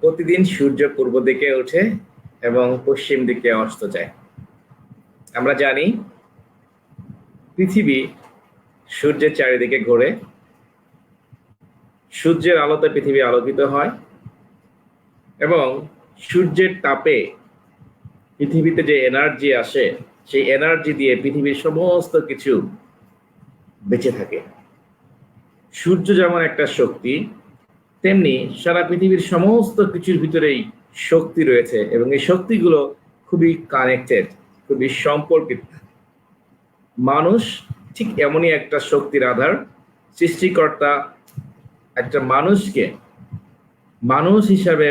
প্রতিদিন সূর্য পূর্ব দিকে ওঠে এবং পশ্চিম দিকে অস্ত যায়। আমরা জানি পৃথিবী সূর্যের চারিদিকে ঘোরে, সূর্যের আলোতে পৃথিবী আলোকিত হয় এবং সূর্যের তাপে পৃথিবীতে যে এনার্জি আসে সেই এনার্জি দিয়ে পৃথিবীর সমস্ত কিছু বেঁচে থাকে। সূর্য যেমন একটা শক্তি, তেমনি সারা পৃথিবীর সমস্ত কিছুর ভিতরেই শক্তি রয়েছে এবং এই শক্তিগুলো খুবই কানেক্টেড, খুবই সম্পর্কিত। মানুষ ঠিক এমনই একটা শক্তির আধার। সৃষ্টিকর্তা একটা মানুষকে মানুষ হিসাবে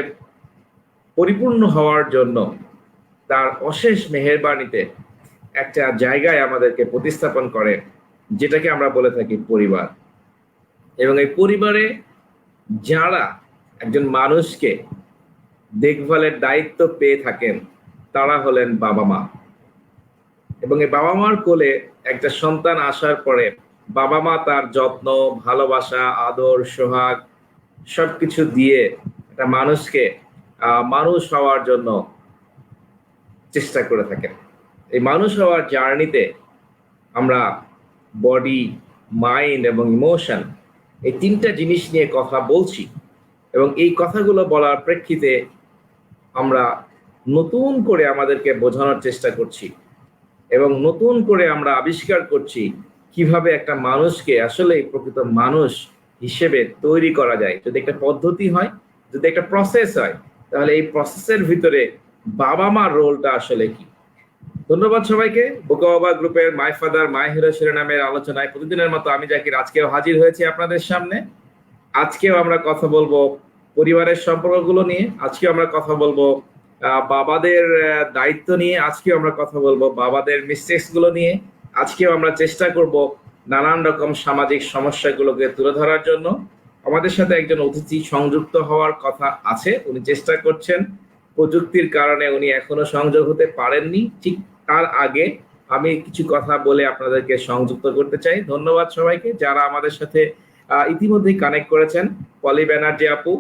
পরিপূর্ণ হওয়ার জন্য তার অশেষ মেহেরবানিতে একটা জায়গায় আমাদেরকে প্রতিস্থাপন করে, যেটাকে আমরা বলে থাকি পরিবার। এবং এই পরিবারে যারা একজন মানুষকে দেখভালের দায়িত্ব পেয়ে থাকেন তারা হলেন বাবা মা। এবং এই বাবা মার কোলে একটা সন্তান আসার পরে বাবা মা তার যত্ন, ভালোবাসা, আদর, সোহাগ সবকিছু দিয়ে একটা মানুষকে মানুষ হওয়ার জন্য চেষ্টা করে থাকেন। এই মানুষ হওয়ার জার্নিতে আমরা বডি, মাইন্ড এবং ইমোশন এই তিনটা জিনিস নিয়ে কথা বলছি এবং এই কথাগুলো বলার প্রেক্ষিতে আমরা নতুন করে আমাদেরকে বোঝানোর চেষ্টা করছি এবং নতুন করে আমরা আবিষ্কার করছি কিভাবে একটা মানুষকে আসলে প্রকৃত মানুষ হিসেবে তৈরি করা যায়। যদি একটা পদ্ধতি হয়, যদি একটা প্রসেস হয়, তাহলে এই প্রসেসের ভিতরে বাবা মার রোলটা আসলে কি। ধন্যবাদ সবাইকে। বোকা বাবা গ্রুপের মাই ফাদার মাই হিরো শিরোনামের আলোচনায় প্রতিদিনের মতো আমি জাকির আজকেও হাজির হয়েছি আপনাদের সামনে। আজকেও আমরা কথা বলবো পরিবারের সম্পর্কগুলো নিয়ে, আজকেও আমরা কথা বলবো বাবাদের দায়িত্ব নিয়ে, আজকেও আমরা কথা বলবো বাবাদের মিস্টেক্স গুলো নিয়ে, আজকেও আমরা চেষ্টা করব নানান রকম সামাজিক সমস্যাগুলোকে তুলে ধরার জন্য। আমাদের সাথে একজন অতিথি সংযুক্ত হওয়ার কথা আছে, উনি চেষ্টা করছেন, প্রযুক্তির কারণে উনি এখনো সংযোগ হতে পারেননি। ঠিক তার আগে আমি কিছু কথা বলে আপনাদেরকে সংযুক্ত করতে চাই। ধন্যবাদ সবাইকে যারা আমাদের সাথে ইতিমধ্যেই কানেক্ট করেছেন। পলি ব্যানার্জি আপু,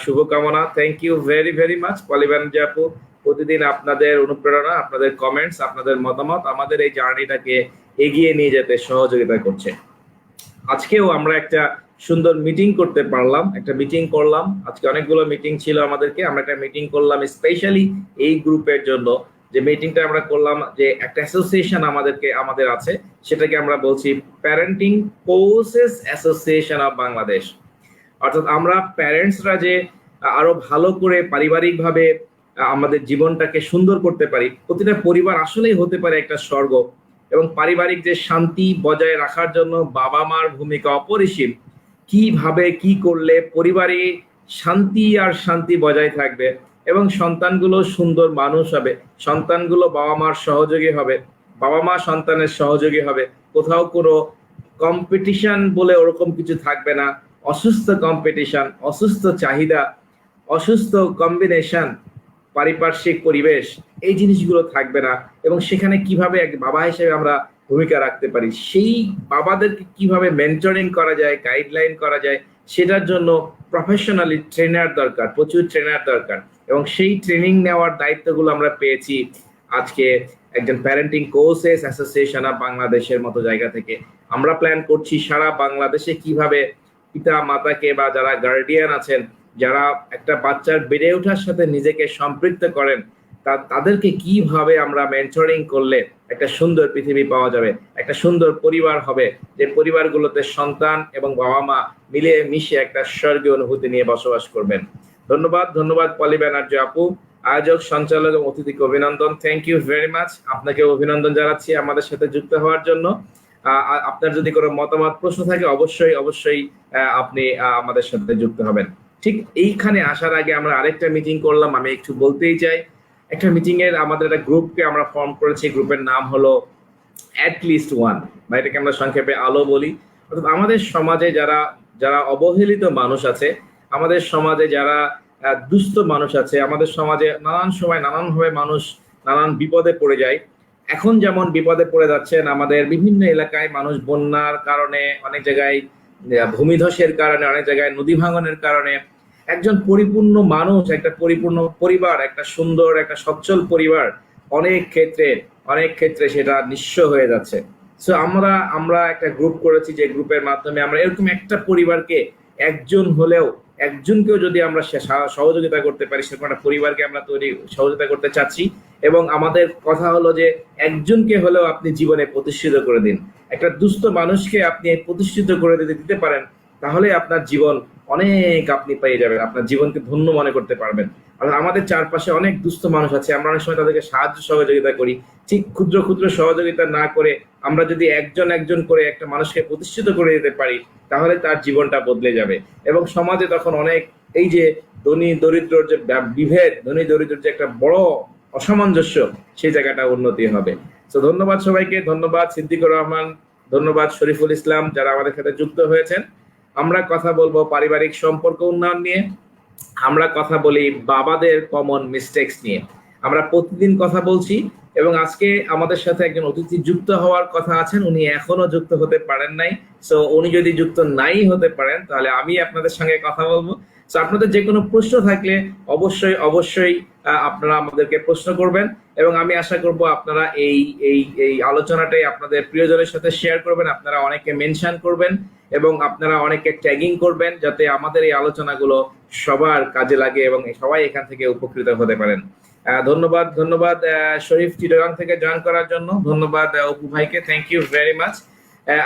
শুভকামনা, thank you very very much. Poli Banerjee আপু, প্রতিদিন আপনাদের অনুপ্রেরণা, আপনাদের কমেন্টস, আপনাদের মতামত আমাদের এই জার্নিটাকে এগিয়ে নিয়ে যেতে সহযোগিতা করছে। আজকেও আমরা একটা সুন্দর মিটিং করতে পারলাম, একটা মিটিং করলাম। আজকে অনেকগুলো মিটিং ছিল আমাদেরকে, আমরা একটা মিটিং করলাম স্পেশালি এই গ্রুপের জন্য। যে মিটিংটা আমরা করলাম, যে একটা অ্যাসোসিয়েশন আমাদের আছে, সেটাকে আমরা বলছি parenting courses association of Bangladesh. অর্থাৎ আমরা প্যারেন্টসরা যে আরো ভালো করে পারিবারিকভাবে আমাদের জীবনটাকে সুন্দর করতে পারি। প্রতিটা পরিবার আসলেই হতে পারে একটা স্বর্গ এবং পারিবারিক যে শান্তি বজায় রাখার জন্য বাবা মার ভূমিকা অপরিসীম। কিভাবে কি করলে পরিবারে শান্তি আর শান্তি বজায় থাকবে এবং সন্তানগুলো সুন্দর মানুষ হবে, সন্তানগুলো বাবা মার সহযোগী হবে, বাবা মা সন্তানের সহযোগী হবে, কোথাও কোনো কম্পিটিশন বলে ওরকম কিছু থাকবে না। অসুস্থ কম্পিটিশন, অসুস্থ চাহিদা, অসুস্থ কম্বিনেশন, পারিপার্শ্বিক পরিবেশ, এই জিনিসগুলো থাকবে না। এবং সেখানে কিভাবে এক বাবা হিসেবে আমরা ভূমিকা রাখতে পারি, সেই বাবাদেরকে কিভাবে মেন্টরিং করা যায়, গাইডলাইন করা যায়, সেটার জন্য প্রফেশনালি ট্রেনার দরকার, প্রচুর ট্রেনার দরকার। এবং সেই ট্রেনিং নেওয়ার দায়িত্বগুলো আমরা পেয়েছি আজকে একজন প্যারেন্টিং কোর্সেস অ্যাসোসিয়েশন অফ বাংলাদেশের মতো জায়গা থেকে। আমরা প্ল্যান করছি সারা বাংলাদেশে কিভাবে পিতা মাতাকে বা যারা গার্ডিয়ান আছেন, যারা একটা বাচ্চার বেড়ে ওঠার সাথে নিজেকে সম্পৃক্ত করেন, তাদেরকে কিভাবে আমরা মেন্টরিং করলে একটা সুন্দর পৃথিবী পাওয়া যাবে, একটা সুন্দর পরিবার হবে, যে পরিবারগুলোতে সন্তান এবং বাবা মা মিলে মিশে একটা স্বর্গীয় অনুভূতি নিয়ে বসবাস করবেন। ধন্যবাদ পলি ব্যানার্জি আপু, আয়োজক, সঞ্চালক এবং অতিথিকে অভিনন্দন। Thank you very much. আপনাকে অভিনন্দন জানাচ্ছি আমাদের সাথে যুক্ত হওয়ার জন্য। আপনার যদি কোনো মতামত, প্রশ্ন থাকে, অবশ্যই আপনি আমাদের সাথে যুক্ত হবেন। ঠিক এইখানে আসার আগে আমরা আরেকটা মিটিং করলাম, আমি একটু বলতেই চাই। একটা মিটিং এর আমাদের একটা গ্রুপকে আমরা ফর্ম করেছি, গ্রুপের নাম হলো অ্যাটলিস্ট ওয়ান, বা এটাকে আমরা সংক্ষেপে আলো বলি। অর্থাৎ আমাদের সমাজে যারা অবহেলিত মানুষ আছে, আমাদের সমাজে যারা দুস্থ মানুষ আছে, আমাদের সমাজে নানান সময় নানানভাবে মানুষ নানান বিপদে পড়ে যায়। এখন যেমন বিপদে পড়ে যাচ্ছেন আমাদের বিভিন্ন এলাকায় মানুষ, বন্যার কারণে, অনেক জায়গায় ভূমিধসের কারণে, অনেক জায়গায় নদী ভাঙনের কারণে একজন পরিপূর্ণ মানুষ, একটা পরিপূর্ণ পরিবার, একটা সুন্দর একটা সচ্ছল পরিবার অনেক ক্ষেত্রে সেটা নিঃস্ব হয়ে যাচ্ছে। সো আমরা আমরা একটা গ্রুপ করেছি, যে গ্রুপের মাধ্যমে আমরা এরকম একটা পরিবারকে একজন হলেও একজনকেও যদি আমরা সহযোগিতা করতে পারি, সেরকম একটা পরিবারকে আমরা সহযোগিতা করতে চাচ্ছি। এবং আমাদের কথা হলো যে একজনকে হলেও আপনি জীবনে প্রতিষ্ঠিত করে দিন। একটা দুস্থ মানুষকে আপনি প্রতিষ্ঠিত করে দিতে পারেন, তাহলে আপনার জীবন অনেক আপনি পেয়ে যাবেন, আপনার জীবনকে ধন্য মনে করতে পারবেন। আর আমাদের চারপাশে অনেক দুস্থ মানুষ আছে, আমরা অনেক সময় তাদেরকে সাহায্য সহযোগিতা করি। ঠিক ক্ষুদ্র ক্ষুদ্র সহযোগিতা না করে আমরা যদি একজন একজন করে একটা মানুষকে প্রতিষ্ঠিত করে দিতে পারি, তাহলে তার জীবনটা বদলে যাবে। এবং সমাজে তখন অনেক, এই যে ধনী দরিদ্রর যে বিভেদ, ধনী দরিদ্রর যে একটা বড় অসামঞ্জস্য, সেই জায়গাটা উন্নতি হবে। তো ধন্যবাদ সবাইকে, ধন্যবাদ সিদ্দিকুর রহমান, ধন্যবাদ শরীফুল ইসলাম যারা আমাদের সাথে যুক্ত হয়েছেন। আমরা কথা বলবো পারিবারিক সম্পর্ক উন্নয়ন নিয়ে, আমরা কথা বলি বাবাদের কমন মিস্টেক্স নিয়ে। আমরা প্রতিদিন কথা বলছি, এবং আজকে আমাদের সাথে একজন অতিথি যুক্ত হওয়ার কথা আছেন, উনি এখনো যুক্ত হতে পারেন নাই। সো উনি যদি যুক্ত নাই হতে পারেন, তাহলে আমি আপনাদের সঙ্গে কথা বলবো। সো আপনাদের যে কোনো প্রশ্ন থাকলে অবশ্যই অবশ্যই আপনারা আমাদেরকে প্রশ্ন করবেন, এবং আমি আশা করব আপনারা এই এই এই আলোচনাটাই আপনাদের প্রিয়জনের সাথে শেয়ার করবেন, আপনারা অনেকে মেনশন করবেন, এবং আপনারা অনেকে ট্যাগিং করবেন, যাতে আমাদের এই আলোচনাগুলো সবার কাজে লাগে এবং সবাই এখান থেকে উপকৃত হতে পারেন। ধন্যবাদ, ধন্যবাদ শরীফ চিটাগাং থেকে জয়েন করার জন্য, ধন্যবাদ অপু ভাইকে, থ্যাংক ইউ ভেরি মাচ।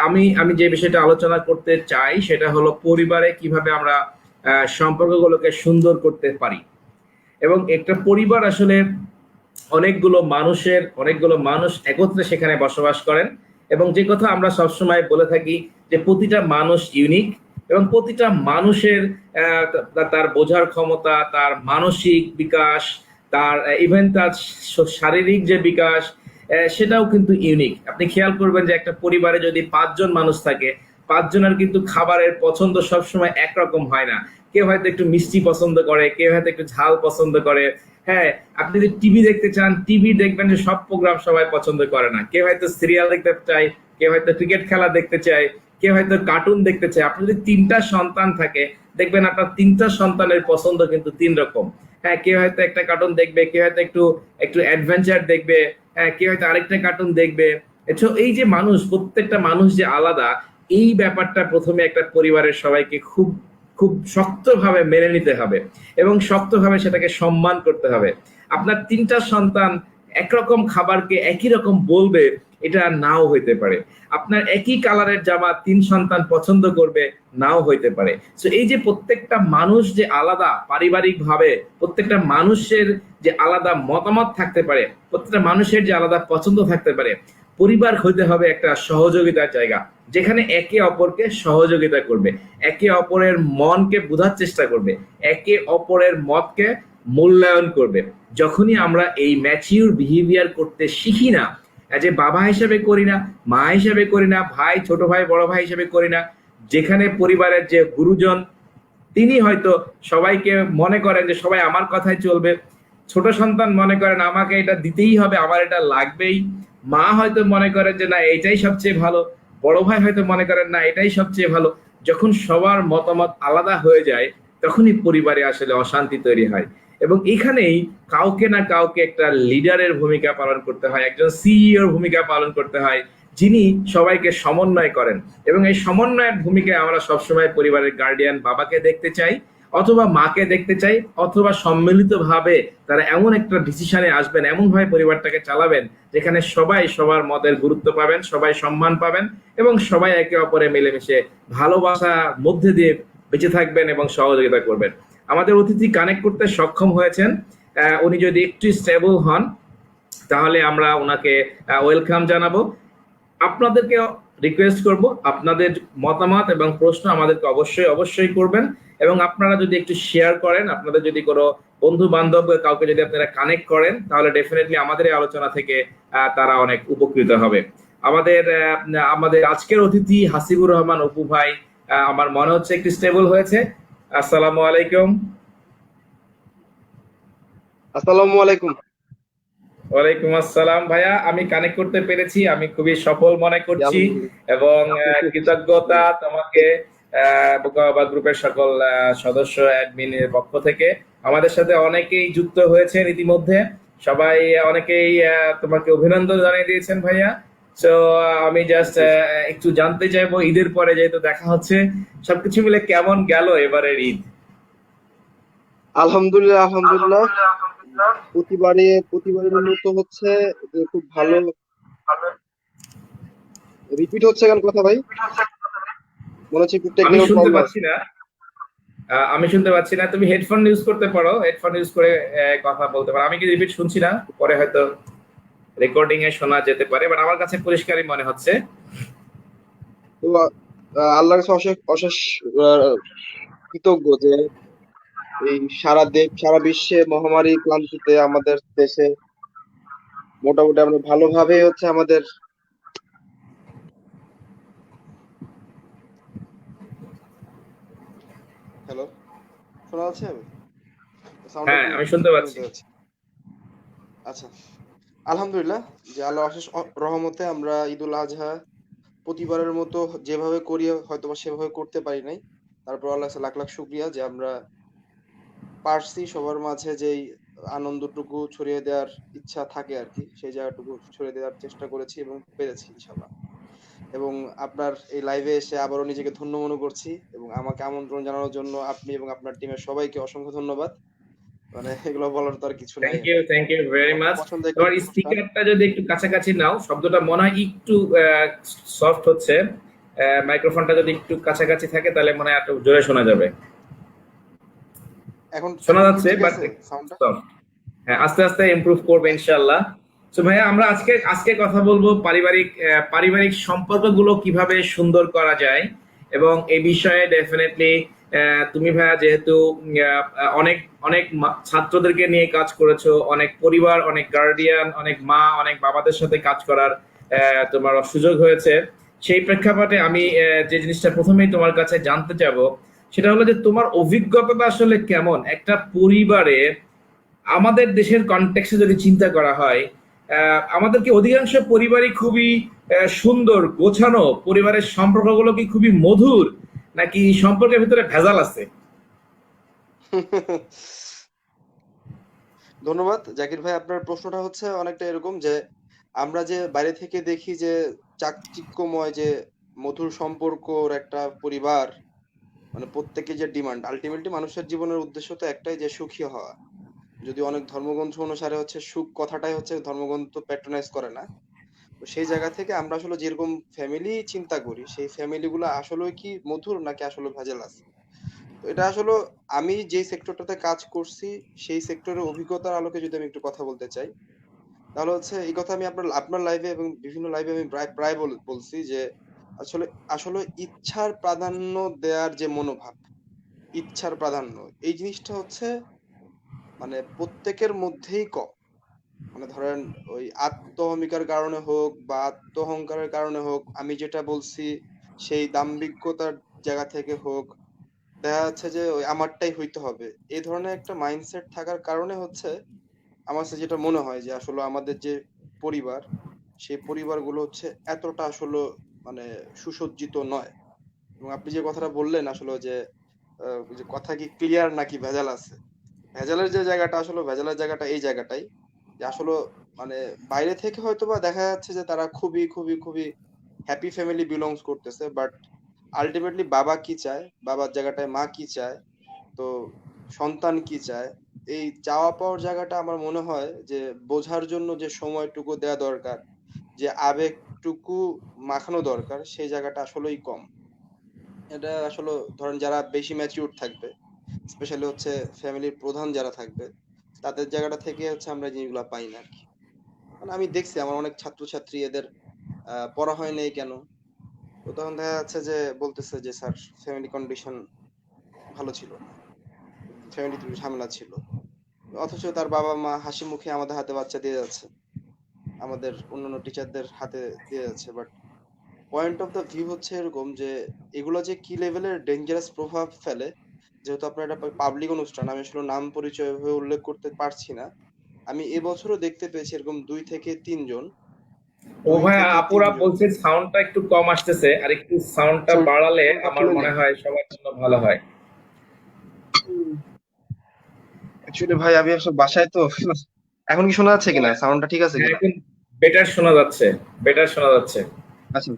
আমি আমি যে বিষয়টা আলোচনা করতে চাই সেটা হলো পরিবারে কিভাবে আমরা সম্পর্কগুলোকে সুন্দর করতে পারি। এবং একটা পরিবার আসলে অনেকগুলো মানুষ একত্রে সেখানে বসবাস করেন। এবং যে কথা আমরা সবসময় বলে থাকি যে প্রতিটা মানুষ ইউনিক, এবং প্রতিটা মানুষের তার বোঝার ক্ষমতা, তার মানসিক বিকাশ, তার ইভেন তার শারীরিক যে বিকাশ, সেটাও কিন্তু ইউনিক। আপনি খেয়াল করবেন যে একটা পরিবারে যদি 5 জন মানুষ থাকে, 5 জনের কিন্তু খাবারের পছন্দ সবসময় একরকম হয় না। কেউ হয়তো একটু মিষ্টি পছন্দ করে, কেউ হয়তো একটু ঝাল পছন্দ করে। হ্যাঁ, আপনি যদি টিভি দেখতে চান, টিভি দেখবেন যে সব প্রোগ্রাম সবাই পছন্দ করে না। কেউ হয়তো সিরিয়াল দেখতে চায়, কেউ হয়তো ক্রিকেট খেলা দেখতে চায়, কেউ হয়তো কার্টুন দেখতে চায়। আপনার যদি 3টা সন্তান থাকে, দেখবেন আপনার 3টা সন্তানের পছন্দ কিন্তু 3 রকম। হ্যাঁ, কেউ হয়তো একটা কার্টুন দেখবে, কেউ হয়তো একটু একটু অ্যাডভেঞ্চার দেখবে, হ্যাঁ, কেউ হয়তো আরেকটা কার্টুন দেখবে। এই যে মানুষ, প্রত্যেকটা মানুষ যে আলাদা, এই ব্যাপারটা প্রথমে একটা পরিবারের সবাইকে খুব খুব শক্তভাবে মেনে নিতে হবে, এবং শক্তভাবে সেটাকে সম্মান করতে হবে। আপনার 3টা সন্তান একরকম খাবারকে একই রকম বলবে, এটা নাও হইতে পারে। আপনার একই কালারের জামা 3 সন্তান পছন্দ করবে, নাও হইতে পারে। তো এই যে প্রত্যেকটা মানুষ যে আলাদা পারিবারিক ভাবে, প্রত্যেকটা মানুষের যে আলাদা মতামত থাকতে পারে, প্রত্যেকটা মানুষের যে আলাদা পছন্দ থাকতে পারে, পরিবার হইতে হবে একটা সহযোগিতার জায়গা, যেখানে একে অপরকে সহযোগিতা করবে, একে অপরের মনকে বোঝার চেষ্টা করবে, একে অপরের মতকে মূল্যায়ন করবে। যখনই আমরা এই ম্যাচিউর বিহেভিয়ার করতে শিখি না, যে বাবা হিসেবে করি না, মা হিসেবে করি না, ভাই, ছোট ভাই, বড় ভাই হিসেবে করি না, যেখানে পরিবারের যে গুরুজন তিনি হয়তো সবাইকে মনে করেন যে সবাই আমার কথাই চলবে, ছোট সন্তান মনে করেন আমাকে এটা দিতেই হবে, আমার এটা লাগবেই, মা হয়তো মনে করেন যে না এটাই সবচেয়ে ভালো, বড় ভাই হয়তো মনে করেন না এটাই সবচেয়ে ভালো। যখন সবার মতামত আলাদা হয়ে যায়, তখনই পরিবারে আসলে অশান্তি তৈরি হয়। এবং এখানেই কাউকে না কাউকে একটা লিডারের ভূমিকা পালন করতে হয়, একজন সিইওর ভূমিকা পালন করতে হয়, যিনি সবাইকে সমন্বয় করেন। এবং এই সমন্বয়ের ভূমিকায় আমরা সবসময় পরিবারের গার্ডিয়ান বাবাকে দেখতে চাই, অথবা মাকে দেখতে চাই, অথবা সম্মিলিতভাবে তারা এমন একটা ডিসিশনে আসবেন, এমন ভাবে পরিবারটাকে চালাবেন যেখানে সবাই সবার মতের গুরুত্ব পাবেন, সবাই সম্মান পাবেন, এবং সবাই একে অপরে মিলেমিশে ভালোবাসার মধ্যে দিয়ে বেঁচে থাকবেন এবং সহযোগিতা করবেন। আমাদের অতিথি কানেক্ট করতে সক্ষম হয়েছেন, উনি যদি একটু স্টেবল হন, তাহলে আমরা ওনাকে ওয়েলকাম জানাবো। আপনাদেরকে রিকোয়েস্ট করব, আপনাদের মতামত এবং প্রশ্ন আমাদেরকে অবশ্যই অবশ্যই করবেন। এবং আপনারা যদি একটু শেয়ার করেন, আপনাদের যদি কোনো বন্ধু বান্ধব কাউকে যদি আপনারা কানেক্ট করেন, তাহলে ডেফিনেটলি আমাদের এই আলোচনা থেকে তারা অনেক উপকৃত হবে। আমাদের আমাদের আজকের অতিথি হাসিবুর রহমান অপু ভাই, আমার মনে হচ্ছে একটু স্টেবল হয়েছে। আসসালামু আলাইকুম। আসসালামু আলাইকুম। ওয়ালাইকুম আসসালাম ভাইয়া, আমি কানেক্ট করতে পেরেছি, আমি খুবই সফল মনে করছি, এবং কৃতজ্ঞতা তোমাকে বোকা বাবা গ্রুপের সকল সদস্য অ্যাডমিনের পক্ষ থেকে। আমাদের সাথে অনেকেই যুক্ত হয়েছেন ইতিমধ্যে, সবাই অনেকেই তোমাকে অভিনন্দন জানিয়ে দিয়েছেন ভাইয়া। তো আমি জাস্ট জি, জি। একটু জানতে চাইবো, ঈদের পরে যেহেতু দেখা হচ্ছে, সবকিছু মিলে কেমন গেল এবারের ঈদ? আলহামদুলিল্লাহ, আলহামদুলিল্লাহ। প্রতিবারের মতো হচ্ছে যে খুব ভালো। রিপিট হচ্ছে কেন কথা ভাই? মনে হচ্ছে একটু আমি টেকনিক্যাল শুনতে প্রবলেম পাচ্ছি আছে। না। আমি শুনতে পাচ্ছি না, তুমি হেডফোন ইউজ করতে পারো, হেডফোন ইউজ করে কথা বলতে পারো। আমি কি রিপিট শুনছি না, পরে হয়তো রেকর্ডিং এ শোনা যেতে পারে, বাট আমার কাছে পরিষ্কারই মনে হচ্ছে। তো আল্লাহর কাছে অশেষ অশেষ আহ, কৃতজ্ঞ যে এই সারা বিশ্বে মহামারী ক্লান্তিতে আমাদের দেশে মোটামুটি আমরা ভালোভাবে হচ্ছে আমাদের। হ্যালো, শোনা যাচ্ছে? সাউন্ডটা হ্যাঁ, একটু আমি শুনতে কমে পাচ্ছি। যাচ্ছে। আচ্ছা, আলহামদুলিল্লাহ যে আল্লাহ অশেষ রহমতে আমরা ঈদুল আজহা প্রতিবারের মতো যেভাবে করি হয়তোবা সেভাবে করতে পারি নাই। তারপর আল্লাহ কাছে লাখ লাখ শুকরিয়া যে আমরা পারছি সবার মাঝে যেই আনন্দটুকু ছড়িয়ে দেওয়ার ইচ্ছা থাকে আর কি, সেই জায়গাটুকু ছড়িয়ে দেওয়ার চেষ্টা করেছি এবং পেরেছি ইনশাল্লাহ। এবং আপনার এই লাইভে এসে আবারও নিজেকে ধন্য মনে করছি এবং আমাকে আমন্ত্রণ জানানোর জন্য আপনি এবং আপনার টিমের সবাইকে অসংখ্য ধন্যবাদ। মানে এগুলো বলার তো আর কিছু নাই আর কি। থ্যাংক ইউ ভেরি আমার খুব মাচ। পছন্দের একটি তোমার অনুষ্ঠান। স্পিকারটা যদি একটু কাছাকাছি নাও, শব্দটা মনে হয় একটু সফট হচ্ছে। মাইক্রোফোনটা যদি একটু কাছাকাছি থাকে তাহলে মনে হয় একটু জোরে শোনা যাবে। এখন শোনা এখন কি যাচ্ছে ঠিক বাট আছে সাউন্ডটা? সফট। হ্যাঁ, আস্তে আস্তে ইমপ্রুভ করবে ইনশাআল্লাহ। তো ভাইয়া, আমরা আজকে আজকে কথা বলবো পারিবারিক সম্পর্কগুলো কিভাবে সুন্দর করা যায়, এবং এই বিষয়ে ডেফিনেটলি তুমি ভাইয়া যেহেতু অনেক অনেক ছাত্রদেরকে নিয়ে কাজ করেছো, অনেক পরিবার, অনেক গার্ডিয়ান, অনেক মা, অনেক বাবাদের সাথে কাজ করার তোমার সুযোগ হয়েছে। সেই প্রেক্ষাপটে আমি জি। যে জিনিসটা প্রথমেই তোমার কাছে জানতে চাবো, সেটা হলো যে তোমার অভিজ্ঞতাটা আসলে কেমন একটা পরিবারে, আমাদের দেশের কনটেক্সটে যদি চিন্তা করা হয়। আমাদের কি অধিকাংশ পরিবারই খুবই সুন্দর গোছানো, পরিবারের সম্পর্কগুলো কি খুবই মধুর, নাকি সম্পর্কের ভিতরে ভেজাল আছে? ধন্যবাদ জাকির ভাই। আপনার প্রশ্নটা হচ্ছে অনেকটা এরকম যে আমরা যে বাইরে থেকে দেখি যে চাকচিক্যময় যে মধুর সম্পর্কর একটা পরিবার, মানে প্রত্যেকে যে ডিমান্ড, আলটিমেটলি মানুষের জীবনের উদ্দেশ্য তো একটাই, যে সুখী হওয়া। যদি অনেক ধর্মগ্রন্থ অনুসারে হচ্ছে সুখ কথাটাই হচ্ছে, ধর্মগ্রন্থ প্যাট্রোনাইজ করে না। তো সেই জায়গা থেকে আমরা আসলে যেরকম ফ্যামিলি চিন্তা করি, সেই ফ্যামিলি গুলো আসলে কি মধুর নাকি আসলে ভেজাল আছে। তো এটা আসলে আমি যে সেক্টরটাতে কাজ করছি সেই সেক্টরের অভিজ্ঞতার আলোকে যদি আমি একটু কথা বলতে চাই, তাহলে হচ্ছে এই কথা আমি আপনার আপনার লাইভে এবং বিভিন্ন লাইভে আমি প্রায় প্রায় বলছি যে আসলে আসলে ইচ্ছার প্রাধান্য দেওয়ার যে মনোভাব, ইচ্ছার প্রাধান্য, এই জিনিসটা হচ্ছে মানে প্রত্যেকের মধ্যেই কম। মানে ধরেন ওই আত্মহমিকার কারণে হোক বা আত্মহংকারের কারণে হোক, আমি যেটা বলছি সেই দাম্ভিকতার জায়গা থেকে হোক, দেখা যাচ্ছে যে ওই আমারটাই হইতে হবে, এই ধরনের একটা মাইন্ডসেট থাকার কারণে হচ্ছে আমার কাছে যেটা মনে হয় যে আসলে আমাদের যে পরিবার, সেই পরিবারগুলো হচ্ছে এতটা আসলে মানে সুসজ্জিত নয়। এবং আপনি যে কথাটা বললেন আসলে যে ওই যে কথা কি ক্লিয়ার নাকি ভেজাল আছে, ভেজালের যে জায়গাটা, আসলে ভেজালের জায়গাটা এই জায়গাটাই যে আসলে মানে বাইরে থেকে হয়তোবা দেখা যাচ্ছে যে তারা খুবই খুবই খুবই হ্যাপি ফ্যামিলি বিলংস করতেছে, বাট আলটিমেটলি বাবা কি চায়, বাবার জায়গাটায় মা কি চায়, তো সন্তান কি চায়, এই চাওয়া পাওয়ার জায়গাটা আমার মনে হয় যে বোঝার জন্য যে সময়টুকু দেয়া দরকার, যে আবেগটুকু মাখানো দরকার, সেই জায়গাটা আসলেই কম। এটা আসলে ধরেন যারা বেশি ম্যাচিউর থাকবে, স্পেশালি হচ্ছে ফ্যামিলির প্রধান যারা থাকবে, তাদের জায়গাটা থেকে হচ্ছে আমরা এই জিনিসগুলা পাই না আরকি। মানে আমি দেখছি আমার অনেক ছাত্রছাত্রী এদের পড়া হয় নাই কেন? তো তখন দেখা যাচ্ছে যে বলতেছে যে স্যার ফ্যামিলি কন্ডিশন ভালো ছিল না। ফ্যামিলিতে একটু ঝামেলা ছিল। অথচ তার বাবা-মা হাসি মুখে আমাদের হাতে বাচ্চা দিয়ে যাচ্ছে। আমাদের অন্যান্য টিচারদের হাতে দিয়ে যাচ্ছে। But point of the view হচ্ছে এরকম যে এগুলো যে কি লেভেলের ডেঞ্জারাস প্রভাব ফেলে, যেহেতু আপনার এটা পাবলিক অনুষ্ঠান, আমি আসলে নাম পরিচয় এভাবে উল্লেখ করতে পারছি না। আমি এবছরও দেখতে পেয়েছি এরকম ২ থেকে ৩ জন ও 2 ভাই, থেকে আপুরা 3 জন। বলছে সাউন্ডটা একটু কম আসতেছে, আর একটু সাউন্ডটা বাড়ালে সাউন্ডটা আমার তুলে মনে নেই। হয় সবার জন্য ভালো হয়। অ্যাকচুয়ালি ভাই আমি আসলে বাসায় তো। এখন কি শোনা যাচ্ছে কিনা? সাউন্ডটা ঠিক আছে হ্যাঁ, কিনা? এখন বেটার শোনা যাচ্ছে, বেটার শোনা যাচ্ছে। আচ্ছা,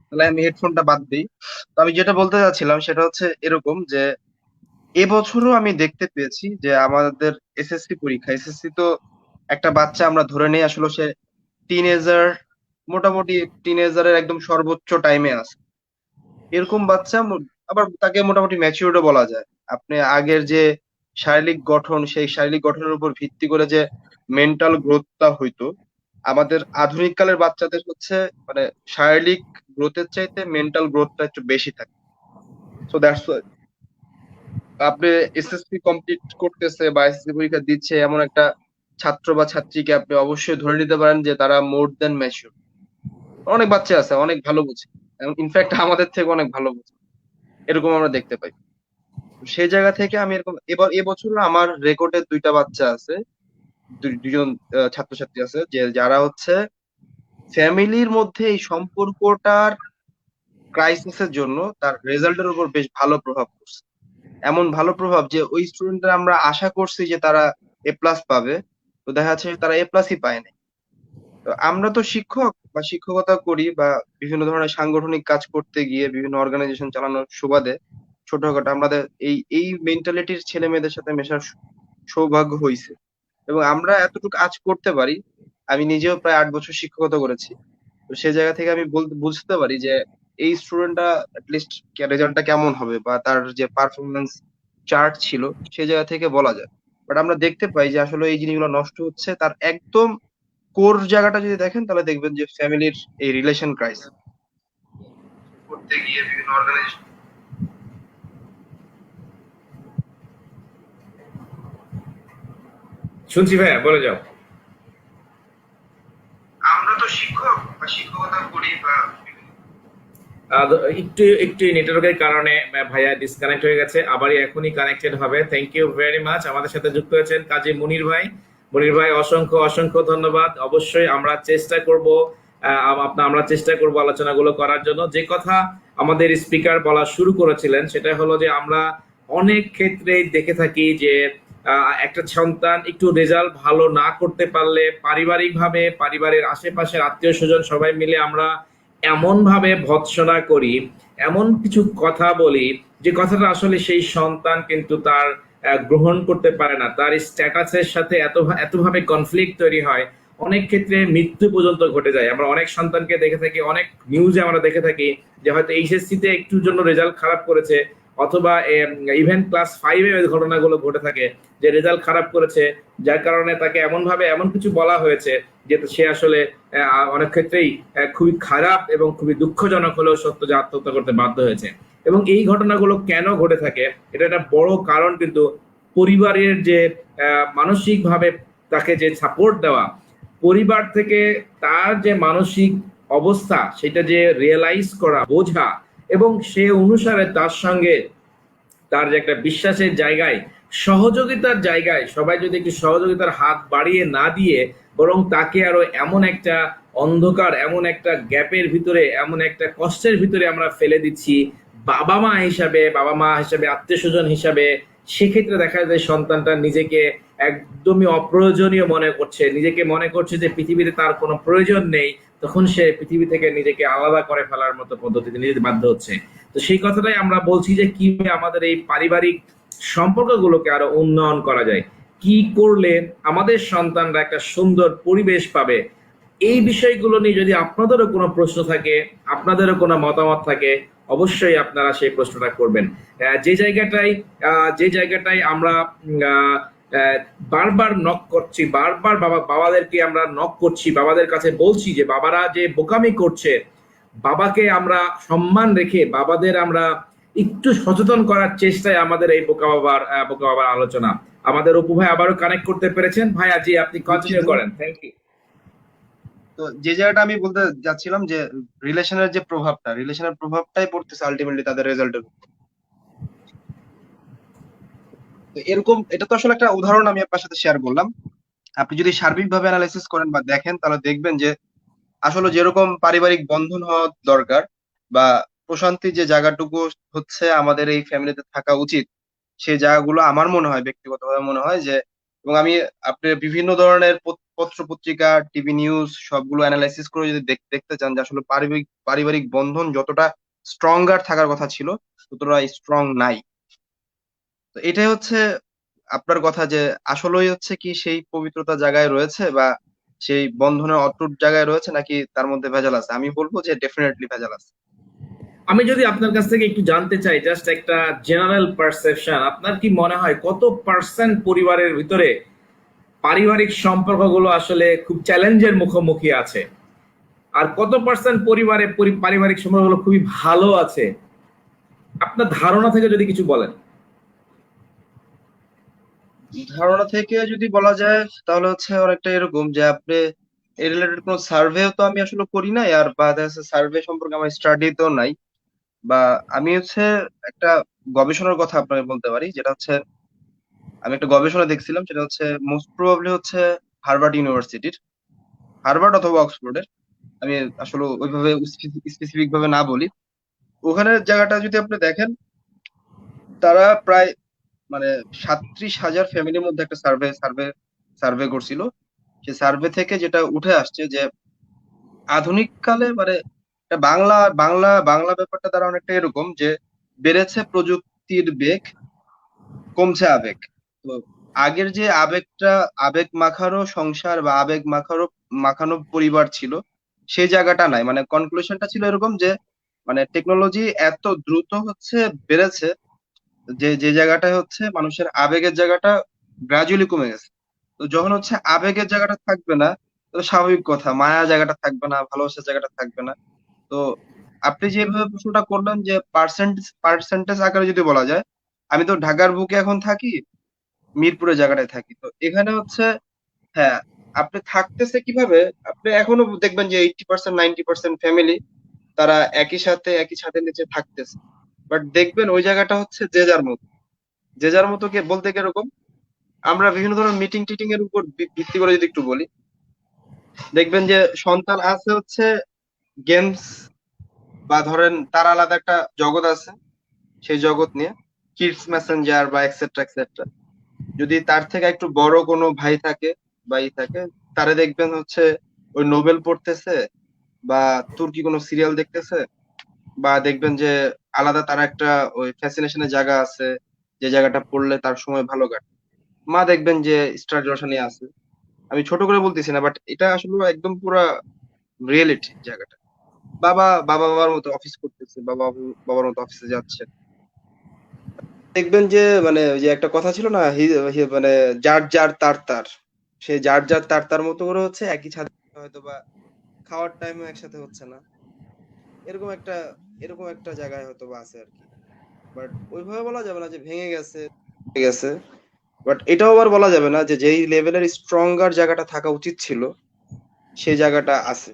তাহলে আমি হেডফোনটা বাদ দিই। তো আমি যেটা বলতে চাচ্ছিলাম সেটা হচ্ছে এরকম যে এবছরও আমি দেখতে পেয়েছি যে আমাদের এসএসসি পরীক্ষা, এসএসসি তো একটা বাচ্চা আমরা ধরে নেই আসলে সে টিনেজার, মোটামুটি টিনেজারের একদম সর্বোচ্চ টাইমে আছে। এরকম বাচ্চা আবার তাকে মোটামুটি ম্যাচিউরও বলা যায়। আপনি আগের যে শারীরিক গঠন, সেই শারীরিক গঠনের উপর ভিত্তি করে যে মেন্টাল গ্রোথটা হইতো, আমাদের আধুনিক কালের বাচ্চাদের হচ্ছে মানে শারীরিক গ্রোথের চাইতে মেন্টাল গ্রোথটা একটু বেশি থাকে। সো দ্যাটস আপনি এসএসসি কমপ্লিট করতেছে বা এসএসসি পরীক্ষা দিচ্ছে এমন একটা ছাত্র বা ছাত্রীকে আপনি অবশ্যই ধরে নিতে পারেন যে তারা মোর দ্যান ম্যাচিউর। অনেক বাচ্চা আছে অনেক ভালো বুঝে, ইনফ্যাক্ট আমাদের থেকে অনেক ভালো বুঝে, এরকম আমরা দেখতে পাই। তো সেই জায়গা থেকে আমি এরকম এবছর আমার রেকর্ডে 2টা বাচ্চা আছে, দুজন ছাত্রছাত্রী আছে যে যারা হচ্ছে ফ্যামিলির মধ্যে এই সম্পর্কটার ক্রাইসিসের জন্য তার রেজাল্টের উপর বেশ ভালো প্রভাব পড়ছে। এমন ভালো প্রভাব যে ওই স্টুডেন্টরা আমরা আশা করছি যে তারা এ প্লাস পাবে, তো দেখা যাচ্ছে যে তারা এ প্লাসই পায় না। তো আমরা তো শিক্ষক বা শিক্ষকতা করি বা বিভিন্ন ধরনের সাংগঠনিক কাজ করতে গিয়ে বিভিন্ন অর্গানাইজেশন চালানোর সুবাদে ছোটখাটো আমাদের এই এই মেন্টালিটির ছেলে মেয়েদের সাথে মেশার সৌভাগ্য হয়েছে, এবং আমরা এতটুকু আজ করতে পারি। আমি নিজেও প্রায় 8 বছর শিক্ষকতা করেছি। তো সেই জায়গা থেকে আমি বুঝতে পারি যে এই স্টুডেন্টটা লিস্ট রেজাল্টটা কেমন হবে বা তার যে পারফরমেন্স চার্ট ছিল সেই জায়গা থেকে বলা যায়। বাট আমরা দেখতে পাই যে আসলে এই জিনিসগুলো নষ্ট হচ্ছে তার একদম কোর জায়গাটা যদি দেখেন তাহলে দেখবেন যে ফ্যামিলির এই রিলেশন ক্রাইসিস করতে গিয়ে বিভিন্ন অর্গানাইজেশন। শুনছি ভাইয়া, বলে যাও। আমরা তো শিক্ষক বা শিক্ষকতা করি বা একটু একটু নেটওয়ার্কের কারণে ভাইয়া ডিসকানেক্ট হয়ে গেছে, আবারই এখনই কানেক্টেড হবে। Thank you very much. আমাদের সাথে যুক্ত হয়েছেন কাজী মুনির ভাই। মুনির ভাই, অসংখ্য অসংখ্য ধন্যবাদ। অবশ্যই আমরা চেষ্টা করব, আমরা চেষ্টা করব আলোচনাগুলো করার জন্য। যে কথা আমাদের স্পিকার বলা শুরু করেছিলেন সেটা হলো যে আমরা অনেক ক্ষেত্রেই দেখে থাকি যে একটা সন্তান একটু রেজাল্ট ভালো না করতে পারলে পারিবারিকভাবে পরিবারের আশেপাশের আত্মীয় স্বজন সবাই মিলে আমরা এমন ভাবে ভৎসনা করি, এমন কিছু কথা বলি যে কথাটা আসলে সেই সন্তান কিন্তু তার গ্রহণ করতে পারে না। তার স্ট্যাটাসের সাথে এতভাবে কনফ্লিক্ট তৈরি হয়, অনেক ক্ষেত্রে মৃত্যু পর্যন্ত ঘটে যায়। আমরা অনেক সন্তানকে দেখে থাকি, অনেক নিউজে আমরা দেখে থাকি যে হয়তো এইচএসসি তে একটুর জন্য রেজাল্ট খারাপ করেছে, অথবা ইভেন ক্লাস 5-এ ঘটনাগুলো ঘটে থাকে যে রেজাল্ট খারাপ করেছে, যার কারণে তাকে এমন ভাবে এমন কিছু বলা হয়েছে যে সে আসলে অনেক ক্ষেত্রেই খুবই খারাপ এবং খুবই দুঃখজনক হলেও সত্য যে আত্মহত্যা করতে বাধ্য হয়েছে। এবং এই ঘটনাগুলো কেন ঘটে থাকে, এটা একটা বড় কারণ কিন্তু পরিবারের যে মানসিকভাবে তাকে যে সাপোর্ট দেওয়া, পরিবার থেকে তার যে মানসিক অবস্থা সেটা যে রিয়েলাইজ করা, বোঝা, এবং সে অনুসারে তার সঙ্গে তার যে একটা বিশ্বাসের জায়গায়, সহযোগিতার জায়গায় সবাই যদি একটু সহযোগিতার হাত বাড়িয়ে না দিয়ে বরং তাকে আরো এমন একটা অন্ধকার, এমন একটা গ্যাপের ভিতরে, এমন একটা কষ্টের ভিতরে আমরা ফেলে দিচ্ছি বাবা মা হিসাবে, আত্মীয় স্বজন হিসাবে, সেক্ষেত্রে দেখা যায় সন্তানটা নিজেকে একদমই অপ্রয়োজনীয় মনে করছে, নিজেকে মনে করছে যে পৃথিবীতে তার কোনো প্রয়োজন নেই। তখন সে পৃথিবী থেকে নিজেকে আলাদা করে ফেলার মতো পদ্ধতিতে নিজে বাধ্য হচ্ছে। তো সেই কথাটাই আমরা বলছি যে কিভাবে আমাদের এই পারিবারিক সম্পর্কগুলোকে আরো উন্নয়ন করা যায়, কি করলে আমাদের সন্তানরা একটা সুন্দর পরিবেশ পাবে। এই বিষয়গুলো নিয়ে যদি আপনাদেরও কোনো প্রশ্ন থাকে, আপনাদেরও কোনো মতামত থাকে, অবশ্যই আপনারা সেই প্রশ্নটা করবেন। যে জায়গাটাই আমরা আহ, আহ, বারবার নক করছি, বারবার বাবাদেরকে আমরা নক করছি, বাবাদের কাছে বলছি যে বাবারা যে বোকামি করছে, বাবাকে আমরা সম্মান রেখে বাবাদের আমরা একটু সচেতন করার চেষ্টায় আমাদের এই বোকা বাবার আলোচনা। আমাদের অপু ভাই আবারও কানেক্ট করতে পেরেছেন। ভাই আজি আপনি কন্টিনিউ দুঃখিত। করেন। Thank you. তো যে জায়গাটা আমি বলতে যাচ্ছিলাম যে রিলেশনের যে প্রভাবটা, রিলেশনের প্রভাবটাই পড়তেছে আলটিমেটলি তাদের রেজাল্টের। তো এরকম এটা তো আসলে একটা উদাহরণ আমি আপনার সাথে শেয়ার করলাম। আপনি যদি সার্বিকভাবে অ্যানালাইসিস করেন বা দেখেন তাহলে দেখবেন যে আসলে যেরকম পারিবারিক বন্ধন হওয়া দরকার বা প্রশান্তির যে জায়গাটুকু হচ্ছে আমাদের এই ফ্যামিলিতে থাকা উচিত, সেই জায়গাগুলো আমার মনে হয়, ব্যক্তিগতভাবে মনে হয় যে, এবং আমি আপনি বিভিন্ন ধরনের পত্র পত্রিকা, টিভি নিউজ সবগুলো অ্যানালাইসিস করে যদি দেখতে চান যে আসলে পারিবারিক পারিবারিক বন্ধন যতটা স্ট্রঙ্গার থাকার কথা ছিল ততটা স্ট্রং নাই। তো এটাই হচ্ছে আপনার কথা যে আসলেই হচ্ছে কি সেই পবিত্রতা জায়গায় রয়েছে বা সেই বন্ধনের অটুট জায়গায় রয়েছে নাকি তার মধ্যে ভেজাল আছে? আমি বলবো যে ডেফিনেটলি ভেজাল আছে। আমি যদি আপনার কাছ থেকে একটু জানতে চাই, জাস্ট একটা জেনারেল পারসেপশন, আপনার কি মনে হয় কত পার্সেন্ট পরিবারের ভিতরে পারিবারিক সম্পর্কগুলো আসলে খুব চ্যালেঞ্জের মুখোমুখি আছে, আর কত পার্সেন্ট পরিবারে পারিবারিক সম্পর্কগুলো খুবই ভালো আছে? আপনার ধারণা থেকে যদি কিছু বলেন। ধারণা থেকে যদি বলা যায় তাহলে হচ্ছে অনেকটা এরকম যে আপনি এই রিলেটেড কোনো সার্ভেও তো আমি আসলে করি নাই, আর বা সার্ভে সম্পর্কে আমার স্টাডিতেও নাই, বা আমি হচ্ছে একটা গবেষণার কথা আপনাকে বলতে পারি, যেটা হচ্ছে আমি একটা গবেষণা দেখছিলাম, সেটা হচ্ছে মোস্ট প্রবাবলি হচ্ছে হার্ভার্ড ইউনিভার্সিটির, হার্ভার্ড অথবা অক্সফোর্ডের, আমি আসলে ওইভাবে স্পেসিফিক ভাবে না বলি। ওখানের জায়গাটা যদি আপনি দেখেন, তারা প্রায় মানে 37,000 ফ্যামিলির মধ্যে একটা সার্ভে করছিল। সে সার্ভে থেকে যেটা উঠে আসছে যে আধুনিক কালে মানে এটা বাংলা ব্যাপারটা তারা অনেকটা এরকম যে বেড়েছে প্রযুক্তির বেগ, কমছে আবেগ। তো আগের যে আবেগটা, আবেগ মাখানো সংসার বা আবেগ মাখানো পরিবার ছিল, সেই জায়গাটা নাই। মানে কনক্লুশনটা ছিল এরকম যে মানে টেকনোলজি এত দ্রুত হচ্ছে বেড়েছে যে যে জায়গাটা হচ্ছে মানুষের আবেগের জায়গাটা গ্রাজুয়ালি কমে গেছে। তো যখন হচ্ছে আবেগের জায়গাটা থাকবে না, তো স্বাভাবিক কথা মায়া জায়গাটা থাকবে না, ভালোবাসার জায়গাটা থাকবে না। তো আপনি যেভাবে প্রশ্নটা করলেন যে পার্সেন্টেজ আকারে যদি বলা যায়, আমি তো ঢাকার বুকে এখন থাকি, মিরপুরের জায়গাটায় থাকি। তো এখানে হচ্ছে হ্যাঁ, আপনি থাকতেছে কিভাবে, আপনি এখনো দেখবেন যে 80% 90% ফ্যামিলি তারা একই ছাদের নিচে থাকতেছে। বাট দেখবেন ওই জায়গাটা হচ্ছে যে যার মতো, যে যার মতো কে বলতে কিরকম, আমরা বিভিন্ন ধরনের মিটিং টিটিং এর উপর ভিত্তি করে যদি একটু বলি, দেখবেন যে সন্তান আছে হচ্ছে গেমস বা ধরেন তার আলাদা একটা জগৎ আছে, সেই জগৎ নিয়ে কিডস মেসেঞ্জার বা এক্সেট্রা এক্সেট্রা। যদি তার থেকে একটু বড় কোনো ভাই থাকে বা থাকে, তারে দেখবেন হচ্ছে ওই নোবেল পড়তেছে বা তুর্কি কোনো সিরিয়াল দেখতেছে, বা দেখবেন যে আলাদা তার একটা ওই ফ্যাসিনেশনের জায়গা আছে, যে জায়গাটা পড়লে তার সময় ভালো কাটে। মা দেখবেন যে স্টার জলসা নিয়ে আছে। আমি ছোট করে বলতেছি না, বাট এটা আসলে একদম পুরা রিয়েলিটি জায়গাটা। বাবার মতো অফিস করতেছে, বাবার মতো অফিসে যাচ্ছে। দেখবেন যে মানে ওই যে একটা কথা ছিল না, মানে যার যার তার তার, সে যার যার তার তার মতো করে হচ্ছে একই ছাদে হয়তো বা খাওয়ার টাইমও একসাথে হচ্ছে না, এরকম একটা এরকম একটা জায়গায় হয়তো বা আছে আর কি। বাট ওইভাবে বলা যাবে না যে ভেঙে গেছে। বাট এটাও আবার বলা যাবে না যে যেই লেভেলের স্ট্রঙ্গার জায়গাটা থাকা উচিত ছিল সেই জায়গাটা আছে।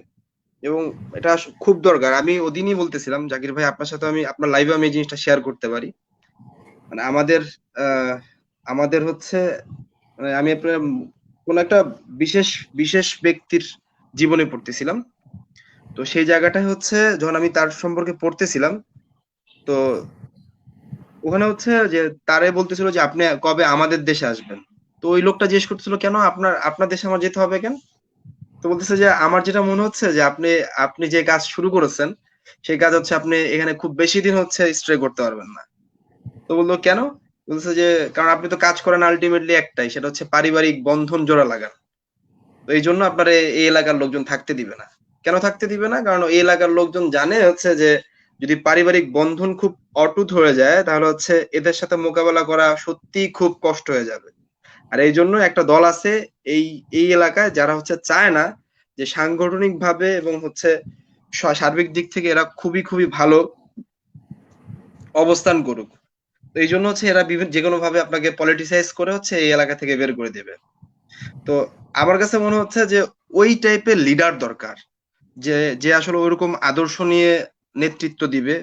এবং এটা খুব দরকার। আমি ওদিনই বলতেছিলাম জাকির ভাই, আপনার সাথে আমি আপনার লাইভে আমি এই জিনিসটা শেয়ার করতে পারি। মানে আহ আমাদের হচ্ছে মানে আমি আপনার কোন একটা বিশেষ বিশেষ ব্যক্তির জীবনে পড়তেছিলাম। তো সেই জায়গাটায় হচ্ছে যখন আমি তার সম্পর্কে পড়তেছিলাম, তো ওখানে হচ্ছে যে তারে বলতেছিল যে আপনি কবে আমাদের দেশে আসবেন। তো ওই লোকটা জিজ্ঞেস করতেছিল কেন আপনার দেশে আমার যেতে হবে কেন? তো বলতেছে যে আমার যেটা মনে হচ্ছে যে আপনি আপনি যে কাজ শুরু করেছেন সেই কাজ হচ্ছে আপনি এখানে খুব বেশি দিন হচ্ছে স্টে করতে পারবেন না। তো বললো কেন? বলছে যে কারণ আপনি তো কাজ করেন আলটিমেটলি একটাই, সেটা হচ্ছে পারিবারিক বন্ধন জোড়া লাগান। তো এই জন্য আপনার এই এলাকার লোকজন থাকতে দিবে না। কেন থাকতে দিবে না? কারণ এই এলাকার লোকজন জানে হচ্ছে যে যদি পারিবারিক বন্ধন খুব অটুট হয়ে যায় তাহলে হচ্ছে এদের সাথে মোকাবেলা করা সত্যি খুব কষ্ট হয়ে যাবে। আর এই জন্য একটা দল আছে এই এই এলাকায় যারা হচ্ছে চায় না যে সাংগঠনিক ভাবে এবং হচ্ছে সার্বিক দিক থেকে এরা খুবই খুবই ভালো অবস্থান করুক। তো এই জন্য হচ্ছে এরা বিভিন্ন যেকোনো ভাবে আপনাকে পলিটিসাইজ করে হচ্ছে এই এলাকা থেকে বের করে দেবে। তো আমার কাছে মনে হচ্ছে যে ওই টাইপের লিডার দরকার, যে যে আসলে ওইরকম আদর্শ নিয়ে নেতৃত্ব দিবে।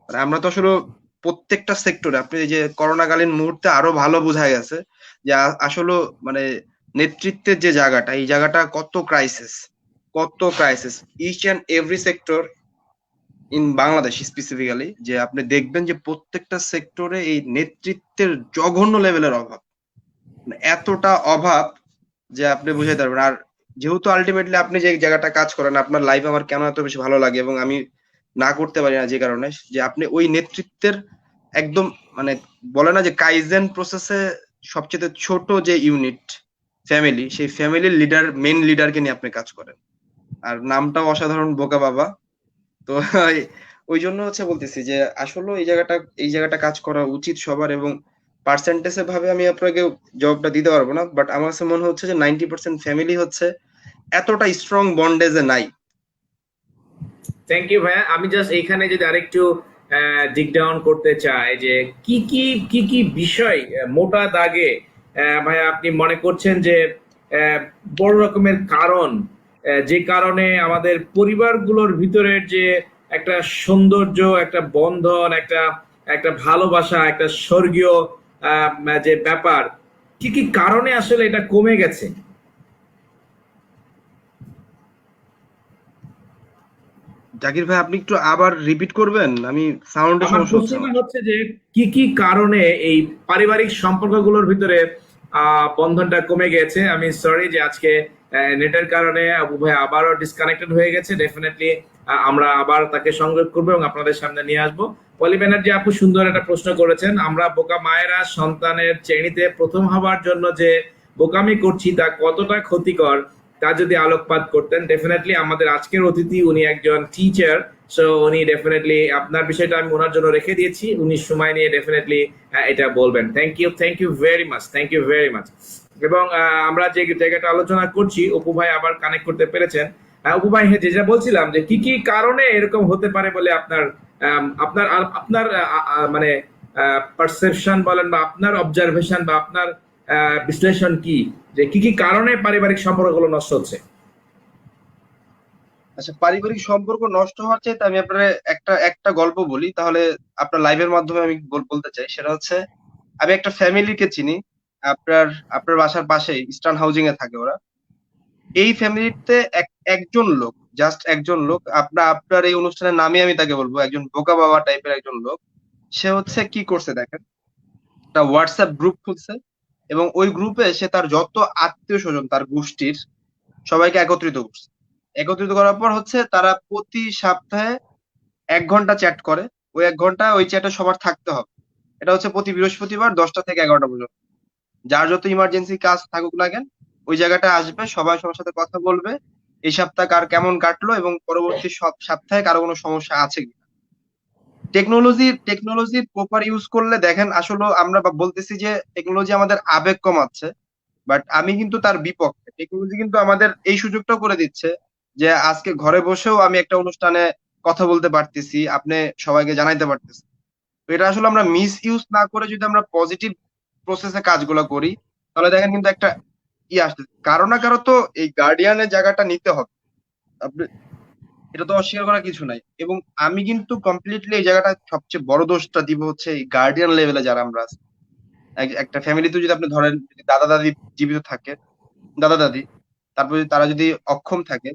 আর আমরা তো আসলে প্রত্যেকটা সেক্টরে আপনি এই যে করোনাকালীন মুহূর্তে আরো ভালো বোঝা গেছে যে আসলে মানে নেতৃত্বের যে জায়গাটা, এই জায়গাটা কত ক্রাইসিস। কত crisis, each and every sector in Bangladesh specifically, যে আপনি দেখবেন যে প্রত্যেকটা সেক্টরে এই নেতৃত্বের জঘন্য লেভেলের অভাব, মানে এতটা অভাব যে আপনি বুঝাইতে পারবেন। আর যেহেতু আলটিমেটলি আপনি যে জায়গাটা কাজ করেন, আপনার লাইফ আমার কেন এত বেশি ভালো লাগে এবং আমি না করতে পারি না যে কারণে, যে আপনি ওই নেতৃত্বের একদম মানে বলে না যে কাইজেন প্রসেসে সবচেয়ে ছোট যে ইউনিট ফ্যামিলি, সেই ফ্যামিলির লিডার, মেইন লিডারকে নিয়ে আপনি কাজ করেন। আর নামটাও অসাধারণ, বোকা বাবা। তো ওই জন্য হচ্ছে বলতেছি যে আসলে এই জায়গাটা কাজ করা উচিত সবার, এবং পার্সেন্টেজে ভাবে আমি আপনাকে জবাবটা দিতে পারবো না, বাট আমার কাছে মনে হচ্ছে যে 90% ফ্যামিলি হচ্ছে এতটা স্ট্রং বন্ডেজে নাই। থ্যাংক ইউ ভাইয়া। আমি জাস্ট এইখানে যদি আরেকটু ডিগ ডাউন করতে চাই যে কি কি বিষয় মোটা দাগে ভাইয়া আপনি মনে করছেন যে আহ, বড় রকমের কারণ, যে কারণে আমাদের পরিবারগুলোর ভিতরের যে একটা সৌন্দর্য, একটা বন্ধন, একটা একটা ভালোবাসা, একটা স্বর্গীয় যে ব্যাপার, কি কি কারণে আসলে এটা কমে গেছে? জাকির ভাই, আপনি একটু আবার রিপিট করবেন, আমি সাউন্ডের আমার সমস্যা হচ্ছে প্রশ্নটা আমার। হচ্ছে যে কি কি কারণে এই পারিবারিক সম্পর্কগুলোর ভিতরে বন্ধনটা কমে গেছে। আমি সরি যে আজকে নেটের কারণে আবু ভাই আবারও ডিসকানেক্টেড হয়ে গেছে। ডেফিনেটলি আমরা আবার তাকে সংযোগ করবো এবং আপনাদের সামনে নিয়ে আসবো। পলি ব্যানার্জি আপু সুন্দর একটা প্রশ্ন করেছেন, আমরা বোকা মায়েরা সন্তানের শ্রেণীতে প্রথম হবার জন্য যে বোকামি করছি তা কতটা ক্ষতিকর তা যদি আলোকপাত করতেন। ডেফিনেটলি আমাদের আজকের অতিথি উনি একজন টিচার, সো উনি ডেফিনেটলি আপনার বিষয়টা আমি ওনার জন্য রেখে দিয়েছি, উনি সময় নিয়ে ডেফিনেটলি এটা বলবেন। Thank you very much, thank you very much. এবং আমরা যে জায়গাটা আলোচনা করছি, অপু ভাই আবার কানেক্ট করতে পেরেছেন। অপু ভাই, হ্যাঁ, যেটা বলছিলাম যে কি কি কারণে এরকম হতে পারে বলে আপনার আপনার আপনার মানে পারসেপশন বলেন বা আপনার অবজারভেশন বা আপনার বিশ্লেষণ কি, যে কি কি কারণে পারিবারিক সম্পর্কগুলো নষ্ট হচ্ছে? আচ্ছা, পারিবারিক সম্পর্ক নষ্ট হওয়ার চাইতে আমি আপনার একটা একটা গল্প বলি, তাহলে আপনার লাইভের মাধ্যমে আমি বলতে চাই। সেটা হচ্ছে, আমি একটা ফ্যামিলিকে চিনি, আপনার আপনার বাসার পাশেই ইস্টার্ন হাউজিং এ থাকে ওরা। এই ফ্যামিলিতে একজন লোক, জাস্ট একজন লোক, আপনার এই অনুষ্ঠানের নামে আমি তাকে বলবো, একজন বোকা বাবা টাইপের একজন লোক। সে হচ্ছে কি করছে দেখেন, একটা হোয়াটসঅ্যাপ গ্রুপ খুলছে, এবং ওই গ্রুপে সে তার যত আত্মীয় স্বজন, তার গোষ্ঠীর সবাইকে একত্রিত করছে। একত্রিত করার পর হচ্ছে তারা প্রতি সপ্তাহে 1 ঘন্টা চ্যাট করে। ওই 1 ঘন্টা ওই চ্যাটে সবার থাকতে হবে। এটা হচ্ছে প্রতি বৃহস্পতিবার 10টা থেকে 11টা পর্যন্ত। যার যত ইমার্জেন্সি কাজ থাকুক না কেন, ওই জায়গাটা আসবে, সবাই সবার সাথে কথা বলবে, এই সপ্তাহ কার কেমন কাটলো এবং পরবর্তী সব সপ্তাহে কারো কোনো সমস্যা আছে কিনা। টেকনোলজির প্রপার ইউজ করলে দেখেন, আসলে আমরা বলতেছি যে টেকনোলজি আমাদের আবেগ কমাচ্ছে, বাট আমি কিন্তু তার বিপক্ষে। টেকনোলজি কিন্তু আমাদের এই সুযোগটাও করে দিচ্ছে যে আজকে ঘরে বসেও আমি একটা অনুষ্ঠানে কথা বলতে পারতেছি, আপনি সবাইকে জানাইতে পারতেছি। তো এটা আসলে আমরা মিস ইউজ না করে যদি আমরা পজিটিভ প্রসেসে কাজগুলো করি, তাহলে দেখেন কিন্তু একটা আসতে কারো না কারো তো এই গার্ডিয়ানের জায়গাটা নিতে হবে। আপনি, এটা তো অস্বীকার করার কিছু নাই। এবং আমি কিন্তু কমপ্লিটলি এই জায়গাটা সবচেয়ে বড় দোষটা দিব হচ্ছে এই গার্ডিয়ান লেভেলে যারা আমরা আছি। একটা ফ্যামিলিতে যদি আপনি ধরেন, যদি দাদা দাদি জীবিত থাকে, দাদা দাদি, তারপর যদি তারা যদি অক্ষম থাকে,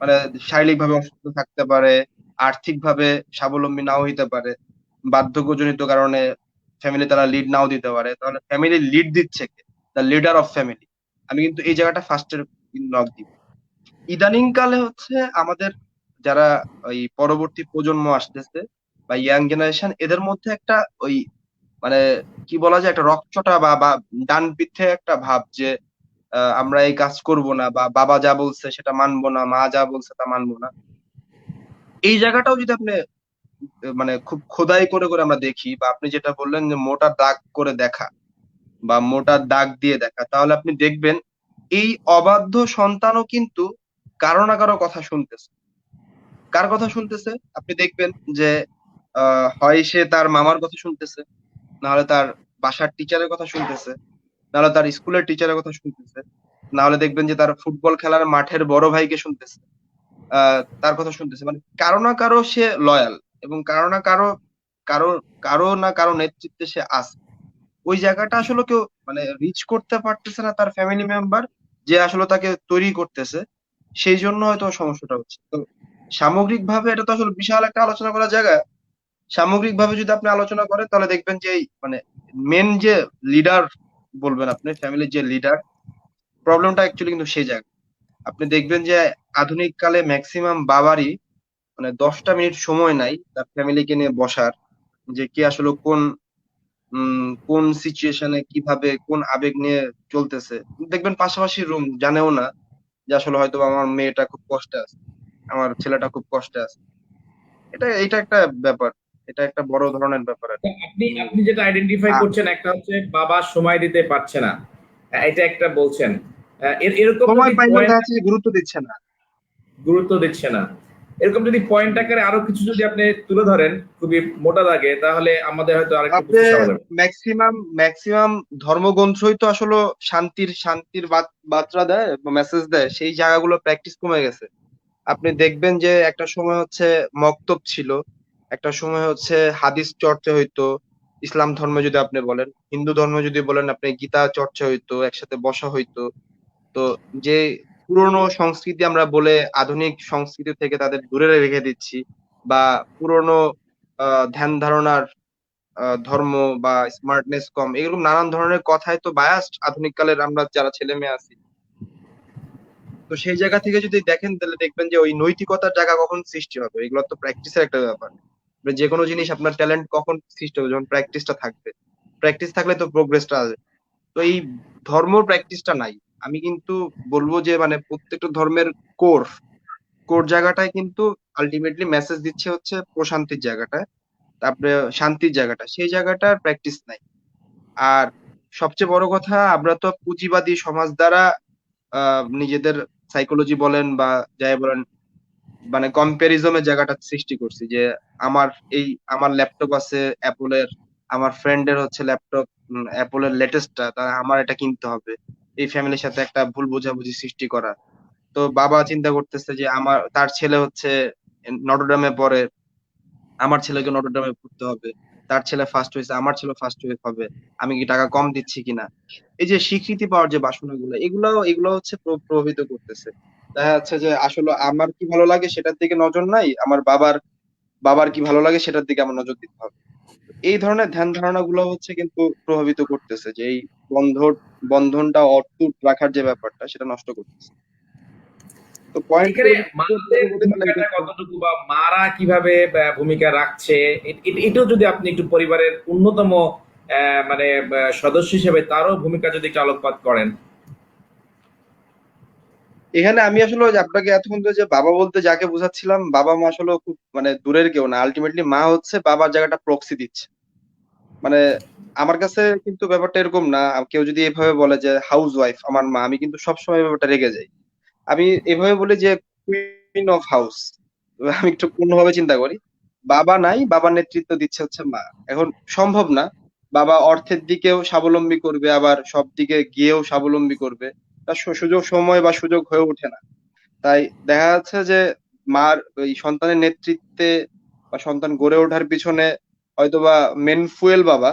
মানে শারীরিক ভাবে অসুস্থ থাকতে পারে, আর্থিক ভাবে স্বাবলম্বী নাও হইতে পারে, বার্ধক্যজনিত কারণে ফ্যামিলি তারা লিড নাও দিতে পারে, তাহলে ফ্যামিলি লিড দিচ্ছে কে? The leader of family. আমি কিন্তু এই জায়গাটা ফার্স্টের নক দিব। ইদানিং কালে হচ্ছে আমাদের যারা ওই পরবর্তী প্রজন্ম আসতেছে বা ইয়াং জেনারেশন, এদের মধ্যে একটা ওই মানে কি বলা যায়, একটা রকচটা বা বা ডান পিঠে একটা ভাব যে আমরা এই কাজ করব না, বা বাবা যা বলছে সেটা মানবো না, মা যা বলছে তা মানবো না। এই জায়গাটাও যদি আপনি মানে খুব খোদাই করে করে আমরা দেখি, বা আপনি যেটা বললেন যে মোটা দাগ করে দেখা বা মোটা দাগ দিয়ে দেখা, তাহলে আপনি দেখবেন এই অবাধ্য সন্তানও কিন্তু কারো না কারো কথা শুনতেছে। কার কথা শুনতেছে? আপনি দেখবেন যে হয় সে তার মামার কথা শুনতেছে, নাহলে তার বাসার টিচারের কথা শুনতেছে, নাহলে তার স্কুলের টিচারের কথা শুনতেছে, নাহলে দেখবেন যে তার ফুটবল খেলার মাঠের বড় ভাইকে শুনতেছে, তার কথা শুনতেছে। মানে কারো না কারো সে লয়াল, এবং কারো না কারো কারো কারো না কারো নেতৃত্বে সে আছে। ওই জায়গাটা আসলে কেউ মানে রিচ করতে পারতেছে না, তার ফ্যামিলি মেম্বার যে আসলে তাকে তৈরি করতেছে। সেই জন্য হয়তো সমস্যাটা হচ্ছে। তো সামগ্রিকভাবে এটা তো আসলে বিশাল একটা আলোচনা করার জায়গা। সামগ্রিকভাবে যদি আপনি আলোচনা করেন তাহলে দেখবেন যে এই মানে মেন যে লিডার বলবেন আপনি, ফ্যামিলির যে লিডার, প্রবলেমটা অ্যাকচুয়ালি কিন্তু সেই জায়গায়। আপনি দেখবেন যে আধুনিক কালে ম্যাক্সিমাম বাবারই মানে 10টা মিনিট সময় নাই তার ফ্যামিলিকে নিয়ে বসার, যে কে আসলে কোন সিচুয়েশনে কিভাবে কোন আবেগ নিয়ে চলতেছে। দেখবেন পাশাপাশি রুম, জানেও না যে আসলে হয়তো আমার মেয়েটা খুব কষ্টে আছে, আমার ছেলেটা খুব কষ্টে আছে। এটা একটা ব্যাপার, এটা একটা বড় ধরনের ব্যাপার আর তো কি। আপনি উম, আপনি যেটা আইডেন্টিফাই আ- করছেন, একটা হচ্ছে বাবা সময় দিতে পারছে না, এটা একটা বলছেন। এরকম সময় যদি পাইলেও পয়েন্ট দেখা যাচ্ছে যে গুরুত্ব দিচ্ছে না। গুরুত্ব দিচ্ছে না, এরকম যদি পয়েন্ট হুম। আকারে আরো কিছু যদি আপনি তুলে ধরেন খুবই মোটা দাগে, তাহলে আমাদের হয়তো আরেকটু আপনি বুঝতে সহজ হবে। ম্যাক্সিমাম ম্যাক্সিমাম ধর্মগ্রন্থই তো আসলে শান্তির বার্তা দেয় বা মেসেজ দেয়, সেই জায়গাগুলো প্র্যাকটিস কমে গেছে। আপনি দেখবেন যে একটা সময় হচ্ছে মক্তব ছিল, একটা সময় হচ্ছে হাদিস চর্চা হইতো, ইসলাম ধর্ম যদি আপনি বলেন, হিন্দু ধর্ম যদি বলেন আপনি গীতা চর্চা হইতো, একসাথে বসা হইতো। তো যে পুরনো সংস্কৃতি আমরা বলে আধুনিক সংস্কৃতি থেকে তাদের দূরে রেখে দিচ্ছি, বা পুরনো ধ্যান ধারণার ধর্ম বা স্মার্টনেস কম, এরকম নানান ধরনের কথাই তো বায়াসড আধুনিক কালের আমরা যারা ছেলে মেয়ে আছি। তো সেই জায়গা থেকে যদি দেখেন তাহলে দেখবেন যে ওই নৈতিকতার জায়গা কখন সৃষ্টি হবে, এগুলো তো প্র্যাকটিসের একটা ব্যাপার। যে কোনো জিনিস আপনার ট্যালেন্ট কখন সৃষ্টি হবে, যখন প্র্যাকটিসটা থাকবে। প্র্যাকটিস থাকলে তো প্রোগ্রেসটা আসবে। তো এই ধর্ম প্র্যাকটিসটা নাই। আমি কিন্তু বলবো যে মানে প্রত্যেকটা ধর্মের কোর কোর জায়গাটায় কিন্তু আলটিমেটলি মেসেজ দিচ্ছে হচ্ছে প্রশান্তির জায়গাটা, তারপরে শান্তির জায়গাটা, সেই জায়গাটার প্র্যাকটিস নাই। আর সবচেয়ে বড় কথা, আমরা তো পুঁজিবাদী সমাজ দ্বারা নিজেদের সাইকোলজি বলেন বা যাই বলেন, মানে কম্প্যারিজমের জায়গাটা সৃষ্টি করছি যে আমার এই আমার ল্যাপটপ আছে অ্যাপলের, আমার ফ্রেন্ডের হচ্ছে ল্যাপটপ অ্যাপলের লেটেস্টটা, তা আমার এটা কিনতে হবে। এই ফ্যামিলির সাথে একটা ভুল বোঝাবুঝি সৃষ্টি করা। তো বাবা চিন্তা করতেছে যে তার ছেলে হচ্ছে নটরডেমে পড়ে, আমার ছেলেকে নটরডেমে পড়তে হবে। তার ছেলে ফার্স্ট হয়েছে, আমার ছেলে ফার্স্ট হবে। আমি কি টাকা কম দিচ্ছি কিনা? এই যে স্বীকৃতি পাওয়ার যে বাসনাগুলো, এগুলো হচ্ছে প্রভাবিত করতেছে। দেখা যাচ্ছে যে আসলে আমার কি ভালো লাগে সেটার দিকে নজর নাই, আমার বাবার বাবার কি ভালো লাগে সেটার দিকে আমার নজর দিতে হবে। এই ধরনের ধ্যান ধারণা গুলো হচ্ছে কিন্তু প্রভাবিত করতেছে যে এই বন্ধন বন্ধনটা অটুট রাখার যে ব্যাপারটা সেটা নষ্ট করতেছে। তো পয়েন্ট এখানে করে যদি মাদের বলি তাহলে এটা ভূমিকাটা একটু কতটুকু, বা মারা কিভাবে ভূমিকা রাখছে, এটাও যদি আপনি একটু পরিবারের অন্যতম মানে সদস্য হিসেবে তারও ভূমিকা যদি একটু আলোকপাত করেন। এখানে আমি আসলে ওই যে আপনাকে এতক্ষণ ধরে যে বাবা বলতে যাকে বুঝাচ্ছিলাম, বাবা মা আসলে খুব মানে দূরের কেউ না, আলটিমেটলি মা হচ্ছে বাবার জায়গাটা প্রক্সি দিচ্ছে। মানে আমার কাছে কিন্তু ব্যাপারটা এরকম না, কেউ যদি এভাবে বলে যে হাউস ওয়াইফ আমার মা, আমি কিন্তু সবসময় ব্যাপারটা রেগে যাই। আমি এভাবে বলি যে কুইন অফ হাউস। আমি একটু অন্যভাবে চিন্তা করি, বাবা নাই, বাবার নেতৃত্ব দিচ্ছে হচ্ছে মা। এখন সম্ভব না বাবা অর্থের দিকেও স্বাবলম্বী করবে আবার সব দিকে গিয়েও স্বাবলম্বী করবে, তার সুযোগ সময় বা সুযোগ হয়ে ওঠে না। তাই দেখা যাচ্ছে যে মার ওই সন্তানের নেতৃত্বে বা সন্তান গড়ে ওঠার পিছনে হয়তোবা মেন ফুয়েল বাবা,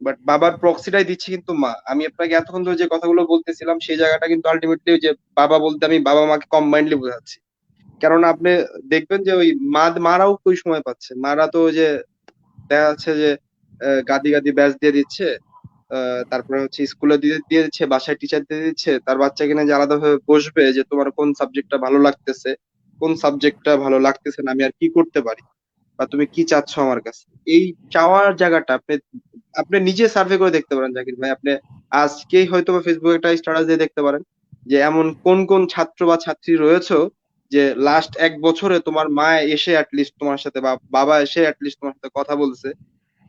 বাট বাবার প্রক্সিটাই দিচ্ছে কিন্তু মা। আমি আপনাকে এতক্ষণ ধরে যে কথাগুলো বলতেছিলাম সেই জায়গাটা কিন্তু আলটিমেটলি যে বাবা বলতে আমি বাবা মাকে কম্বাইন্ডলি বোঝাচ্ছি। কেননা আপনি দেখবেন যে ওই মারাও ওই সময় পাচ্ছে, মারা তো ওই যে দেখা যাচ্ছে যে গাদি গাদি ব্যাচ দিয়ে দিচ্ছে, তারপরে হচ্ছে স্কুলে দিয়ে দিয়ে দিচ্ছে, বাসায় টিচার দিয়ে দিচ্ছে, তার বাচ্চাকে নিয়ে যে আলাদাভাবে বসবে যে তোমার কোন সাবজেক্টটা ভালো লাগতেছে, কোন সাবজেক্টটা ভালো লাগতেছে না, আমি আর কি করতে পারি, বা তুমি কি চাচ্ছ আমার কাছে। এই চাওয়ার জায়গাটা আপনি আপনি নিজে সার্ভে করে দেখতে পারেন জাকির ভাই। আপনি আজকেই হয়তো বা ফেসবুকে একটা স্ট্যাটাস দিয়ে দেখতে পারেন যে এমন কোন কোন ছাত্র বা ছাত্রী রয়েছে যে লাস্ট 1 বছরে তোমার মা এসে অ্যাটলিস্ট তোমার সাথে বা বাবা এসে অ্যাটলিস্ট তোমার সাথে কথা বলছে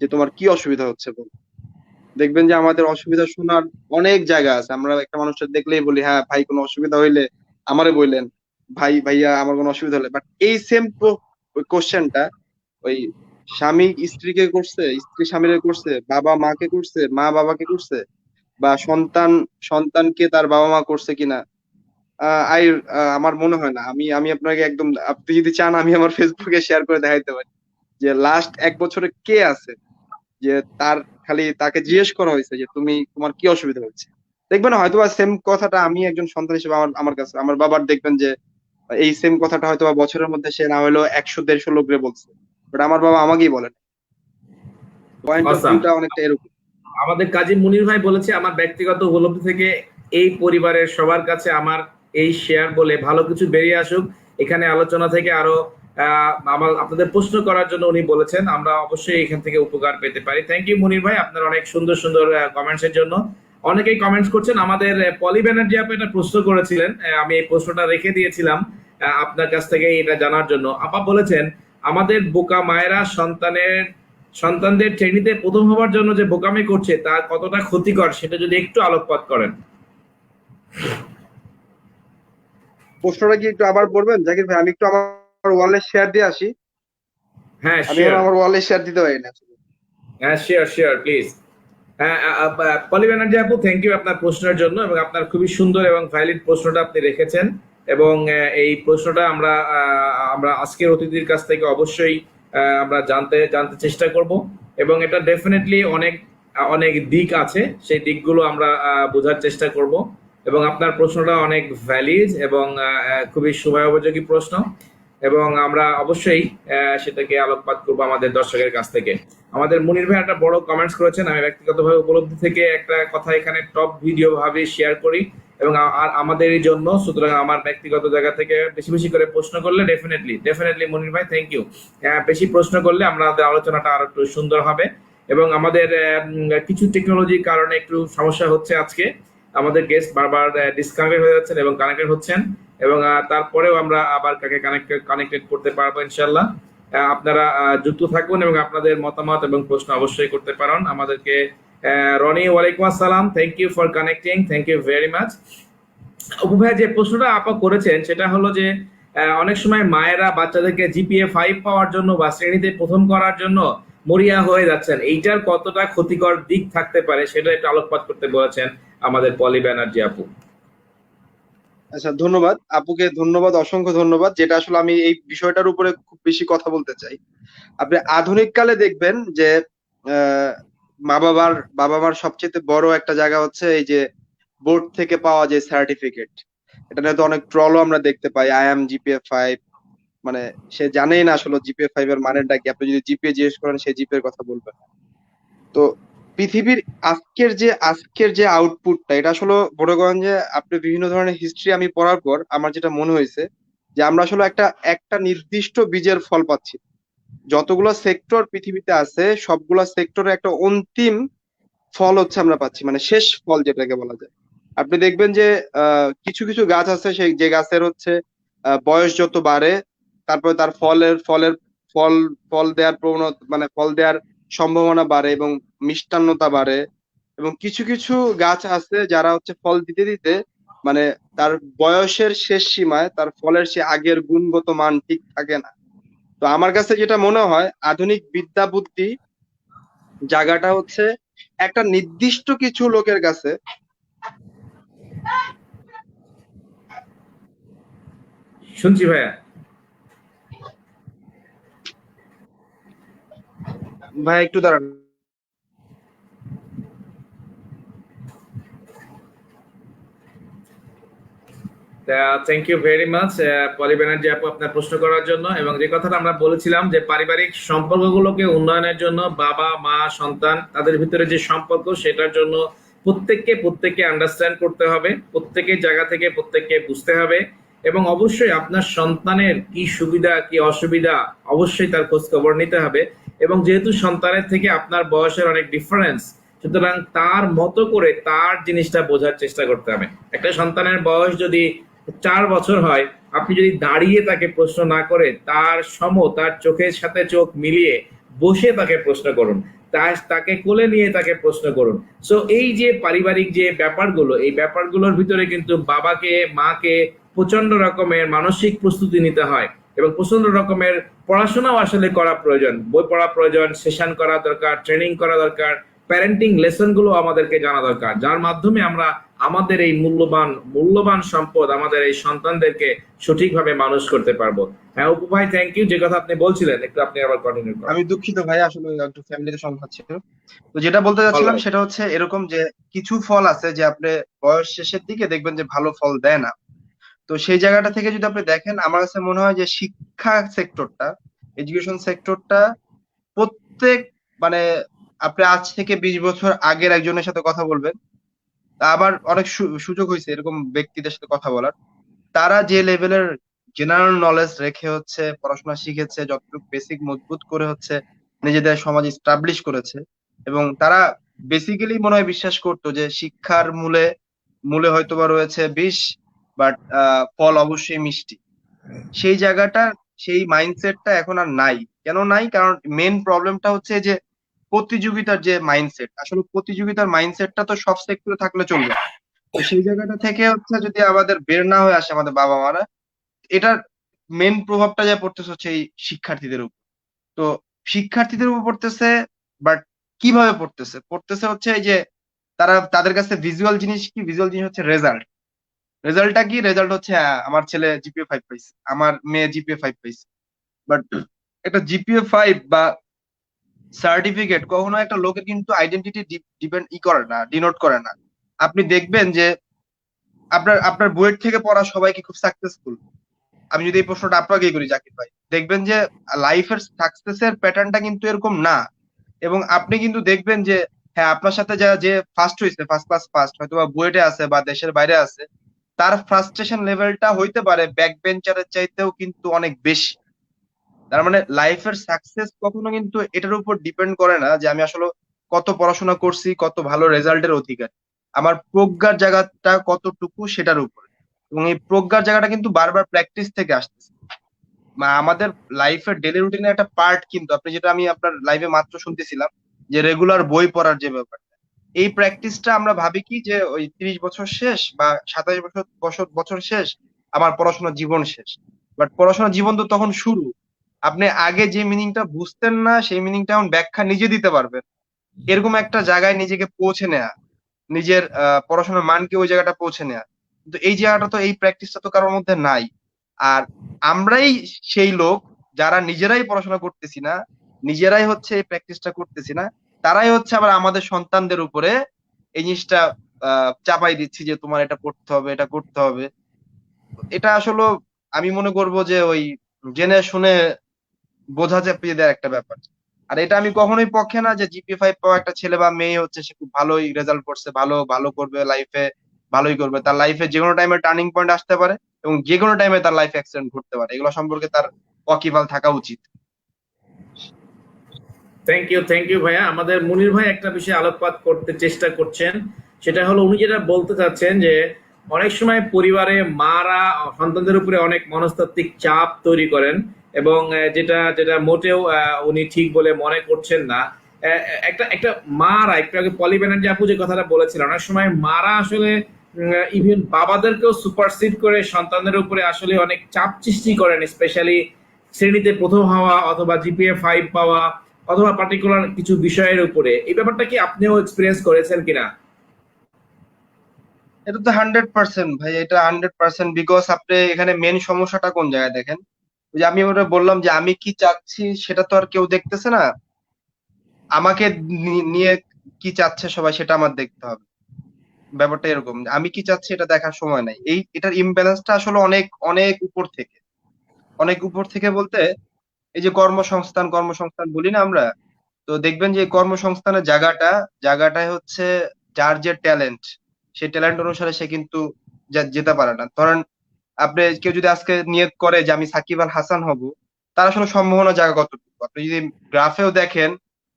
যে তোমার কি অসুবিধা হচ্ছে বল। দেখবেন যে আমাদের অসুবিধা শোনার অনেক জায়গা আছে, আমরা একটা মানুষের দেখলেই বলি হ্যাঁ ভাই কোনো অসুবিধা হইলে আমারে বললেন, ভাই ভাইয়া আমার কোনো অসুবিধা হলে। বাট এই সেম কোশ্চেনটা ওই স্বামী স্ত্রীকে করছে, স্ত্রী স্বামীরে করছে, বাবা মাকে করছে, মা বাবাকে করছে, বা সন্তান সন্তানকে তার বাবা মা করছে কিনা। আই আমার মনে হয় না। আমি আমি আপনাকে একদম, আপনি যদি চান আমি আমার ফেসবুকে শেয়ার করে দেখাইতে পারি যে লাস্ট 1 বছরে কে আছে যে তার খালি তাকে জিজ্ঞেস করা হয়েছে যে তুমি তোমার কি অসুবিধা হচ্ছে। দেখবেন হয়তো বা সেম কথাটা আমি একজন সন্তান হিসেবে আমার আমার কাছে আমার বাবার দেখবেন যে এই সেম কথাটা হয়তো বা বছরের মধ্যে সে না হলেও 100-150 লোকরে বলছে, বাট আমার বাবা আমাকেই বলেন। Point of awesome. ভিউটা অনেকটা এরকম। আমাদের কাজী মুনির ভাই বলেছে, আমার ব্যক্তিগত উপলব্ধি থেকে এই পরিবারের সবার কাছে আমার এই শেয়ার বলে ভালো কিছু বেরিয়ে আসুক। এখানে আলোচনা থেকে আরো আমার আপনাদের প্রশ্ন করার জন্য উনি বলেছেন, আমরা অবশ্যই এখান থেকে উপকার পেতে পারি। থ্যাংক ইউ মুনির ভাই, আপনার অনেক সুন্দর সুন্দর কমেন্টস এর জন্য। অনেকেই কমেন্টস করছেন। আমাদের পলি ব্যানার্জি আপনি একটা প্রশ্ন করেছিলেন, আমি এই প্রশ্নটা রেখে দিয়েছিলাম আপনার কাছ থেকে এটা জানার জন্য। আপা বলেছেন, আমাদের বোকা মায়েরা সন্তানদের শ্রেণীতে প্রথম হওয়ার জন্য যে বোকামি করছে তা কতটা ক্ষতিকর, সেটা যদি একটু আলোকপাত করেন। প্রশ্নটা কি একটু আবার বলবেন জাকির ভাই? আমি একটু আমার ওয়ালে শেয়ার দিয়ে আসি। হ্যাঁ আমি এখন শিওর। আমার ওয়ালে শেয়ার দিতে পারি না। হ্যাঁ শিওর শিওর প্লিজ। হ্যাঁ পলি ব্যানার্জি আপু, থ্যাংক ইউ আপনার প্রশ্নের জন্য, এবং আপনার খুবই সুন্দর এবং ভ্যালিড প্রশ্নটা আপনি রেখেছেন। এবং এই প্রশ্নটা আমরা আজকের অতিথির কাছ থেকে অবশ্যই আমরা জানতে জানতে চেষ্টা করব। এবং এটা ডেফিনেটলি অনেক অনেক দিক আছে, সেই দিকগুলো আমরা বোঝার চেষ্টা করব। এবং আপনার প্রশ্নটা অনেক ভ্যালিড এবং খুবই সময়োপযোগী প্রশ্ন, এবং আমরা অবশ্যই সেটাকে আলোকপাত করবো আমাদের দর্শকের কাছ থেকে। আমাদের মুনির ভাই একটা বড় কমেন্টস করেছেন, আমি ব্যক্তিগতভাবে উপলব্ধি থেকে একটা কথা এখানে টপ ভিডিও ভাবে শেয়ার করি, এবং আর আমাদের এই জন্য, সুতরাং আমার ব্যক্তিগত জায়গা থেকে বেশি বেশি করে প্রশ্ন করলে ডেফিনেটলি ডেফিনেটলি মুনির ভাই থ্যাংক ইউ, বেশি প্রশ্ন করলে আমাদের আলোচনাটা আরো একটু সুন্দর হবে। এবং আমাদের কিছু টেকনোলজির কারণে একটু সমস্যা হচ্ছে আজকে, আমাদের গেস্ট বারবার ডিসকানেক্টেড হয়ে যাচ্ছেন এবং কানেক্টেড হচ্ছেন, এবং তারপরেও আমরা আবার কাকে কানেক্টেড করতে পারবো ইনশাল্লাহ। আপনারা যুক্ত থাকুন এবং আপনাদের মতামত এবং প্রশ্ন অবশ্যই করতে পারেন আমাদেরকে। রনি, ওয়ালাইকুম আসসালাম, thank you for connecting, thank you very much. Apu ভাই, যে প্রশ্নটা আপা করেছেন সেটা হলো যে অনেক সময় মায়েরা বাচ্চাদেরকে জিপিএ 5 পাওয়ার জন্য বা শ্রেণীতে প্রথম করার জন্য মরিয়া হয়ে যাচ্ছেন, এইটার কতটা ক্ষতিকর দিক থাকতে পারে সেটা একটু আলোকপাত করতে বলেছেন আমাদের পলি ব্যানার্জি আপু। আচ্ছা, ধন্যবাদ আপুকে, ধন্যবাদ, অসংখ্য ধন্যবাদ। যেটা আসলে আমি এই বিষয়টার উপরে খুব বেশি কথা বলতে চাই। আপনি আধুনিক কালে দেখবেন যে আহ, বাবা মার সবচেয়ে বড় একটা জায়গা হচ্ছে এই যে বোর্ড থেকে পাওয়া যে সার্টিফিকেট। এটা নিয়ে তো অনেক ট্রলও আমরা দেখতে পাই, আই এম জিপিএ 5। মানে সে জানেই না আসলে জিপিএ 5 এর মানেটা কি। আপনি যদি জিপিএ জিজ্ঞেস করেন, সে জিপিএ এর কথা বলবে না। তো পৃথিবীর আজকের যে আউটপুটটা, এটা আসলে মনে করেন যে আপনি বিভিন্ন ধরনের হিস্ট্রি আমি পড়ার পর আমার যেটা মনে হয়েছে যে আমরা আসলে একটা একটা নির্দিষ্ট বীজের ফল পাচ্ছি। যতগুলো সেক্টর পৃথিবীতে আছে সবগুলা সেক্টরে একটা অন্তিম ফল হচ্ছে আমরা পাচ্ছি, মানে শেষ ফল যেটাকে বলা যায়। আপনি দেখবেন যে কিছু কিছু গাছ আছে, সেই যে গাছের হচ্ছে বয়স যত বাড়ে, তারপরে তার ফলের ফল ফল দেওয়ার প্রবণতা, মানে ফল দেওয়ার সম্ভাবনা বাড়ে এবং মিষ্টান্নতা বাড়ে। এবং কিছু কিছু গাছ আছে যারা হচ্ছে ফল দিতে দিতে, মানে তার বয়সের শেষ সীমায় তার ফলের সে আগের গুণগত মান ঠিক থাকে না। তো আমার কাছে যেটা মনে হয়, আধুনিক বিদ্যা বুদ্ধি জায়গাটা হচ্ছে একটা নির্দিষ্ট কিছু লোকের কাছে। শুনছি ভাইয়া। ভাই একটু দাঁড়ান। Thank you very much Poli Banerjee আপু, আপনার প্রশ্ন করার জন্য। এবং যে কথাটা আমরা বলেছিলাম যে পারিবারিক সম্পর্কগুলোকে উন্নয়নের জন্য বাবা মা সন্তান তাদের ভিতরে যে সম্পর্ক, সেটার জন্য প্রত্যেককে আন্ডারস্ট্যান্ড করতে হবে, প্রত্যেকের জায়গা থেকে প্রত্যেককে বুঝতে হবে। এবং অবশ্যই আপনার সন্তানের কি সুবিধা কি অসুবিধা অবশ্যই তার খোঁজ খবর নিতে হবে। এবং যেহেতু সন্তানের থেকে আপনার বয়সের অনেক ডিফারেন্স, সুতরাং তার মতো করে তার জিনিসটা বোঝার চেষ্টা করতে হবে। একটা সন্তানের বয়স যদি 4 বছর হয়, আপনি যদি দাঁড়িয়ে তাকে প্রশ্ন না করে তার চোখের সাথে চোখ মিলিয়ে বসে তাকে প্রশ্ন করুন, তাকে কোলে নিয়ে তাকে প্রশ্ন করুন। সো এই যে পারিবারিক যে ব্যাপারগুলো, এই ব্যাপারগুলোর ভিতরে কিন্তু বাবাকে মাকে প্রচন্ড রকমের মানসিক প্রস্তুতি নিতে হয়, এবং প্রচন্ড রকমের পড়াশোনাও আসলে করা প্রয়োজন, বই পড়া প্রয়োজন, সেশন করা দরকার, ট্রেনিং করা দরকার, প্যারেন্টিং লেসন গুলো আমাদেরকে জানা দরকার, যার মাধ্যমে আমরা আমাদের এই মূল্যবান সম্পদ আমাদের এই সন্তানদেরকে সঠিকভাবে মানুষ করতে পারবো। হ্যাঁ অপু ভাই, থ্যাংক ইউ। যে কথা আপনি বলছিলেন একটু আপনি আবার কন্টিনিউ করেন। আমি দুঃখিত ভাই, আসলে একটু ফ্যামিলিতে সমস্যা ছিল। তো যেটা বলতে যাচ্ছিলাম অলরাইট। সেটা হচ্ছে এরকম যে কিছু ফল আছে যে আপনি বয়স শেষের দিকে দেখবেন যে ভালো ফল দেয় না। তো তো সেই জায়গাটা থেকে যদি আপনি দেখেন, আমার কাছে মনে হয় যে শিক্ষা সেক্টরটা, এডুকেশন সেক্টরটা প্রত্যেক মানে আপনি আজ থেকে 20 বছর আগের একজনের সাথে কথা বলবেন, তা আমার অনেক সুযোগ হয়েছে এরকম ব্যক্তিদের সাথে কথা বলার। তারা যে লেভেলের জেনারেল নলেজ রেখে হচ্ছে পড়াশোনা শিখেছে, যতটুকু বেসিক মজবুত করে হচ্ছে নিজেদের সমাজ স্টাবলিশ করেছে, এবং তারা বেসিক্যালি মনে হয় বিশ্বাস করতো যে শিক্ষার মূলে মূলে হয়তোবা রয়েছে বিষ, বাট ফল অবশ্যই মিষ্টি। সেই জায়গাটা, সেই মাইন্ডসেটটা এখন আর নাই। কেন নাই? কারণ মেন প্রবলেমটা হচ্ছে যে প্রতিযোগিতার যে মাইন্ডসেট, আসলে প্রতিযোগিতার মাইন্ডসেটটা তো সব সেক্টরে থাকলে চলবে না। তো সেই জায়গাটা থেকে হচ্ছে যদি আমাদের বের না হয়ে আসে আমাদের বাবা মারা, এটার মেন প্রভাবটা যা পড়তেছে হচ্ছে এই শিক্ষার্থীদের উপর। তো শিক্ষার্থীদের উপর পড়তেছে, বাট কিভাবে পড়তেছে? পড়তেছে হচ্ছে এই যে তারা, তাদের কাছে ভিজুয়াল জিনিস কি? ভিজুয়াল জিনিস হচ্ছে রেজাল্ট। রেজাল্টটা কি? রেজাল্ট হচ্ছে আমার ছেলে জিপিএ 5 পাইছে, আমার মেয়ে জিপিএ 5 পাইছে। বাট একটা জিপিএ 5 বা সার্টিফিকেট কখনো একটা লোকের কিন্তু আইডেন্টিটি ডিপেন্ড করে না, ডিনোট করে না। আপনি দেখবেন যে আপনার আপনার বুয়েট থেকে পড়া সবাই কি খুব সাকসেসফুল? আমি যদি এই প্রশ্নটা আপনাকেই করি জাকির ভাই, দেখবেন যে লাইফের সাকসেসের প্যাটার্নটা কিন্তু এরকম না। এবং আপনি কিন্তু দেখবেন যে হ্যাঁ, আপনার সাথে যা যে ফার্স্ট হয়েছে, ফার্স্ট ক্লাস ফার্স্ট, হয়তো বা বুয়েটে আছে বা দেশের বাইরে আছে, তার ফ্রাস্ট্রেশন লেভেলটা হইতে পারে ব্যাক বেঞ্চারের চাইতেও কিন্তু অনেক বেশি। তার মানে লাইফের সাকসেস কখনো কিন্তু এটার উপর ডিপেন্ড করে না যে আমি আসলে কত পড়াশোনা করছি, কত ভালো রেজাল্টের অধিকারী। আমার প্রজ্ঞার জায়গাটা কতটুকু সেটার উপরে। এবং এই প্রজ্ঞার জায়গাটা কিন্তু বারবার প্র্যাকটিস থেকে আসতেছে। আমাদের লাইফের ডেলি রুটিনের একটা পার্ট কিন্তু, আপনি যেটা আমি আপনার লাইভে মাত্র শুনতেছিলাম, যে রেগুলার বই পড়ার যে ব্যাপারটা, এই প্র্যাকটিসটা আমরা ভাবি কি যে ওই 30 বছর শেষ বা 27 বছর বছর বছর শেষ, আমার পড়াশোনার জীবন শেষ। বাট পড়াশোনার জীবন তো তখন শুরু। আপনি আগে যে মিনিংটা বুঝতেন না, সেই মিনিংটা এখন ব্যাখ্যা নিজে দিতে পারবেন, এরকম একটা জায়গায় নিজেকে পৌঁছে নেয়া, নিজের পড়াশোনার মানকে ওই জায়গাটা পৌঁছে নেয়া। কিন্তু এই জায়গাটা তো, এই প্র্যাকটিসটা তো কারোর মধ্যে নাই। আর আমরাই সেই লোক যারা নিজেরাই পড়াশোনা করতেছি না, নিজেরাই হচ্ছে এই প্র্যাকটিসটা করতেছি না, তারাই হচ্ছে আবার আমাদের সন্তানদের উপরে এই জিনিসটা চাপাই দিচ্ছি যে তোমার এটা পড়তে হবে, এটা করতে হবে। এটা আসলে আমি মনে করবো যে ওই জেনে শুনে বোঝা চাপিয়ে দেওয়ার একটা ব্যাপার। আর এটা আমি কখনোই পক্ষে না যে জিপিএ 5 পাওয়া একটা ছেলে বা মেয়ে হচ্ছে সে খুব ভালোই রেজাল্ট করছে, ভালো ভালো করবে লাইফে, ভালোই করবে। তার লাইফে যে কোনো টাইমে টার্নিং পয়েন্ট আসতে পারে, এবং যে কোনো টাইমে তার লাইফ অ্যাক্সিডেন্ট ঘটতে পারে। এগুলো সম্পর্কে তার ওয়াকিবহাল থাকা উচিত। থ্যাংক ইউ ভাইয়া। আমাদের মুনির ভাই একটা বিষয়ে আলোকপাত করতে চেষ্টা করছেন, সেটা হলো উনি যেটা বলতে চাচ্ছেন যে অনেক সময় পরিবারে মারা সন্তানদের উপরে অনেক মনস্তাত্ত্বিক চাপ তৈরি করেন, এবং যেটা যেটা মোটেও উনি ঠিক বলে মনে করছেন না। একটা একটা মারা, একটু আগে পলি ব্যানার্জি আপু যে কথাটা বলেছিলেন, অনেক সময় মারা আসলে ইভেন বাবাদেরকেও সুপারসিড করে সন্তানদের উপরে আসলে অনেক চাপ সৃষ্টি করেন, স্পেশালি শ্রেণীতে প্রথম হওয়া অথবা জিপিএ 5 পাওয়া অথবা পার্টিকুলার কিছু বিষয়ের উপরে। এই ব্যাপারটা কি আপনিও এক্সপিরিয়েন্স করেছেন কিনা? এটা তো 100% ভাই, এটা 100%। বিকজ আপনি এখানে মেন সমস্যাটা কোন জায়গায় দেখেন, ওই যে আমি ওটা বললাম যে আমি কি চাচ্ছি সেটা তো আর কেউ দেখতেছে না। আমাকে নিয়ে কি চাচ্ছে সবাই সেটা আমার দেখতে হবে। ব্যাপারটা এরকম, আমি কি চাচ্ছি এটা দেখার সময় নাই। এটার ইমব্যালেন্সটা আসলে অনেক অনেক উপর থেকে, অনেক উপর থেকে বলতে এই যে কর্মসংস্থান কর্মসংস্থান বলি না আমরা, তো দেখবেন যে এই কর্মসংস্থানের জায়গাটায় হচ্ছে যার যে ট্যালেন্ট, সেই ট্যালেন্ট অনুসারে সে কিন্তু যেতে পারে না। ধরেন আপনি কেউ যদি আজকে নিয়ত করে যে আমি সাকিব আল হাসান হব, তার আসলে সম্ভাবনা জায়গা কতটুকু আপনি যদি গ্রাফেও দেখেন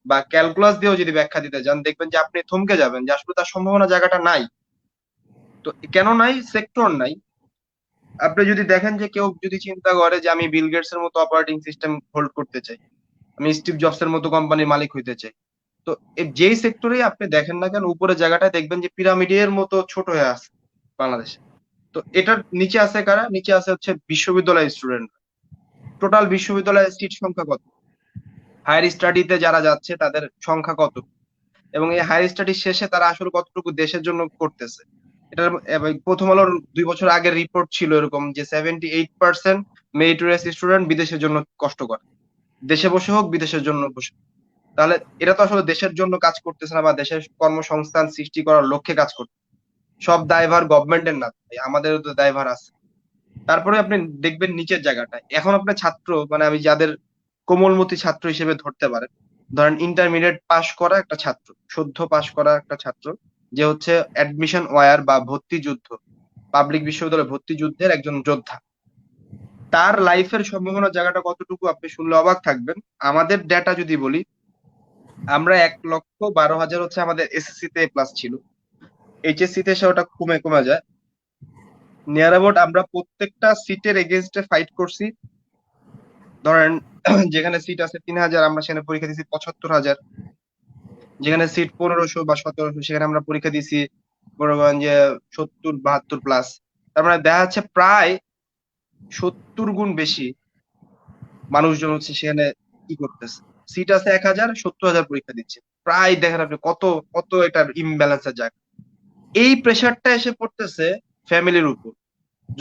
বা ক্যালকুলাস দিয়েও যদি ব্যাখ্যা দিতে যান, দেখবেন যে আপনি থমকে যাবেন যে আসলে তার সম্ভাবনা জায়গাটা নাই। তো কেন নাই? সেক্টর নাই। আপনি যদি দেখেন যে কেউ যদি চিন্তা করে যে আমি বিল গেটস এর মতো অপারেটিং সিস্টেম হোল্ড করতে চাই, আমি স্টিভ জবস এর মতো কোম্পানির মালিক হইতে চাই, তো যেই সেক্টরেই আপনি দেখেন না কেন, উপরের জায়গাটায় দেখবেন যে পিরামিডের মতো ছোট হয়ে আছে বাংলাদেশে। তো এটার নিচে আছে কারা? নিচে আছে হচ্ছে বিশ্ববিদ্যালয়ের স্টুডেন্ট। টোটাল বিশ্ববিদ্যালয়ের সিট সংখ্যা কত? হায়ার স্টাডিতে যারা যাচ্ছে তাদের সংখ্যা কত? এবং এই হায়ার স্টাডি শেষে তারা আসলে কতটুকু দেশের জন্য করতেছে? এটার প্রথম আলোর 2 বছর আগের রিপোর্ট ছিল এরকম যে 78% মেরিটোরিয়াস স্টুডেন্ট বিদেশের জন্য কষ্ট করে, দেশে বসে হোক বিদেশের জন্য বসে। তাহলে এরা তো আসলে দেশের জন্য কাজ করতেছে না বা দেশের কর্মসংস্থান সৃষ্টি করার লক্ষ্যে কাজ করছে। সব দায়ভার গভর্নমেন্টের না, আমাদেরও তো দায়ভার আছে। তারপরে আপনি দেখবেন নিচের জায়গাটা। এখন আপনার ছাত্র মানে আমি যাদের কোমলমতি ছাত্র হিসেবে ধরতে পারেন, ধরেন ইন্টারমিডিয়েট পাশ করা একটা ছাত্র, সদ্য পাশ করা একটা ছাত্র, যে হচ্ছে অ্যাডমিশন ওয়ার বা ভর্তি যুদ্ধ, পাবলিক বিশ্ববিদ্যালয়ে ভর্তি যুদ্ধের একজন যোদ্ধা। তার লাইফের সম্ভাবনার জায়গাটা কতটুকু আপনি শুনলে অবাক থাকবেন। আমাদের ডেটা যদি বলি, আমরা 1,12,000 হচ্ছে আমাদের এসএসসি তে প্লাস ছিল, এইচএসসি তে এসে ওটা কমে কমে যায়। নিয়ার অ্যাবাউট আমরা প্রত্যেকটা সিটের এগেনস্টে ফাইট করছি। ধরেন যেখানে সিট আছে 3,000, আমরা সেখানে পরীক্ষা দিয়েছি 75,000। যেখানে সিট 1,500 বা 1,700, সেখানে আমরা পরীক্ষা দিয়েছি মনে করেন যে 70-72 প্লাস। তার মানে দেখা যাচ্ছে প্রায় 70 গুণ বেশি মানুষজন হচ্ছে সেখানে কি করতেছে। সিট আছে 1,000, 70,000 পরীক্ষা দিচ্ছে। প্রায় দেখেন আপনি কত কত এটার ইমব্যালেন্সের জায়গা। এই প্রেশারটা এসে পড়তেছে ফ্যামিলির উপর।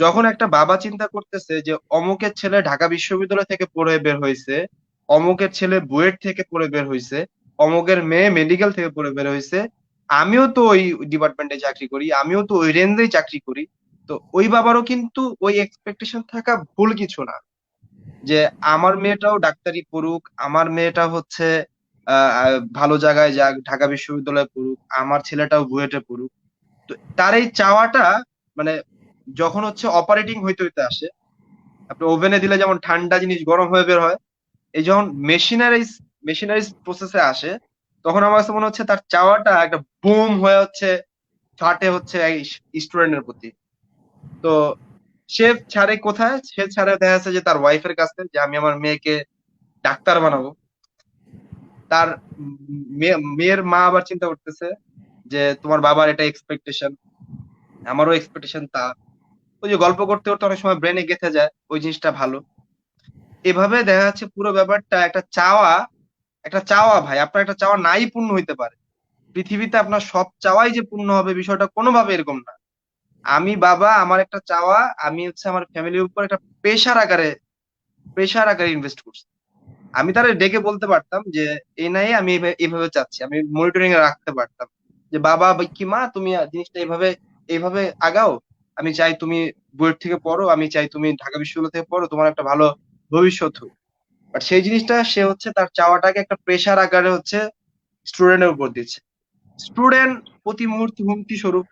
যখন একটা বাবা চিন্তা করতেছে যে অমুকের ছেলে ঢাকা বিশ্ববিদ্যালয় থেকে পড়ে বের হয়েছে, অমুকের ছেলে বুয়েট থেকে পড়ে বের হয়েছে, অমুকের মেয়ে মেডিকেল থেকে পড়ে বের হয়েছে, আমিও তো ওই ডিপার্টমেন্টে চাকরি করি, আমিও তো ওই রেঞ্জেই চাকরি করি। তো ওই বাবারও কিন্তু ওই এক্সপেকটেশন থাকা ভুল কিছু না, যে আমার মেয়েটাও ডাক্তারি পড়ুক, আমার মেয়েটা হচ্ছে ভালো জায়গায় যাক, ঢাকা বিশ্ববিদ্যালয়ে পড়ুক, আমার ছেলেটাও বুয়েটে পড়ুক। তো তার এই চাওয়াটা মানে যখন হচ্ছে অপারেটিং হইতে হইতে আসে, আপনি ওভেনে দিলে যেমন ঠান্ডা জিনিস গরম হয়ে বের হয়, এই যখন মেশিনারিজ প্রসেসে আসে, তখন আমার কাছে মনে হচ্ছে তার চাওয়াটা একটা বুম হয়ে হচ্ছে ফাটে হচ্ছে স্টুডেন্টের প্রতি। তো সে ছাড়ে কোথায়? সে ছাড়ে দেখা যাচ্ছে যে তার ওয়াইফের কাছে, যে আমি আমার মেয়েকে ডাক্তার বানাবো। তার মেয়ের মা আবার চিন্তা করতেছে যে তোমার বাবার এটা এক্সপেকটেশন, আমারও এক্সপেকটেশন তা। ওই যে গল্প করতে করতে অনেক সময় ব্রেনে গেঁথে যায় ওই জিনিসটা ভালো। এভাবে দেখা যাচ্ছে পুরো ব্যাপারটা একটা চাওয়া ভাই, আপনার একটা চাওয়া নাই পূর্ণ হইতে পারে। পৃথিবীতে আপনার সব চাওয়াই যে পূর্ণ হবে বিষয়টা কোনোভাবে এরকম না। আমি বাবা, আমার একটা চাওয়া, আমি হচ্ছে আমার ফ্যামিলির উপর একটা প্রেশার আকারে ইনভেস্ট করছি। আমি তারা ডেকে বলতে পারতাম যে এই নাই আমি এইভাবে চাচ্ছি, আমি মনিটরিং এ রাখতে পারতাম যে বাবা বা কি মা তুমি জিনিসটা এইভাবে এইভাবে আগাও, আমি চাই তুমি বুয়েট থেকে পড়ো, আমি চাই তুমি ঢাকা বিশ্ববিদ্যালয় থেকে পড়ো, তোমার একটা ভালো ভবিষ্যৎ হোক। বাট সেই জিনিসটা সে হচ্ছে তার চাওয়াটাকে একটা প্রেশার আকারে হচ্ছে স্টুডেন্টের উপর দিচ্ছে। স্টুডেন্ট প্রতি মুহূর্তে হুমকি স্বরূপ।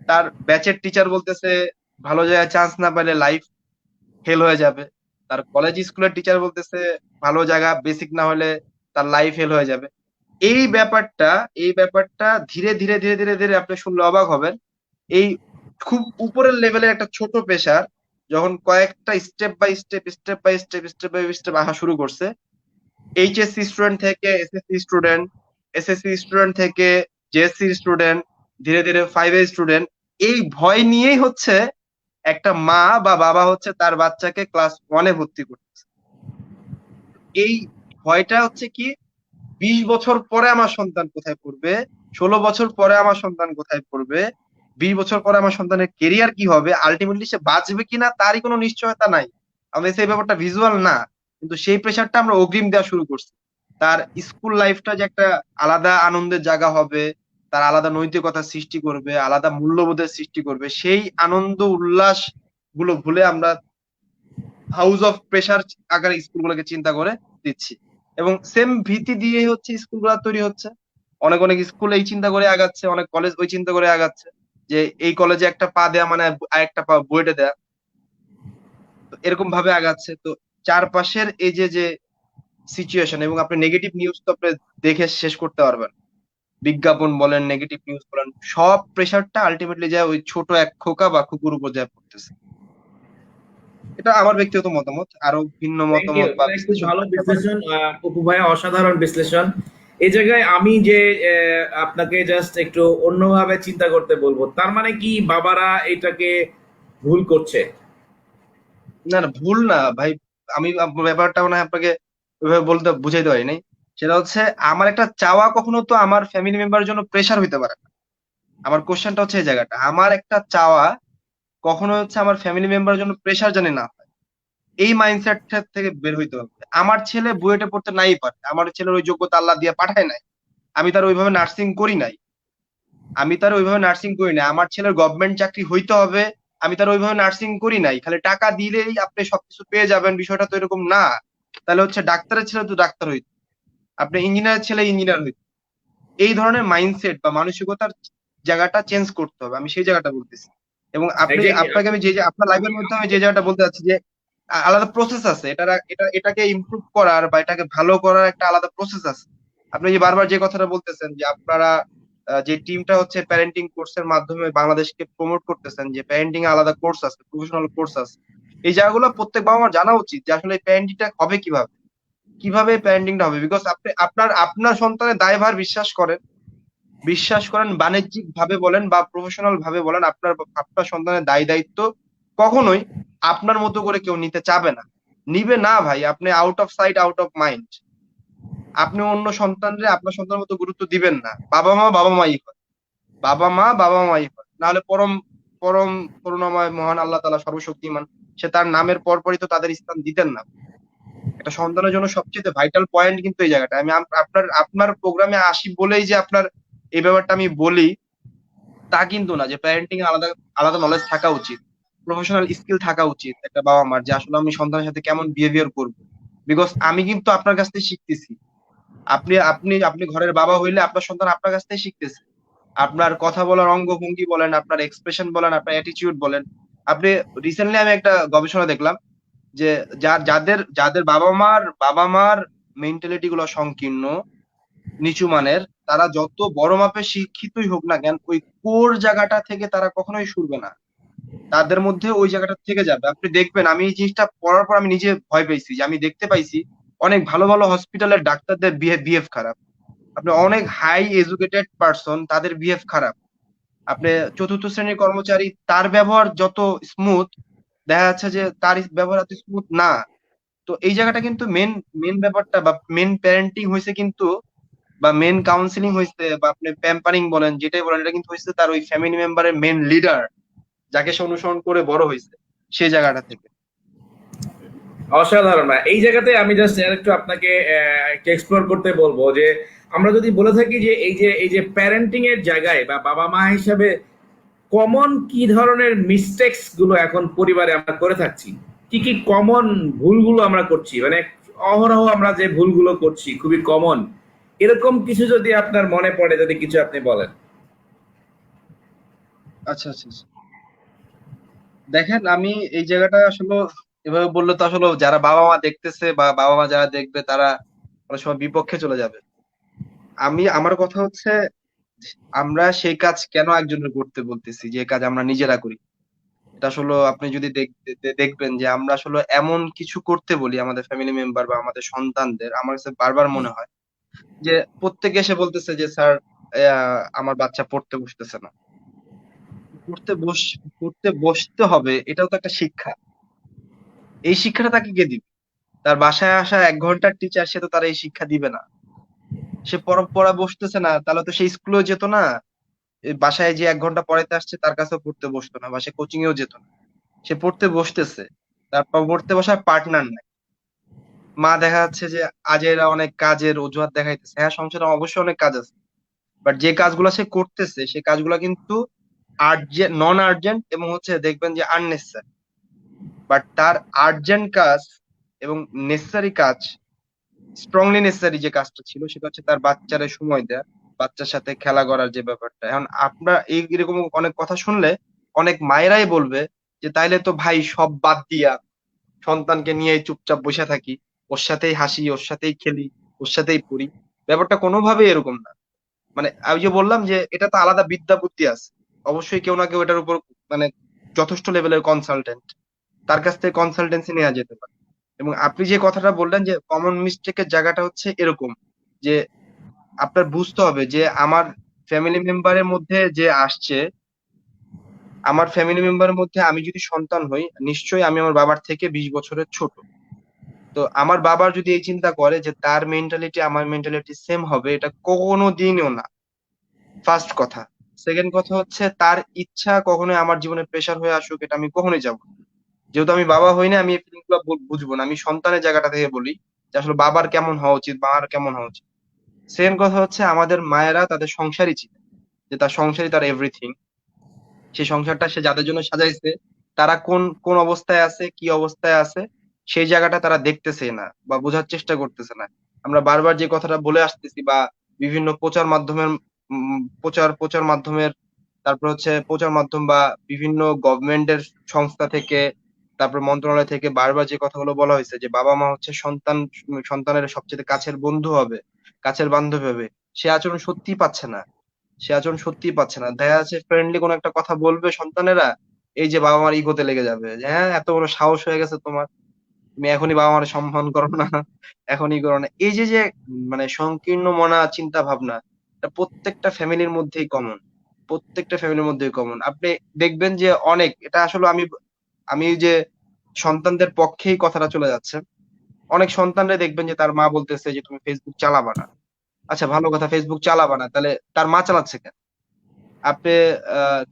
তার ব্যাচের টিচার বলতেছে ভালো জায়গায় চান্স না পেলে লাইফ ফেল হয়ে যাবে। তার কলেজ স্কুলের টিচার বলতেছে ভালো জায়গা বেসিক না হলে তার লাইফ ফেল হয়ে যাবে। এই ব্যাপারটা ধীরে ধীরে ধীরে ধীরে ধীরে আপনি শুনলে অবাক হবেন। এই খুব উপরের লেভেলের একটা ছোট প্রেশার যখন কয়েকটা স্টেপ বাই স্টেপ আসা শুরু করছে, এইচএসসি স্টুডেন্ট থেকে এসএসসি স্টুডেন্ট, এসএসসি স্টুডেন্ট থেকে জেএসসি স্টুডেন্ট, ধীরে ধীরে 5 স্টুডেন্ট, এই ভয় নিয়েই হচ্ছে একটা মা বা বাবা হচ্ছে তার বাচ্চাকে ক্লাস 1 ভর্তি করতেছে। এই ভয়টা হচ্ছে কি, 20 বছর পরে আমার সন্তান কোথায় পড়বে, 16 বছর পরে আমার সন্তান কোথায় পড়বে, 20 বছর পরে আমার সন্তানের কেরিয়ার কি হবে, আলটিমেটলি সে বাঁচবে কিনা তারই কোনো নিশ্চয়তা নাই। আমাদের সেই ব্যাপারটা ভিজুয়াল না, কিন্তু সেই প্রেশারটা আমরা অগ্রিম দেওয়া শুরু করছি। তার স্কুল লাইফটা যে একটা আলাদা আনন্দের জায়গা হবে, তার আলাদা নৈতিকতা সৃষ্টি করবে, আলাদা মূল্যবোধের সৃষ্টি করবে, সেই আনন্দ উল্লাস গুলো ভুলে আমরা হাউস অফ প্রেশার আকারে স্কুলগুলোকে চিন্তা করে দিচ্ছি। এবং সেম ভীতি দিয়ে হচ্ছে স্কুলগুলো তৈরি হচ্ছে। অনেক অনেক স্কুল এই চিন্তা করে আগাচ্ছে, অনেক কলেজ ওই চিন্তা করে আগাচ্ছে যে এই কলেজে একটা পা দেয়া মানে আরেকটা পা বুয়েটে দেয়া। তো এরকম ভাবে আগাচ্ছে। তো চারপাশের এই যে যে সিচুয়েশন, এবং আপনি নেগেটিভ নিউজ তো আপনি দেখে শেষ করতে পারবেন, বিজ্ঞাপন বলেন নেগেটিভ নিউজ বলেন, সব প্রেশারটা আলটিমেটলি যায় ওই ছোট এক খোকা বা খুকুর উপর যায় পড়তেছে। এটা আমার ব্যক্তিগত মতামত, আরো ভিন্ন থ্যাংক ইউ, মতামত বা মানে খুব বিশ্লেষণ ভালো থাকতে পারে। বিশ্লেষণ অপু ভাইয়া, অসাধারণ বিশ্লেষণ। এই জায়গায় আমি যে আপনাকে জাস্ট একটু অন্যভাবে চিন্তা করতে বলবো, তার মানে কি বাবারা এটাকে ভুল করছে? না না, ভুল না ভাই। আমি ব্যাপারটা মানে আপনাকে ওইভাবে বলতে বুঝাইতে পারি নাই। সেটা হচ্ছে আমার একটা চাওয়া কখনো তো আমার ফ্যামিলি মেম্বারের জন্য প্রেশার হইতে পারে না। আমার কোশ্চেনটা হচ্ছে এই জায়গাটা, আমার একটা চাওয়া কখনো হচ্ছে আমার ফ্যামিলি মেম্বারের জন্য প্রেশার জানি না হয়। এই মাইন্ডসেট থেকে বের হইতে হবে। আমার ছেলে বুয়েটে পড়তে নাই পারে, আমার ছেলের ওই যোগ্যতা আল্লাহ দিয়ে পাঠায় নাই, আমি তার ওইভাবে নার্সিং করি নাই, আমার ছেলের গভর্নমেন্ট চাকরি হইতে হবে, আমি তার ওইভাবে নার্সিং করি নাই, খালি টাকা দিলেই আপনি সবকিছু পেয়ে যাবেন, বিষয়টা তো এরকম না। তাহলে হচ্ছে ডাক্তারের ছেলে তো ডাক্তার হইতো, আপনি ইঞ্জিনিয়ারের ছেলে ইঞ্জিনিয়ার হইতো। এই ধরনের মাইন্ডসেট বা মানসিকতার জায়গাটা চেঞ্জ করতে হবে, আমি সেই জায়গাটা বলতেছি। এবং আপনি এক্স্যাক্টলি। আপনাকে আমি যে আপনার লাইফের মধ্যে আমি যে জায়গাটা বলতে চাচ্ছি যে আলাদা প্রসেস আছে, এটাকে ইমপ্রুভ করার বা এটাকে ভালো করার একটা আলাদা প্রসেস আছে। আপনি যে বারবার যে কথাটা বলতেছেন যে আপনারা যে টিমটা হচ্ছে প্যারেন্টিং কোর্সের মাধ্যমে বাংলাদেশকে প্রমোট করতেছেন, যে প্যারেন্টিং এ আলাদা কোর্স আছে, প্রফেশনাল কোর্স আছে, এই জায়গাগুলো প্রত্যেক বাবা মার জানা উচিত যে আসলে প্যারেন্টিংটা হবে কিভাবে, কিভাবে প্যারেন্টিংটা হবে। বিকজ আপনি আপনার আপনার সন্তানের দায়ভার বিশ্বাস করেন বাণিজ্যিক ভাবে বলেন বা প্রফেশনাল ভাবে বলেন, আপনার আপনার সন্তানের দায় দায়িত্ব কখনোই আপনার মতো করে কেউ নিতে চাবে না, নিবে না ভাই। আপনি out of sight out of mind, আপনি অন্য সন্তানরে আপনার সন্তানের মতো গুরুত্ব দিবেন না। বাবা মা বাবা মাই হয়, বাবা মা বাবা মাই হয়, নাহলে পরম পরম করুণাময় মহান আল্লাহ তাআলা সর্বশক্তিমান, সে তার নামের পরপরই তো তাদের স্থান দিতেন না। একটা সন্তানের জন্য সবচেয়ে ভাইটাল পয়েন্ট কিন্তু এই জায়গাটা। আমি আপনার আপনার প্রোগ্রামে আসি বলেই যে আপনার এই ব্যাপারটা আমি বলি তা কিন্তু না, যে প্যারেন্টিং আলাদা আলাদা নলেজ থাকা উচিত, প্রফেশনাল স্কিল থাকা উচিত একটা বাবা মার, যে আসলে আমি সন্তানের সাথে কেমন বিহেভিয়ার করব। বিকজ আমি কিন্তু আপনার কাছ থেকে শিখতেছি। আপনি আপনি আপনি ঘরের বাবা হইলে আপনার সন্তান আপনার কাছ থেকে শিখতেছে। আপনার কথা বলার অঙ্গভঙ্গি বলেন, আপনার এক্সপ্রেশন বলেন, আপনার অ্যাটিটিউড বলেন। আপনি রিসেন্টলি আমি একটা গবেষণা দেখলাম যে যাদের যাদের বাবা মার মেন্টালিটি গুলো সংকীর্ণ, নিচু মানের, তারা যত বড় মাপের শিক্ষিতই হোক না কেন, ওই কোর জায়গাটা থেকে তারা কখনোই সরবে না, তাদের মধ্যে ওই জায়গাটা থেকে যাবে। আপনি দেখবেন, আমি এই জিনিসটা পড়ার পর আমি নিজে ভয় পেয়েছি, যে আমি দেখতে পাইছি অনেক ভালো ভালো হসপিটালের ডাক্তারদের বিহেভ খারাপ। আপনি অনেক হাই এডুকেটেড পার্সন, তাদের বিহেভ খারাপ। আপনি চতুর্থ শ্রেণীর কর্মচারী, তার ব্যবহার যত স্মুথ, দেখা যাচ্ছে যে তার ব্যবহার এত স্মুথ না। তো এই জায়গাটা কিন্তু মেন মেন ব্যাপারটা বা মেন প্যারেন্টিং হয়েছে কিন্তু, বা মেন কাউন্সিলিং হয়েছে, বা আপনি প্যাম্পারিং বলেন যেটাই বলেন, এটা কিন্তু হয়েছে তার ওই ফ্যামিলি মেম্বারের মেন লিডার, যাকে সে অনুসরণ করে বড় হয়েছে, সেই জায়গাটা থেকে। অসাধারণ ভাই। এই জায়গাতে আমি জাস্ট একটু আপনাকে একটু এক্সপ্লোর করতে বলবো যে আমরা যদি বলে থাকি যে এই যে প্যারেন্টিং এর জায়গায় বা বাবা মা হিসাবে কমন কি ধরনের মিস্টেক্স গুলো এখন পরিবারে আমরা করে থাকছি, কি কি কমন ভুলগুলো আমরা করছি, মানে অহরহ আমরা যে ভুলগুলো করছি খুবই কমন, এরকম কিছু যদি আপনার মনে পড়ে, যদি কিছু আপনি বলেন। আচ্ছা আচ্ছা আচ্ছা। দেখেন, আমি এই জায়গাটা আসলে এভাবে বললে তো আসলে যারা বাবা মা দেখতেছে বা বাবা মা যারা দেখবে তারা অনেক সময় বিপক্ষে চলে যাবে। আমার কথা হচ্ছে, আমরা সেই কাজ কেন একজনের করতে বলতেছি যে কাজ আমরা নিজেরা করি। এটা আসলে আপনি যদি দেখবেন যে আমরা আসলে এমন কিছু করতে বলি আমাদের ফ্যামিলি মেম্বার বা আমাদের সন্তানদের, আমার কাছে বারবার মনে হয় যে প্রত্যেকে এসে বলতেছে যে স্যার, আমার বাচ্চা পড়তে বসতেছে না। পড়তে বস পড়তে বসতে হবে, এটাও তো একটা শিক্ষা। এই শিক্ষাটা তাকে কে দিবে? তার বাসায় আসা 1 ঘন্টার টিচার, সে তো তার এই শিক্ষা দিবে না। সে পড়া বসতেছে না, তাহলে তো সে স্কুলেও যেত না। এই বাসায় যে 1 ঘন্টা পড়াইতে আসছে তার কাছেও পড়তে বসতো না, বা সে কোচিং এও যেত না। সে পড়তে বসতেছে, তারপর পড়তে বসার পার্টনার নাই। মা দেখা যাচ্ছে যে আজেরা অনেক কাজের অজুহাত দেখাইতেছে, হ্যাঁ সংসারে অবশ্যই অনেক কাজ আছে, বাট যে কাজগুলো সে করতেছে সেই কাজগুলো কিন্তু আর্জেন্ট, নন আর্জেন্ট, এবং হচ্ছে দেখবেন যে আননেসেসারি। বাট তার আর্জেন্ট কাজ এবং নেসেসারি কাজ, স্ট্রংলি নেসেসারি যে কাজটা ছিল সেটা হচ্ছে তার বাচ্চারে সময় দেয়া, বাচ্চার সাথে খেলা করার যে ব্যাপারটা। এখন আপনার এরকম অনেক কথা শুনলে অনেক মায়েরাই বলবে যে তাইলে তো ভাই সব বাদ দিয়া সন্তানকে নিয়ে চুপচাপ বসে থাকি, ওর সাথেই হাসি, ওর সাথেই খেলি, ওর সাথেই পড়ি। ব্যাপারটা কোনোভাবেই এরকম না। মানে আমি যে বললাম যে এটা তো আলাদা বিদ্যা বুদ্ধি আছে, অবশ্যই কেউ না কেউ এটার উপর মানে যথেষ্ট লেভেলের কনসালটেন্ট, তার কাছ থেকে কনসালটেন্সি নেওয়া যেতে পারে। এবং আপনি যে কথাটা বললেন যে কমন মিস্টেকের জায়গাটা হচ্ছে এরকম, যে আপনার বুঝতে হবে যে আমার ফ্যামিলি মেম্বারের মধ্যে যে আসছে, আমার ফ্যামিলি মেম্বারের মধ্যে আমি যদি সন্তান হই, নিশ্চয়ই আমি আমার বাবার থেকে 20 বছরের ছোট। তো আমার বাবার যদি এই চিন্তা করে যে তার মেন্টালিটি আমার মেন্টালিটি সেম হবে, এটা কোনো দিনও না, ফার্স্ট কথা। সেকেন্ড কথা হচ্ছে, তার ইচ্ছা কখনোই আমার জীবনে প্রেশার হয়ে আসুক এটা আমি কখনোই যাব না। যেহেতু আমি বাবা হই না, আমি এই ফিলিং গুলো বুঝবো না। আমি সন্তানের জায়গাটা থেকে বলি যে আসলে বাবার কেমন হওয়া উচিত, মার কেমন হওয়া উচিত। সেকেন্ড কথা হচ্ছে, আমাদের মায়েরা তাদের সংসারই ছিল, যে তার সংসারই তার এভরিথিং। সেই সংসারটা সে যাদের জন্য সাজাইছে তারা কোন কোন অবস্থায় আছে, কি অবস্থায় আছে, সেই জায়গাটা তারা দেখতেছে না বা বোঝার চেষ্টা করতেছে না। আমরা বারবার যে কথাটা বলে আসতেছি বা বিভিন্ন প্রচার মাধ্যমের প্রচার প্রচার মাধ্যমের তারপর হচ্ছে প্রচার মাধ্যম বা বিভিন্ন গভর্নমেন্টের সংস্থা থেকে, তারপর মন্ত্রণালয় থেকে বারবার যে কথাগুলো বলা হয়েছে যে বাবা মা হচ্ছে সন্তানের সবচেয়ে কাছের বন্ধু হবে, কাছের বান্ধবী হবে, সে আচরণ সত্যিই পাচ্ছে না। সে আচরণ সত্যিই পাচ্ছে না। দেখা যাচ্ছে ফ্রেন্ডলি কোনো একটা কথা বলবে সন্তানেরা, এই যে বাবা মার ইগোতে লেগে যাবে যে হ্যাঁ এত বড় সাহস হয়ে গেছে তোমার, তুমি এখনই বাবা মার সম্মান করো না, এখনই করো না। এই যে যে মানে সংকীর্ণ মনা চিন্তা ভাবনা, এটা প্রত্যেকটা ফ্যামিলির মধ্যেই কমন। প্রত্যেকটা ফ্যামিলির মধ্যেই কমন। আপনি দেখবেন যে অনেক, এটা আসলে আমি আমি যে সন্তানদের পক্ষেই কথাটা চলে যাচ্ছে, অনেক সন্তানরা দেখবেন যে তার মা বলতেছে যে তুমি ফেসবুক চালাবা না। আচ্ছা ভালো কথা, ফেসবুক চালাবা না, তাহলে তার মা চালাচ্ছে কেন? আপনি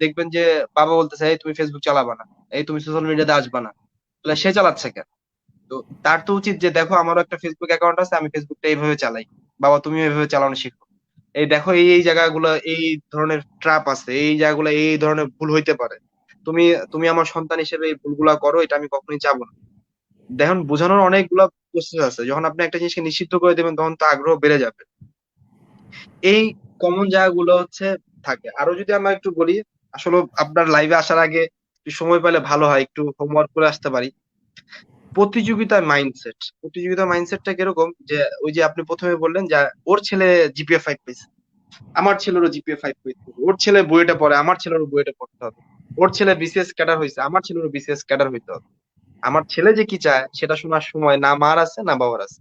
দেখবেন যে বাবা বলতেছে এই তুমি ফেসবুক চালাবা না, এই তুমি সোশ্যাল মিডিয়াতে আসবা না, তাহলে সে চালাচ্ছে কেন? তো তার তো উচিত যে দেখো আমারও একটা ফেসবুক অ্যাকাউন্ট আছে, আমি ফেসবুকটা এইভাবে চালাই, বাবা তুমিও এইভাবে চালানো শিখো। এই দেখো এই এই জায়গাগুলো এই ধরনের ট্র্যাপ আছে, এই জায়গাগুলো এই ধরনের ভুল হইতে পারে, তুমি তুমি আমার সন্তান হিসেবে এই ভুলগুলা করো, এটা আমি কখনোই চাবো না। দেখুন বোঝানোর অনেকগুলা প্রসেস আছে, যখন আপনি একটা জিনিসকে নিষিদ্ধ করে দেবেন তখন তো আগ্রহ বেড়ে যাবে। এই কমন জায়গাগুলো হচ্ছে থাকে। আরো যদি আমরা একটু বলি, আসলে আপনার লাইভে আসার আগে একটু সময় পেলে ভালো হয়, একটু হোমওয়ার্ক করে আসতে পারি। প্রতিযোগিতার মাইন্ডসেটটা কিরকম যে ওই যে আপনি প্রথমে বললেন যে ওর ছেলে জিপিএ 5 পেয়েছে, আমার ছেলেরও জিপিএ 5 পেতে হবে, ওর ছেলে বুয়েটে পড়ে, আমার ছেলেরও বুয়েটে পড়তে হবে, ওর ছেলে বিসিএস ক্যাডার হয়েছে, আমার ছেলেরও বিসিএস ক্যাডার হইতে হবে। আমার ছেলে যে কি চায় সেটা শোনার সময় না মার আছে না বাবার আছে।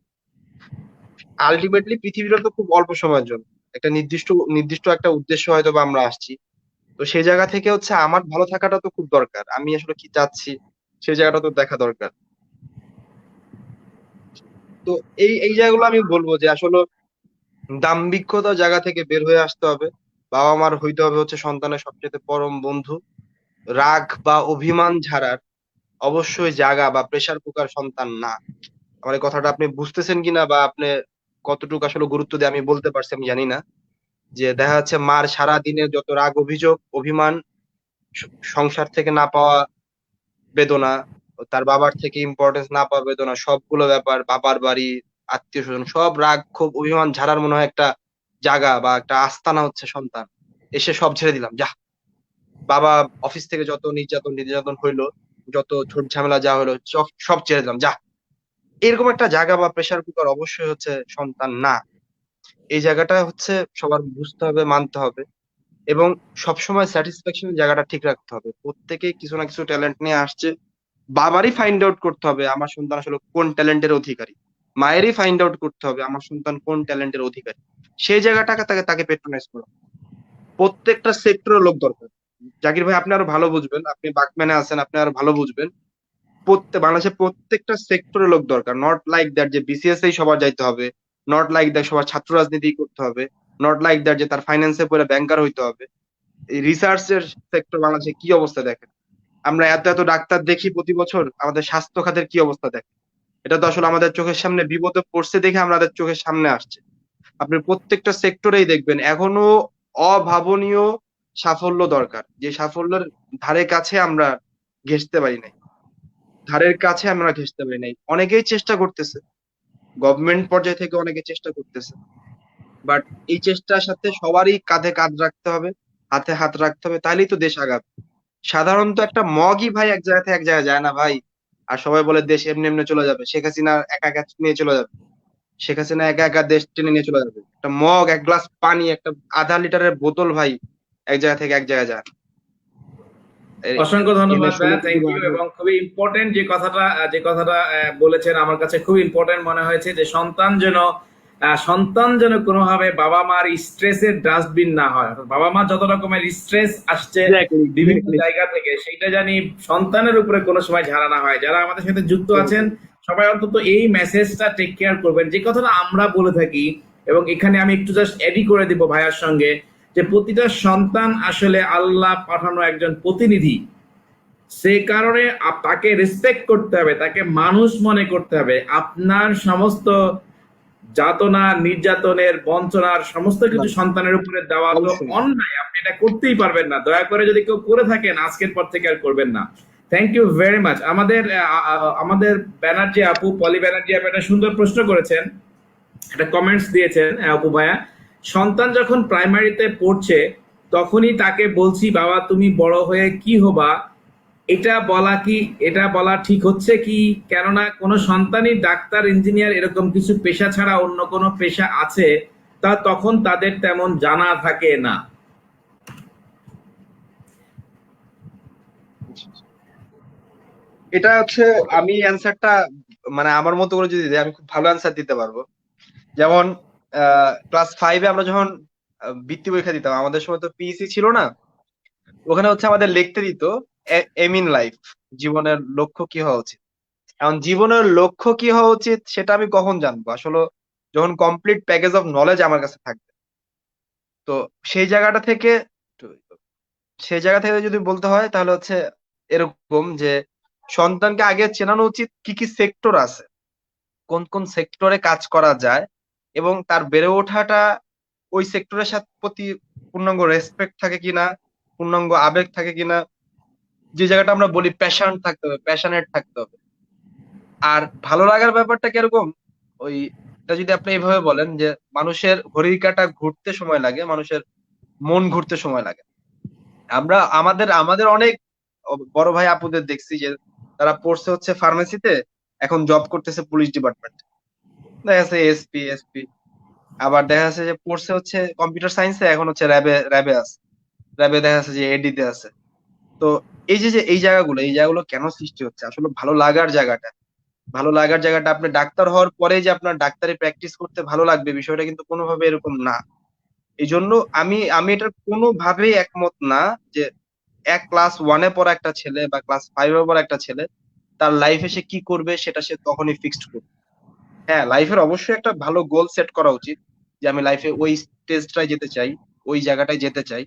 আলটিমেটলি পৃথিবীটা তো খুব অল্প সময়ের জন্য, একটা নির্দিষ্ট নির্দিষ্ট একটা উদ্দেশ্য হয়তো বা আমরা আসছি। তো সেই জায়গা থেকে হচ্ছে আমার ভালো থাকাটা তো খুব দরকার, আমি আসলে কি চাচ্ছি সেই জায়গাটা তো দেখা দরকার। তো এই এই জায়গাগুলো আমি বলবো যে আসলে দাম্ভিকতা জায়গা থেকে বের হয়ে আসতে হবে। বাবা মার হইতে হবে হচ্ছে সন্তানের সবচেয়ে পরম বন্ধু। রাগ বা অভিমান ঝাড়ার অবশ্যই জায়গা বা প্রেসার কুকার সন্তান না। আমার এই কথাটা আপনি বুঝতেছেন কিনা বা আপনি কতটুকু আসলে গুরুত্ব দিয়ে আমি বলতে পারছি আমি জানি না। যে দেখা যাচ্ছে মার সারা দিনের যত রাগ অভিযোগ অভিমান, সংসার থেকে না পাওয়া বেদনা, তার বাবার থেকে ইম্পর্টেন্স না পাওয়া বেদনা, সবগুলো ব্যাপার, বাবার বাড়ি, আত্মীয় স্বজন, সব রাগ ক্ষোভ অভিমান ঝাড়ার মনে হয় একটা জায়গা বা একটা আস্তানা হচ্ছে সন্তান। এসে সব ছেড়ে দিলাম, যা। বাবা অফিস থেকে যত নির্যাতন নির্যাতন হইলো, যত ঝুট ঝামেলা যা হলো, সব সব ছেড়ে দিলাম, যা। এরকম একটা জায়গা বা প্রেসার কুকার অবশ্যই হচ্ছে সন্তান না। এই জায়গাটা হচ্ছে সবার বুঝতে হবে, মানতে হবে, এবং সবসময় স্যাটিসফ্যাকশন জায়গাটা ঠিক রাখতে হবে। প্রত্যেকেই কিছু না কিছু ট্যালেন্ট নিয়ে আসছে, বাবারই ফাইন্ড আউট করতে হবে আমার সন্তান আসলে কোন ট্যালেন্টের অধিকারী, মায়েরই ফাইন্ড আউট করতে হবে আমার সন্তান কোন ট্যালেন্টের অধিকারী। সেই জায়গাটাকে তাকে তাকে পেট্রোনাইজ করা। প্রত্যেকটা সেক্টরের লোক দরকার। জাকির ভাই আপনি আরো ভালো বুঝবেন, আপনি বাকম্যানে আছেন, আপনি আরো ভালো বুঝবেন। বাংলাদেশের প্রত্যেকটা সেক্টরের লোক দরকার। নট লাইক দ্যাট যে বিসিএস এই সবার যাইতে হবে, নট লাইক দ্যাট সবার ছাত্র রাজনীতি করতে হবে, নট লাইক দ্যাট যে তার ফাইন্যান্সে পড়ে ব্যাংকার হইতে হবে। এই রিসার্চের সেক্টর বাংলাদেশে কি অবস্থা দেখেন, আমরা এত এত ডাক্তার দেখি প্রতি বছর, আমাদের স্বাস্থ্য খাতের কি অবস্থা দেখেন। এটা তো আসলে আমাদের চোখের সামনে বিপদে পড়ছে দেখে আমাদের চোখের সামনে আসছে। আপনি প্রত্যেকটা সেক্টরেই দেখবেন এখনো অভাবনীয় সাফল্য দরকার, যে সাফল্যের ধারে কাছে আমরা ঘেঁষতে পারি নাই, ধারের কাছে আমরা ঘেঁষতে পারি নাই। অনেকেই চেষ্টা করতেছে, গভর্নমেন্ট পর্যায় থেকে অনেকে চেষ্টা করতেছে, বাট এই চেষ্টার সাথে সবারই কাঁধে কাঁধ রাখতে হবে, হাতে হাত রাখতে হবে, তাহলেই তো দেশ আগাবে। সাধারণত একটা মগই ভাই এক জায়গা থেকে এক জায়গায় যায় না ভাই। আর সবাই বলে দেশ এমনি এমনি চলে যাবে, শেখ হাসিনা একা একা নিয়ে চলে যাবে, শেখ হাসিনা একা একা দেশ টেনে নিয়ে চলে যাবে। একটা মগ, এক গ্লাস পানি, একটা আধা লিটারের বোতল ভাই এক জায়গা থেকে এক জায়গায় যায় না। অসংখ্য এনে ধন্যবাদ ভাইয়া, 16 কোটি থ্যাংক ইউ। মানুষ। এবং খুবই ইম্পর্টেন্ট যে কথাটা বলেছেন, আমার কাছে খুব ইম্পর্টেন্ট মনে হয়েছে যে সন্তান যেন কোনোভাবে বাবা মার স্ট্রেসের ডাস্টবিন না হয়। অর্থাৎ বাবা মা যত রকমের স্ট্রেস আসছে এক্স্যাক্টলি বিভিন্ন এক্স্যাক্টলি। জায়গা থেকে, সেইটা জানি সন্তানের উপরে কোনো সময় ঝাড়া না হয়। যারা আমাদের সাথে যুক্ত আছেন সবাই অন্তত এই মেসেজটা টেক কেয়ার করবেন, যে কথাটা আমরা বলে থাকি। এবং এখানে আমি একটু জাস্ট এডি করে দিব ভাইয়ার সঙ্গে, যে প্রতিটা সন্তান আসলে আল্লাহ পাঠানো একজন প্রতিনিধি। সে কারণে তাকে রেসপেক্ট করতে হবে, তাকে মানুষ মনে করতে হবে। আপনার সমস্ত যাতনা, নির্যাতনের, বঞ্চনার সমস্ত কিছু না, সন্তানের উপরে দেওয়া তো অবশ্যই। অন্যায়। আপনি এটা করতেই পারবেন না। দয়া করে যদি কেউ করে থাকেন আজকের পর থেকে আর করবেন না। Thank you very much. আমাদের ব্যানার্জি আপু, পলি ব্যানার্জি আপু একটা সুন্দর প্রশ্ন করেছেন, একটা কমেন্টস দিয়েছেন আপু ভাইয়া। সন্তান যখন প্রাইমারিতে পড়ছে তখনই তাকে বলছি বাবা তুমি বড় হয়ে কি হবা, এটা বলা ঠিক হচ্ছে কি? কেননা কোনো সন্তানই ডাক্তার, ইঞ্জিনিয়ার এরকম কিছু পেশা ছাড়া অন্য কোনো পেশা আছে তা তখন তাদের তেমন জানা থাকে না। এটা হচ্ছে, আমি অ্যান্সারটা মানে আমার মতো করে যদি দিই, আমি খুব ভালো অ্যান্সার দিতে পারবো। যেমন ক্লাস 5-এ আমরা যখন বৃত্তি পরীক্ষা দিতাম, আমাদের সময় তো পিইসি ছিল না। ওখানে হচ্ছে আমাদের লিখতে দিত এম ইন লাইফ, জীবনের লক্ষ্য কি হওয়া উচিত। এখন জীবনের লক্ষ্য কি হওয়া উচিত সেটা আমি কখন জানবো? আসলে যখন কমপ্লিট প্যাকেজ অফ নলেজ আমার কাছে থাকবে। তো সেই জায়গাটা থেকে সেই জায়গা থেকে যদি বলতে হয় তাহলে হচ্ছে এরকম যে সন্তানকে আগে চেনানো উচিত কি কি সেক্টর আছে, কোন কোন সেক্টরে কাজ করা যায়, এবং তার বেড়ে ওঠাটা ওই সেক্টরের সাথে প্রতি পূর্ণাঙ্গ রেসপেক্ট থাকে কিনা, পূর্ণাঙ্গ আবেগ থাকে কিনা, যে জায়গাটা আমরা বলি প্যাশন থাকতে হবে, প্যাশনেট থাকতে হবে। আর ভালো লাগার ব্যাপারটা কিরকম, ওই এটা যদি আপনি এইভাবে বলেন যে মানুষের ঘড়ির কাঁটা ঘুরতে সময় লাগে, মানুষের মন ঘুরতে সময় লাগে। আমরা আমাদের আমাদের অনেক বড় ভাই আপুদের দেখছি যে তারা পড়ছে হচ্ছে ফার্মেসিতে, এখন জব করতেছে পুলিশ ডিপার্টমেন্ট, দেখা যাচ্ছে এসপি। আবার দেখা যাচ্ছে যে পড়ছে হচ্ছে কম্পিউটার সায়েন্সে, এখন হচ্ছে র্যাবে আছে, র্যাবে দেখা যাচ্ছে যে এডিতে আছে। তো এই যে এই জায়গাগুলো কেন সৃষ্টি হচ্ছে? আসলে ভালো লাগার জায়গাটা আপনি ডাক্তার হওয়ার পরে যে আপনার ডাক্তারি প্র্যাকটিস করতে ভালো লাগবে, বিষয়টা কিন্তু কোনোভাবে এরকম না। এই জন্য আমি আমি এটার কোনোভাবেই একমত না যে এক ক্লাস 1-এ পড়া একটা ছেলে বা ক্লাস 5-এ পড়া একটা ছেলে তার লাইফে সে কি করবে সেটা সে তখনই ফিক্সড করবে। হ্যাঁ, লাইফের অবশ্যই একটা ভালো গোল সেট করা উচিত যে আমি লাইফে ওই স্টেজটায় যেতে চাই, ওই জায়গাটায় যেতে চাই,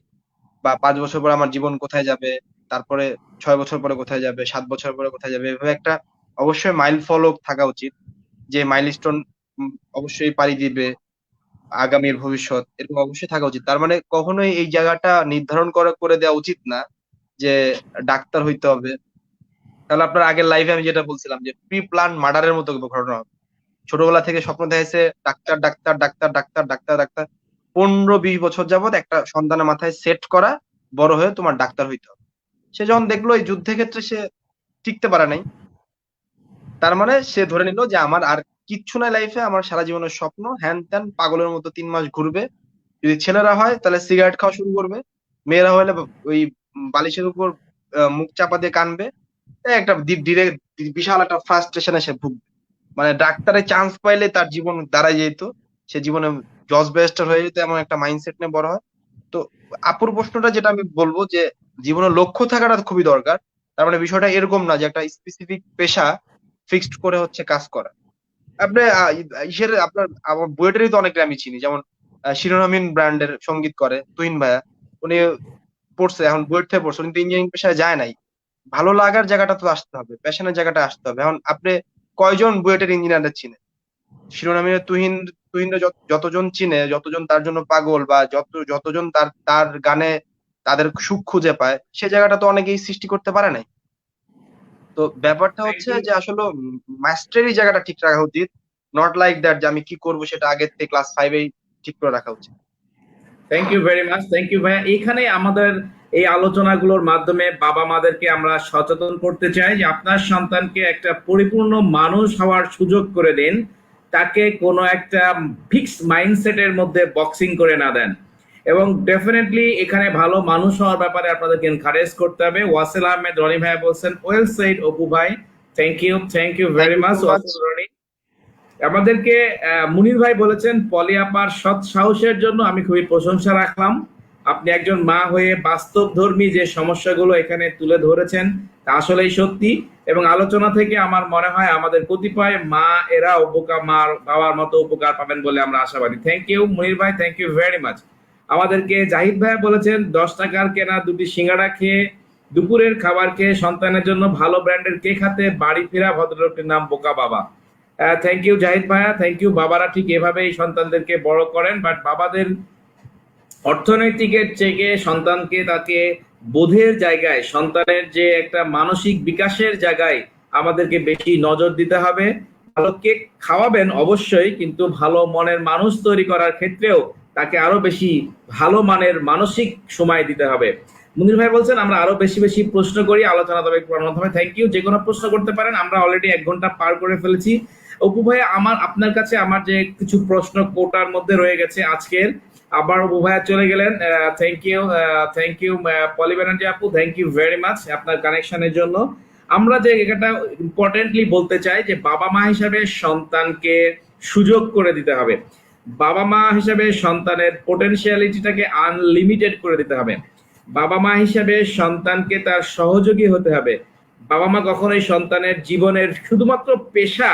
বা 5 বছর পরে আমার জীবন কোথায় যাবে, তারপরে 6 বছর পরে কোথায় যাবে, 7 বছর পরে কোথায় যাবে, এভাবে একটা অবশ্যই মাইল ফলক থাকা উচিত, যে মাইলস্টোন অবশ্যই পাড়ি দিবে আগামীর ভবিষ্যৎ, এরকম অবশ্যই থাকা উচিত। তার মানে কখনোই এই জায়গাটা নির্ধারণ করে করে দেওয়া উচিত না যে ডাক্তার হইতে হবে। তাহলে আপনার আগের লাইফে আমি যেটা বলছিলাম যে প্রি প্ল্যান মার্ডারের মতো ঘটনা হবে। ছোটবেলা থেকে স্বপ্ন দেখেছে doctor doctor doctor doctor doctor doctor, 15-20 বছর যাবত একটা সন্তানের মাথায় সেট করা, বড় হয়ে তোমার ডাক্তার হইতে হবে। সে যখন দেখলো এই যুদ্ধের ক্ষেত্রে সে টিকতে পারে নাই, তার মানে সে ধরে নিল যে আমার আর কিচ্ছু নাই লাইফে, আমার সারা জীবনের স্বপ্ন হ্যান ত্যান পাগলের মতো 3 মাস ঘুরবে। যদি ছেলেরা হয় তাহলে সিগারেট খাওয়া শুরু করবে, মেয়েরা হলে ওই বালিশের উপর মুখ চাপা দিয়ে কানবে। একটা ডিরেক্ট বিশাল একটা ফ্রাস্ট্রেশনে সে ভুগবে। মানে ডাক্তারের চান্স পাইলে তার জীবন দাঁড়ায় যেত, সে জীবনে জজ ব্যারিস্টার হয়ে যেত, এমন একটা মাইন্ডসেট নিয়ে বড় হয়। তো আপুর প্রশ্নটা যেটা আমি বলবো যে জীবনের লক্ষ্য থাকাটা খুবই দরকার। তার মানে বিষয়টা এরকম না যে একটা স্পেসিফিক পেশা ফিক্সড করে হচ্ছে কাজ করা। আপনি ইসের আপনার আমার বুয়েটেরই তো অনেকে আমি চিনি, যেমন শিরোনামহীন ব্র্যান্ডের সঙ্গীত করে তুহিন ভাইয়া। উনি পড়ছে, এখন বুয়েট থেকে পড়ছে, উনি তো ইঞ্জিনিয়ারিং পেশায় যায় নাই। ভালো লাগার জায়গাটা তো আসতে হবে, প্যাশনের জায়গাটা আসতে হবে। এখন আপনি কয়জন বুয়েটের ইঞ্জিনিয়ার চিনে? শিরোনামহীনের তুহিন যতজন চিনে, যতজন তার জন্য পাগল, বা যতজন তার তার গানে তাদের সুখ খুঁজে পায়, সে জায়গাটা তো অনেকেই সৃষ্টি করতে পারে নাই। তো ব্যাপারটা থ্যাংক হচ্ছে ইউ। যে আসলে মাস্টারি জায়গাটা ঠিক রাখা উচিত, নট লাইক দ্যাট যে আমি কি করবো সেটা আগের থেকে ক্লাস 5-এই ঠিক করে রাখা উচিত। Thank you very much, thank you ভাইয়া। এখানে আমাদের এই আলোচনাগুলোর মাধ্যমে বাবা মাদেরকে আমরা সচেতন করতে চাই যে আপনার সন্তানকে একটা পরিপূর্ণ মানুষ হওয়ার সুযোগ করে দিন, তাকে কোনো একটা ফিক্সড মাইন্ডসেটের মধ্যে বক্সিং করে না দেন। এবং ডেফিনেটলি এখানে ভালো মানুষ হওয়ার ব্যাপারে আপনাদেরকে এনকারেজ করতে হবে। ওয়াসিল আহমেদ রনি ভাই বলছেন ওয়েল সেইড অপু ভাই। Thank you thank very you much so much. Wasil Roni. আমাদেরকে মুনির ভাই বলেছেন পলি আপার সৎ সাহসের জন্য আমি খুবই প্রশংসা রাখলাম। আপনি একজন মা হয়ে বাস্তবধর্মী যে সমস্যাগুলো এখানে তুলে ধরেছেন তা আসলেই সত্যি। এবং আলোচনা থেকে আমার মনে হয় আমাদের কতিপয় মা এরা উপকার, মার বাবার মতো উপকার পাবেন বলে আমরা আশাবাদী। থ্যাংক ইউ মুনির ভাই, থ্যাংক ইউ ভেরি মাচ। আমাদেরকে জাহিদ ভাই বলেছেন 10 টাকার কেনা 2টি সিঙ্গাড়া খেয়ে, দুপুরের খাবার খেয়ে সন্তানের জন্য ভালো ব্র্যান্ডের কেক হাতে বাড়ি ফেরা ভদ্রলোকটির নাম বোকা বাবা। থ্যাংক ইউ জাহিদ ভাইয়া, থ্যাংক ইউ। বাবারা ঠিক এভাবেই সন্তানদেরকে বড় করেন, বাট বাবাদের অর্থনৈতিকের থেকে সন্তানকে তাকে বোধের জায়গায়, সন্তানের যে একটা মানসিক বিকাশের জায়গায় আমাদেরকে বেশি নজর দিতে হবে। ভালো কেক খাওয়াবেন অবশ্যই, কিন্তু ভালো মনের মানুষ তৈরি করার ক্ষেত্রেও তাকে আরো বেশি ভালো মানের মানসিক সময় দিতে হবে। মুনির ভাই বলছেন আমরা আরো বেশি বেশি প্রশ্ন করি, আলোচনা তবে মাধ্যমে। থ্যাংক ইউ, যে কোনো প্রশ্ন করতে পারেন। আমরা অলরেডি 1 ঘন্টা পার করে ফেলেছি। অপু ভাই, আমার আপনার কাছে আমার যে কিছু প্রশ্ন কোটার মধ্যে রয়ে গেছে আজকের, আবার অপু ভাইয়া চলে গেলেন। থ্যাংক ইউ পলি ব্যানার্জি আপু, থ্যাংক ইউ ভেরি মাচ আপনার কানেকশনের জন্য। আমরা যে এটা ইম্পর্টেন্টলি বলতে চাই যে বাবা মা হিসাবে সন্তানকে সুযোগ করে দিতে হবে। বাবা মা হিসাবে সন্তানের পোটেনশিয়ালিটিটাকে আনলিমিটেড করে দিতে হবে। বাবা মা হিসাবে সন্তানকে তার সহযোগী হতে হবে। বাবা মা কখনোই সন্তানের জীবনের শুধুমাত্র পেশা,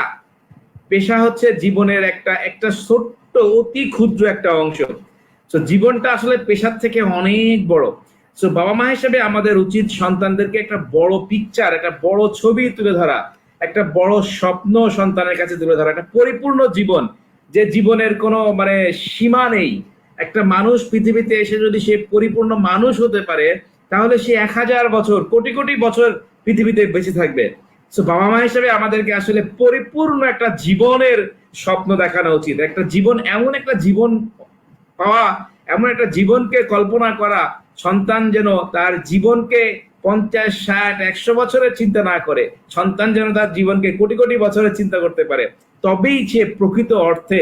পেশা হচ্ছে জীবনের একটা একটা ছোট্ট অতি ক্ষুদ্র একটা অংশ। তো জীবনটা আসলে পেশার থেকে অনেক বড়। তো বাবা মা হিসেবে আমাদের উচিত সন্তানদেরকে একটা বড় পিকচার, একটা বড় ছবি তুলে ধরা, একটা বড় স্বপ্ন সন্তানের কাছে তুলে ধরা, একটা পরিপূর্ণ জীবন, যে জীবনের কোনো মানে সীমা নেই। একটা মানুষ পৃথিবীতে এসে যদি সে পরিপূর্ণ মানুষ হতে পারে, তাহলে সে 1000 বছর, কোটি কোটি বছর পৃথিবীতে বেঁচে থাকবে। তো বাবা মা হিসেবে আমাদেরকে আসলে পরিপূর্ণ একটা জীবনের স্বপ্ন দেখানো উচিত। একটা জীবন, এমন একটা জীবন পাওয়া, এমন একটা জীবনকে কল্পনা করা, সন্তান যেন তার জীবনকে 50, 60, 100 বছরের চিন্তা না করে, সন্তান যেন তার জীবনকে কোটি কোটি বছরের চিন্তা করতে পারে। তবেই সে প্রকৃত অর্থে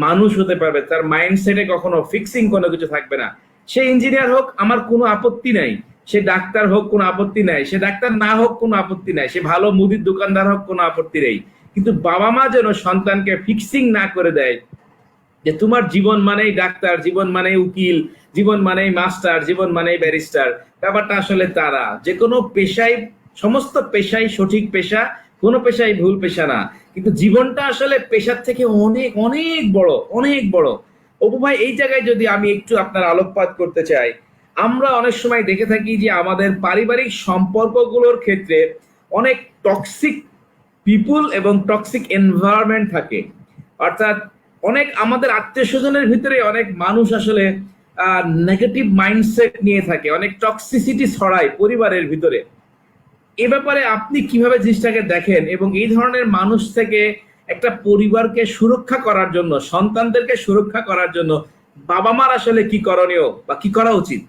মানুষ হতে পারবে। তার মাইন্ডসেটে কখনো ফিক্সিং কোনো কিছু থাকবে না। সে ইঞ্জিনিয়ার হোক, আমার কোনো আপত্তি নাই। সে ডাক্তার হোক, কোনো আপত্তি নাই। সে ডাক্তার না হোক, কোনো আপত্তি নাই। সে ভালো মুদির দোকানদার হোক, কোনো আপত্তি নেই। কিন্তু বাবা মা যেন সন্তানকে ফিক্সিং না করে দেয় যে তোমার জীবন মানেই ডাক্তার, জীবন মানেই উকিল, জীবন মানেই মাস্টার, জীবন মানেই ব্যারিস্টার। ব্যাপারটা আসলে তারা যে কোনো পেশায়, সমস্ত পেশাই সঠিক পেশা, কোনো পেশাই ভুল পেশা না। কিন্তু জীবনটা আসলে পেশার থেকে অনেক অনেক বড়, অনেক বড়। অপু ভাই, এই জায়গায় যদি আমি একটু আপনার আলোকপাত করতে চাই, আমরা অনেক সময় দেখে থাকি যে আমাদের পারিবারিক সম্পর্কগুলোর ক্ষেত্রে অনেক টক্সিক পিপুল এবং টক্সিক এনভায়রনমেন্ট থাকে। অর্থাৎ অনেক আমাদের আত্মীয় স্বজনের ভিতরে অনেক মানুষ আসলে নেগেটিভ মাইন্ডসেট নিয়ে থাকে, অনেক টক্সিসিটি ছড়ায় পরিবারের ভিতরে। এ ব্যাপারে আপনি কিভাবে জিনিসটাকে দেখেন, এবং এই ধরনের মানুষ থেকে একটা পরিবারকে সুরক্ষা করার জন্য, সন্তানদেরকে সুরক্ষা করার জন্য বাবা মার আসলে কি করণীয় বা কি করা উচিত?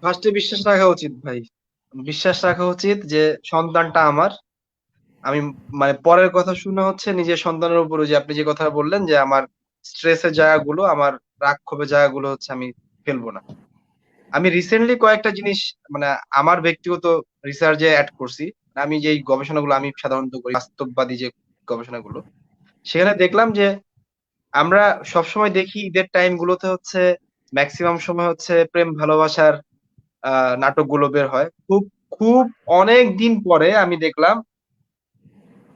ফার্স্টে বিশ্বাস রাখা উচিত ভাই। বিশ্বাস রাখা উচিত যে সন্তানটা আমার। আমি মানে পরের কথা শুনে হচ্ছে নিজের সন্তানের উপরে, যে আপনি যে কথা বললেন যে আমার স্ট্রেসের জায়গাগুলো, আমার রাগ ক্ষোভের জায়গাগুলো হচ্ছে আমি ফেলবো না। আমি রিসেন্টলি কয়েকটা জিনিস মানে আমার ব্যক্তিগত রিসার্চে অ্যাড করছি। আমি যেই গবেষণাগুলো আমি সাধারণত করি, বাস্তববাদী যে গবেষণাগুলো, সেখানে দেখলাম যে আমরা সবসময় দেখি ঈদের টাইম গুলোতে হচ্ছে ম্যাক্সিমাম সময় হচ্ছে প্রেম ভালোবাসার নাটকগুলো বের হয়। খুব খুব অনেক দিন পরে আমি দেখলাম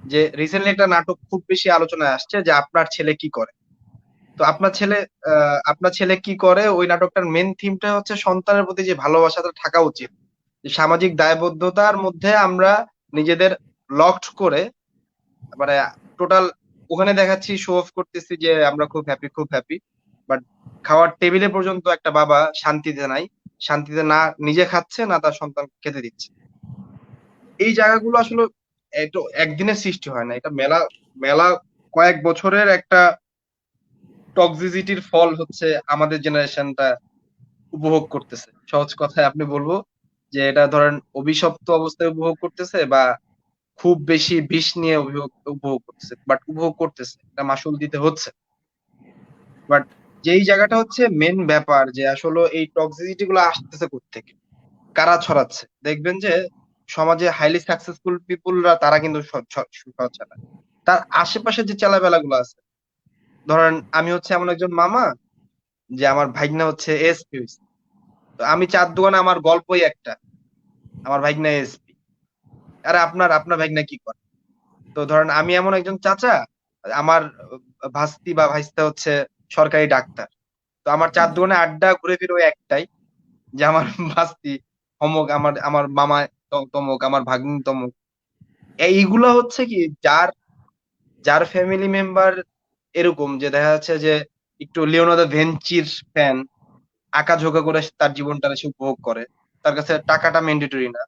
যে রিসেন্টলি একটা নাটক খুব বেশি আলোচনায় আসছে, যে আপনার ছেলে কি করে। তো আপনার ছেলে কি করে, ওই নাটকটার মেন থিমটা হচ্ছে সন্তানের প্রতি যে ভালোবাসাটা থাকা উচিত, যে সামাজিক দায়বদ্ধতার মধ্যে আমরা নিজেদের লকড করে, মানে টোটাল ওখানে দেখাচ্ছি, শো অফ করতেছি যে আমরা খুব হ্যাপি, খুব হ্যাপি, বাট খাওয়ার টেবিলে পর্যন্ত একটা বাবা শান্তিতে নাই, শান্তিতে না নিজে খাচ্ছে না তার সন্তান খেতে দিচ্ছে। এই জায়গাগুলো আসলে একটু একদিনের সৃষ্টি হয় না, এটা মেলা মেলা কয়েক বছরের একটা টক্সিসিটির ফল হচ্ছে আমাদের জেনারেশনটা উপভোগ করতেছে। সহজ কথায় আপনি বলবো যে এটা ধরেন অভিশপ্ত অবস্থায় উপভোগ করতেছে, বা খুব বেশি বিষ নিয়ে উপভোগ করতেছে, বাট উপভোগ করতেছে, এটা মাসুল দিতে হচ্ছে। বাট যেই জায়গাটা হচ্ছে মেন ব্যাপার, যে আসলে এই টক্সিসিটি গুলো আসতেছে কোত্থেকে, কারা ছড়াচ্ছে। দেখবেন যে সমাজে হাইলি সাকসেসফুল পিপুলরা তারা কিন্তু সৎ চালায়। তার আশেপাশে যে চালাবেলা গুলো আছে, ধরেন আমি হচ্ছে এমন একজন মামা যে আমার ভাইগনা হচ্ছে এসপি হইছে। তো আমি চার দোকানে আমার গল্পই একটা, আমার ভাইগনা এসপি। আরে আপনার আপনার ভাইগনা কি করে? তো ধরেন আমি এমন একজন চাচা, আমার ভাস্তি বা ভাইস্তা হচ্ছে সরকারি ডাক্তার। তো আমার চার দোকানে আড্ডা ঘুরে ফিরে ওই একটাই, যে আমার ভাস্তি অমুক, আমার আমার মামা তমুক, আমার ভাগ্নি তমুক। এইগুলা হচ্ছে কি, যার যার ফ্যামিলি মেম্বার এরকম যে দেখা যাচ্ছে যে একটু লিওনার্দো ভেঞ্চির ফ্যান, আঁকাঝোঁকা করে তার জীবনটা সে উপভোগ করে, তার কাছে টাকাটা ম্যান্ডেটরি না,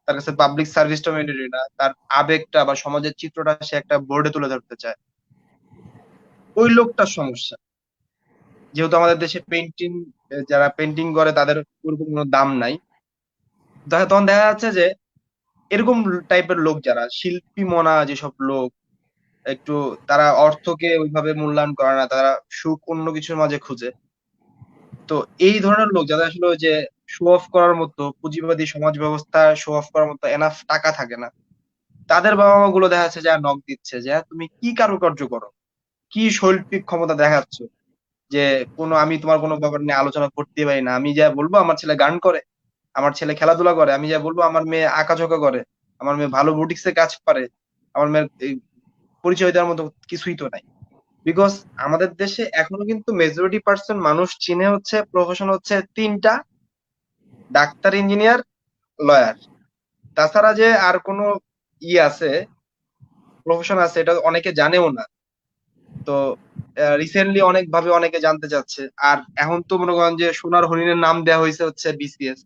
তার কাছে পাবলিক সার্ভিসটা ম্যান্ডেটরি না, তার আবেগটা বা সমাজের চিত্রটা সে একটা বোর্ডে তুলে ধরতে চায়, ওই লোকটার সমস্যা। যেহেতু আমাদের দেশে পেন্টিং, যারা পেন্টিং করে তাদের ওরকম কোনো দাম নাই, তখন দেখা যাচ্ছে যে এরকম টাইপের লোক, যারা শিল্পী মনা যেসব লোক, একটু তারা অর্থকে ওইভাবে মূল্যায়ন করে না, তারা সুখ অন্য কিছুর মাঝে খুঁজে। তো এই ধরনের লোক যাদের আসলে ওই যে শো অফ করার মতো, পুঁজিবাদী সমাজ ব্যবস্থা শো অফ করার মতো এনাফ টাকা থাকে না, তাদের বাবা মা গুলো দেখা যাচ্ছে যে নক দিচ্ছে যে তুমি কি কারুকার্য করো, কি শৈল্পিক ক্ষমতা দেখাচ্ছ, যে আমি তোমার কোনো ব্যাপার নিয়ে আলোচনা করতে পারি না, আমি যা বলবো আমার ছেলে গান করে, আমার ছেলে খেলাধুলা করে, আমি যা বলবো আমার মেয়ে আঁকাঝোঁকা করে, আমার মেয়ে ভালো বুটিক্সে কাজ পারে, আমার মেয়ের এই পরিচয় দেওয়ার মতো কিছুই তো নাই। বিকজ আমাদের দেশে এখনো কিন্তু মেজরিটি পার্সেন্ট মানুষ চিনে হচ্ছে প্রফেশন হচ্ছে তিনটা: ডাক্তার, ইঞ্জিনিয়ার, লয়ার। তাছাড়া যে আর কোনো আছে, প্রফেশন আছে, এটা অনেকে জানেও না। তো রিসেন্টলি অনেক ভাবে অনেকে জানতে চাচ্ছে। আর এখন তো মনে করেন যে সোনার হরিণের নাম দেওয়া হয়েছে হচ্ছে বিসিএস।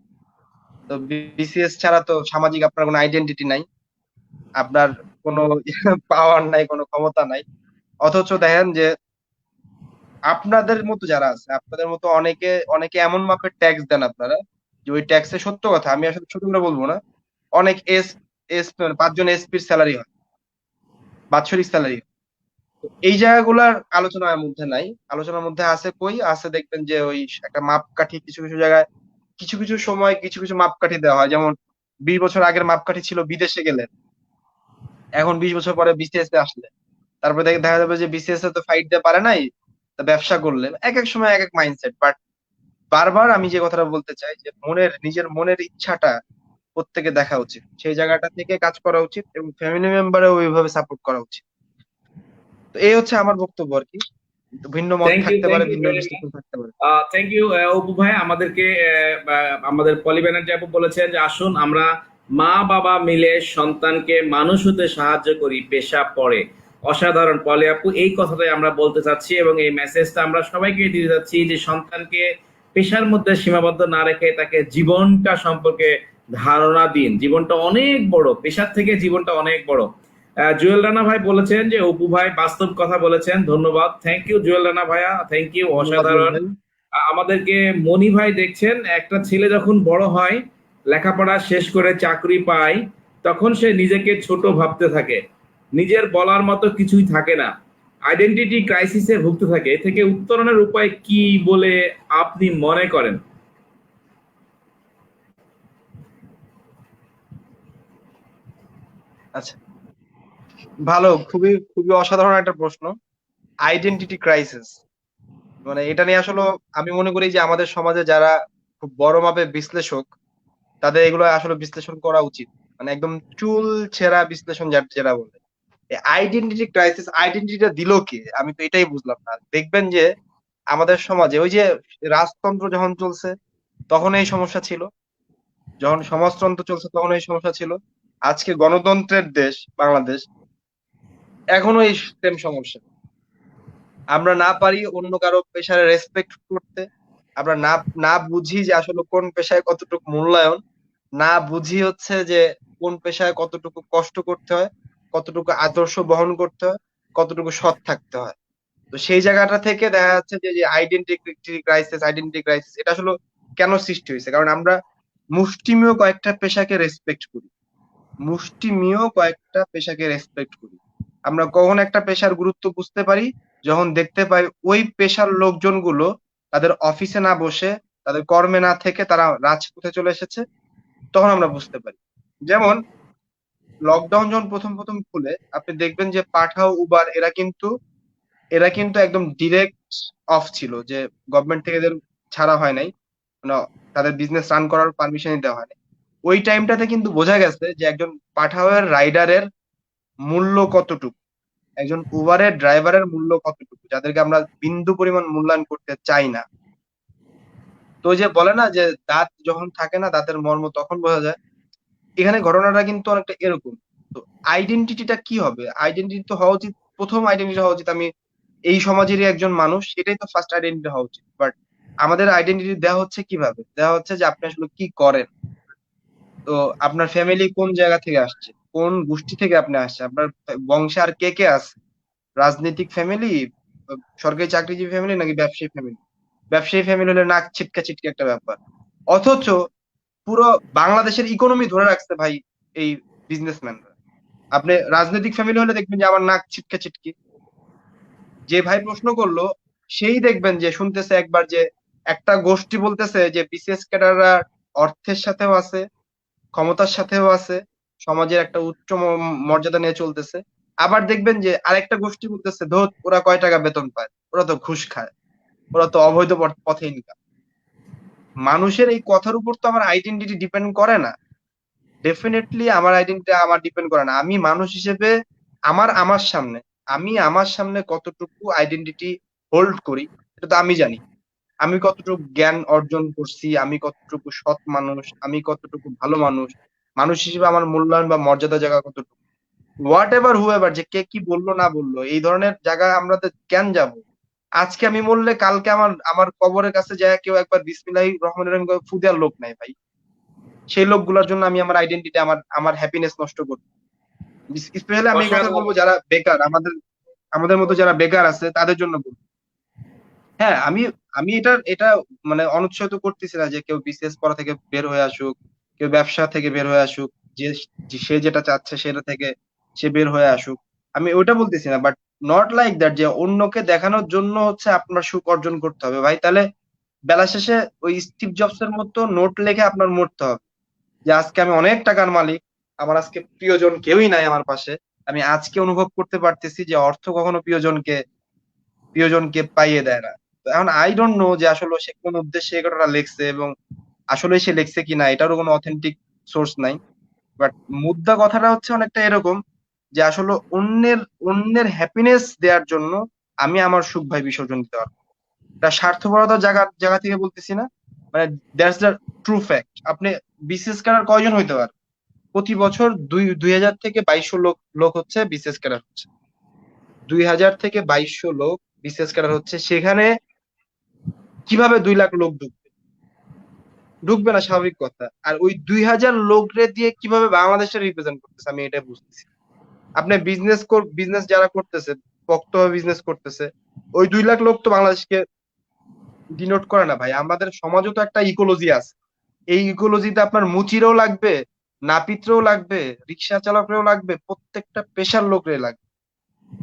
তো বিসিএস ছাড়া তো সামাজিক আপনার কোনো আইডেন্টিটি নাই, আপনার কোনো পাওয়ার নাই, কোনো ক্ষমতা নাই। অথচ দেখেন যে আপনাদের মতো যারা আছে, আপনাদের মতো অনেকে অনেকে এমন মাপের ট্যাক্স দেন আপনারা, যে ওই ট্যাক্সে, সত্য কথা আমি আসলে ছোট করে বলবো না, অনেক এস এস 5 জন এসপির স্যালারি হয়, বাৎসরিক স্যালারি। এই জায়গাগুলার আলোচনার মধ্যে নাই, আলোচনার মধ্যে আছে কই আছে, দেখবেন যে ওই একটা মাপকাঠি, কিছু কিছু জায়গায় কিছু কিছু সময় কিছু কিছু মাপকাঠি দেওয়া হয়। যেমন 20 বছর আগের মাপকাঠি ছিল বিদেশে গেলে, এখন 20 বছর পরে বিসিএস এ আসলে তারপরে দেখা যাবে যে বিসিএস এ তো ফাইট দিতে পারে নাই, তা ব্যবসা করলে এক এক সময় এক এক মাইন্ডসেট। বাট বারবার আমি যে কথাটা বলতে চাই যে নিজের মনের ইচ্ছাটা প্রত্যেকে দেখা উচিত, সেই জায়গাটা থেকে কাজ করা উচিত, এবং ফ্যামিলি মেম্বারও ওইভাবে সাপোর্ট করা উচিত। তো এই হচ্ছে আমার বক্তব্য আর কি। ভিন্ন মত থাকতে পারে, থ্যাংক ইউ ভিন্ন ভেরি মাচ। বিশ্লেষণ থাকতে পারে। থ্যাংক ইউ অপু ভাই, আমাদেরকে আমাদের পলি ব্যানার্জি আপু বলেছেন যে আসুন আমরা মা বাবা মিলে সন্তানকে মানুষ হতে সাহায্য করি পেশা পড়ে। অসাধারণ পলি আপু, এই কথাটাই আমরা বলতে চাচ্ছি এবং এই মেসেজটা আমরা সবাইকে দিতে চাচ্ছি যে সন্তানকে পেশার মধ্যে সীমাবদ্ধ না রেখে তাকে জীবনটা সম্পর্কে ধারণা দিন। জীবনটা অনেক বড়, পেশার থেকে জীবনটা অনেক বড়। জুয়েল রানা ভাই বলেছেন যে অপু ভাই বাস্তব কথা বলেছেন, ধন্যবাদ। থ্যাংক ইউ জুয়েল রানা ভাইয়া, থ্যাংক ইউ, ধন্যবাদ জুয়েল অসাধারণ। ভাই। আমাদেরকে মনি ভাই দেখছেন, একটা ছেলে যখন বড় হয়, লেখাপড়া শেষ করে চাকরি পায়, তখন সে নিজেকে ছোট ভাবতে থাকে, নিজের বলার মতো কিছুই থাকে না, আইডেন্টিটি ক্রাইসিসে ভুগতে থাকে। এ থেকে উত্তরণের উপায় কি বলে আপনি মনে করেন? আচ্ছা, ভালো, খুবই খুবই অসাধারণ একটা প্রশ্ন। আইডেন্টিটি ক্রাইসিস মানে এটা নিয়ে আসলে আমি মনে করি যে আমাদের সমাজে যারা খুব বড় মাপের বিশ্লেষক, তাদের এগুলো আসলে বিশ্লেষণ করা উচিত। মানে একদম চুল ছেঁড়া বিশ্লেষণ, যেটা বলে আইডেন্টিটি ক্রাইসিস। আইডেন্টিটিটা দিল কে, আমি তো এটাই বুঝলাম না। দেখবেন যে আমাদের সমাজে ওই যে রাজতন্ত্র যখন চলছে তখন এই সমস্যা ছিল, যখন সমাজতন্ত্র চলছে তখন এই সমস্যা ছিল, আজকে গণতন্ত্রের দেশ বাংলাদেশ, এখনো এই সেম সমস্যা। আমরা না পারি অন্য কারো পেশার রেসপেক্ট করতে, আমরা না না বুঝি যে আসলে কোন পেশায় কতটুকু মূল্যায়ন, না বুঝি হচ্ছে যে কোন পেশায় কতটুকু কষ্ট করতে হয়, কতটুকু আদর্শ বহন করতে হয়, কতটুকু সৎ থাকতে হয়। তো সেই জায়গাটা থেকে দেখা যাচ্ছে যে আইডেন্টিটি ক্রাইসিস এটা আসলে কেন সৃষ্টি হয়েছে, কারণ আমরা মুষ্টিমেয় কয়েকটা পেশাকে রেসপেক্ট করি, মুষ্টিমেয় কয়েকটা পেশাকে রেসপেক্ট করি। আমরা কখন একটা পেশার গুরুত্ব বুঝতে পারি, যখন দেখতে পাই ওই পেশার লোকজনগুলো তাদের অফিসে না বসে, তাদের কর্মে না থেকে তারা রাজপথে চলে এসেছে, তখন আমরা বুঝতে পারি। যেমন লকডাউন যখন প্রথম প্রথম খুলে, আপনি দেখবেন যে পাঠাও, উবার, এরা কিন্তু একদম ডিরেক্ট অফ ছিল, যে গভর্নমেন্ট থেকে এদের ছাড়া হয় নাই, মানে তাদের বিজনেস রান করার পারমিশনই দেওয়া হয়নি। ওই টাইমটাতে কিন্তু বোঝা গেছে যে একজন পাঠাওয়ের রাইডারের মূল্য কতটুকু, একজন উবারের ড্রাইভারের মূল্য কতটুকু, যাদেরকে আমরা বিন্দু পরিমাণ মূল্যায়ন করতে চাই না। তো ওই যে বলে না যে দাঁত যখন থাকে না, দাঁতের মর্ম তখন বোঝা যায়। এখানে ঘটনাটা কিন্তু অনেকটা এরকম। তো আইডেন্টিটিটা কি হবে? আইডেন্টিটি তো হওয়া উচিত, প্রথম আইডেন্টিটি হওয়া উচিত আমি এই সমাজেরই একজন মানুষ, সেটাই তো ফার্স্ট আইডেন্টিটি হওয়া উচিত। বাট আমাদের আইডেন্টিটি দেওয়া হচ্ছে কিভাবে? দেওয়া হচ্ছে যে আপনি আসলে কি করেন। তো আপনার ফ্যামিলি কোন জায়গা থেকে আসছে, কোন গোষ্ঠী থেকে আপনি আসছে, আপনার বংশে আর কে কে আছে, রাজনৈতিক ফ্যামিলি, সরকারি চাকরিজীবী ফ্যামিলি নাকি ব্যবসায়ী ফ্যামিলি। ব্যবসায়ী ফ্যামিলি হলে নাক ছিটকা ছিটকে একটা ব্যাপার। অথচ পুরো বাংলাদেশের ইকোনমি ধরে রাখছে ভাই এই বিজনেসম্যানরা। আপনি রাজনৈতিক ফ্যামিলি হলে দেখবেন যে আমার নাক ছিটকা ছিটকি। যে ভাই প্রশ্ন করলো সেই দেখবেন যে শুনতেছে একবার যে একটা গোষ্ঠী বলতেছে যে বিসিএস ক্যাডাররা অর্থের সাথেও আছে, ক্ষমতার সাথেও আছে, সমাজের একটা উচ্চ মর্যাদা নিয়ে চলতেছে। আবার দেখবেন যে আরেকটা গোষ্ঠী বলতেছে ধুৎ ওরা কয় টাকা বেতন পায়, ওরা তো ঘুষ খায়, ওরা তো অবৈধ পথে ইনকাম। মানুষের এই কথার উপর তো আমার আইডেন্টিটি ডিপেন্ড করে না। ডেফিনেটলি আমার আইডেন্টিটি আমার ডিপেন্ড করে না। আমি মানুষ হিসেবে আমার সামনে, আমি আমার সামনে কতটুকু আইডেন্টিটি হোল্ড করি এটা তো আমি জানি। আমি কতটুকু জ্ঞান অর্জন করছি, আমি কতটুকু সৎ মানুষ, আমি কতটুকু ভালো মানুষ, মানুষ হিসেবে আমার মূল্যায়ন বা মর্যাদা জায়গা কতটুকু। হোয়াট এভার হু এভার যে কে কি বললো না বললো এই ধরনের জায়গায় আমরা তো কেন যাব? আজকে আমি মরলে কালকে আমার আমার কবরের কাছে যায় কেউ একবার বিসমিল্লাহির রহমানির রহিম করে ফু দেওয়ার লোক নাই ভাই। সেই লোকগুলোর জন্য আমি আমার আইডেন্টিটি, আমার হ্যাপিনেস নষ্ট করবো? স্পেশালি আমি এই কথা অসাধারণ। বলবো যারা বেকার, আমাদের আমাদের মতো যারা বেকার আছে তাদের জন্য বলবো। হ্যাঁ, আমি আমি এটা এটা মানে অনুৎসাহিত করতেছি না যে কেউ বিসিএস পড়া থেকে বের হয়ে আসুক, কেউ ব্যবসা থেকে বের হয়ে আসুক, যে সে যেটা চাচ্ছে সেটা থেকে সে বের হয়ে আসুক। আমি ওইটা বলতেছি না, বাট নট লাইক দ্যাট যে অন্যকে দেখানোর জন্য হচ্ছে আপনার সুখ অর্জন করতে হবে ভাই। তাহলে বেলা শেষে ওই স্টিভ জবস এর মতো নোট লিখে আপনার মরতে হবে যে আজকে আমি অনেক টাকার মালিক, আমার আজকে প্রিয়জন কেউই নাই আমার পাশে, আমি আজকে অনুভব করতে পারতেছি যে অর্থ কখনো প্রিয়জনকে পাইয়ে দেয় না। তো এখন আই ডোন্ট নো যে আসলে সে কোন উদ্দেশ্যে এই কথাটা লিখছে এবং আসলে সে লিখছে কিনা, এটারও কোনো অথেন্টিক সোর্স নাই। বাট মুদ্রা কথাটা হচ্ছে অনেকটা এরকম যে আসলে অন্যের অন্যের হ্যাপিনেস দেওয়ার জন্য আমি আমার সুখ ভাই বিসর্জন দিতে পারবো। এটা স্বার্থপরতার জায়গা জায়গা থেকে বলতেছি না, মানে দ্যাটস দ্য ট্রু ফ্যাক্ট। আপনি বিসিএস ক্যাডার কয়জন হইতে পারে? প্রতি বছর 2000 থেকে 2200 লোক লোক হচ্ছে বিসিএস ক্যাডার হচ্ছে। 2000 থেকে 2200 লোক বিসিএস ক্যাডার হচ্ছে। সেখানে কিভাবে 2 লাখ লোক ঢুকবে? ঢুকবে না, স্বাভাবিক কথা। আর ওই 2000 লোকরে দিয়ে কিভাবে বাংলাদেশটা রিপ্রেজেন্ট করতেছে আমি এটা বুঝতেছি। আপনি বিজনেস যারা করতেছে, পক্তভাবে বিজনেস করতেছে, ওই 2 লাখ লোক তো বাংলাদেশকে ডিনোট করে না ভাই। আমাদের সমাজও তো একটা ইকোলজি আছে। এই ইকোলজিতে আপনার মুচিরও লাগবে, নাপিতরেও লাগবে, রিক্সা চালকরেও লাগবে, প্রত্যেকটা পেশার লোকরে লাগবে।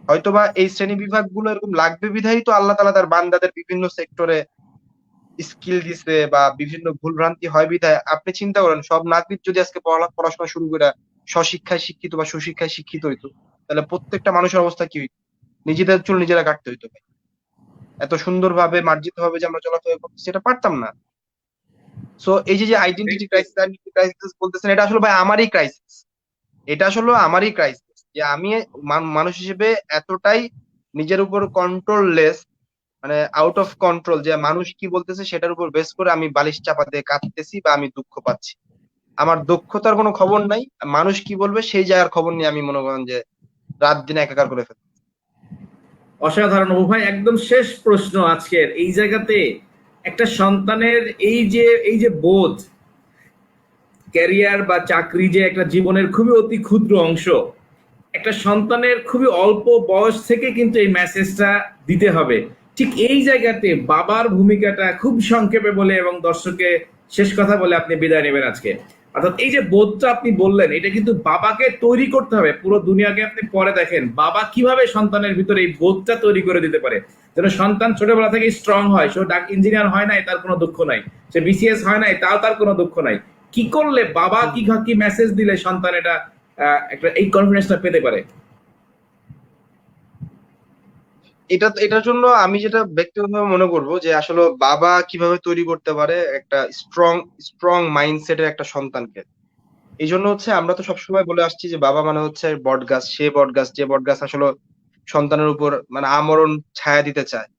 হয়তোবা এই শ্রেণী বিভাগ গুলো এরকম লাগবে বিধায়ী তো আল্লাহ তাআলা তার বান্দাদের বিভিন্ন সেক্টরে স্কিল দিছে বা বিভিন্ন ভুলভ্রান্তি হয় বিধায়। আপনি চিন্তা করেন সব নাগরিক যদি আজকে পড়াশোনা শুরু করে স্বশিক্ষায় শিক্ষিত বা সুশিক্ষায় শিক্ষিত হইতো, তাহলে প্রত্যেকটা মানুষের অবস্থা কি হইতো? নিজেদের চুল নিজেরা কাটতে হইতো ভাই। এত সুন্দরভাবে মার্জিত ভাবে যে আমরা চলাফেরা করতেছি সেটা পারতাম না। সো এই যে যে আইডেন্টিটি ক্রাইসিস বলতেছেন, এটা আসলে ভাই আমারই ক্রাইসিস। এটা আসলে আমারই ক্রাইসিস যে আমি মানুষ হিসেবে এতটাই নিজের উপর কন্ট্রোললেস, মানে আউট অফ কন্ট্রোল, যে মানুষ কি বলতেছে সেটার উপর বেস করে আমি বালিশ চাপা দিয়ে কাঁদতেছি বা আমি দুঃখ পাচ্ছি। আমার দক্ষতার কোনো খবর নাই, মানুষ কি বলবে সেই জায়গার খবর নিয়ে আমি মনে করেন যে রাত দিন একাকার করে ফেলি। অসাধারণ অপু ভাই, একদম শেষ প্রশ্ন আজকের এই জায়গাতে। একটা সন্তানের এই যে বোধ, ক্যারিয়ার বা চাকরি যে একটা জীবনের খুবই অতি ক্ষুদ্র অংশ, একটা সন্তানের খুবই অল্প বয়স থেকে কিন্তু এই মেসেজটা দিতে হবে। ঠিক এই জায়গাতে বাবার ভূমিকাটা খুব সংক্ষেপে বলে এবং দর্শককে শেষ কথা বলে আপনি বিদায় নেবেন আজকে। অর্থাৎ এই যে বোধটা আপনি বললেন, এটা কিন্তু বাবাকে তৈরি করতে হবে। পুরো দুনিয়াকে আপনি পরে দেখেন বাবা কিভাবে সন্তানের ভিতরে এই বোধটা তৈরি করে দিতে পারে, যেন সন্তান ছোটবেলা থেকে স্ট্রং হয়। সে ইঞ্জিনিয়ার হয় নাই তার কোনো দুঃখ নাই, সে বিসিএস হয় নাই তাও তার কোনো দুঃখ নাই। কি করলে বাবা কি কি মেসেজ দিলে সন্তান এটা একটা এই কনফিডেন্সটা পেতে পারে? এটার জন্য আমি যেটা ব্যক্তিগতভাবে মনে করবো যে আসলে বাবা কিভাবে তৈরি করতে পারে একটা স্ট্রং স্ট্রং মাইন্ডসেটের একটা সন্তানকে। এই জন্য হচ্ছে আমরা তো সবসময় বলে আসছি যে বাবা মানে হচ্ছে বট গাছ, সে বট গাছ যে বট গাছ আসলে সন্তানের উপর মানে আমরণ ছায়া দিতে চায়,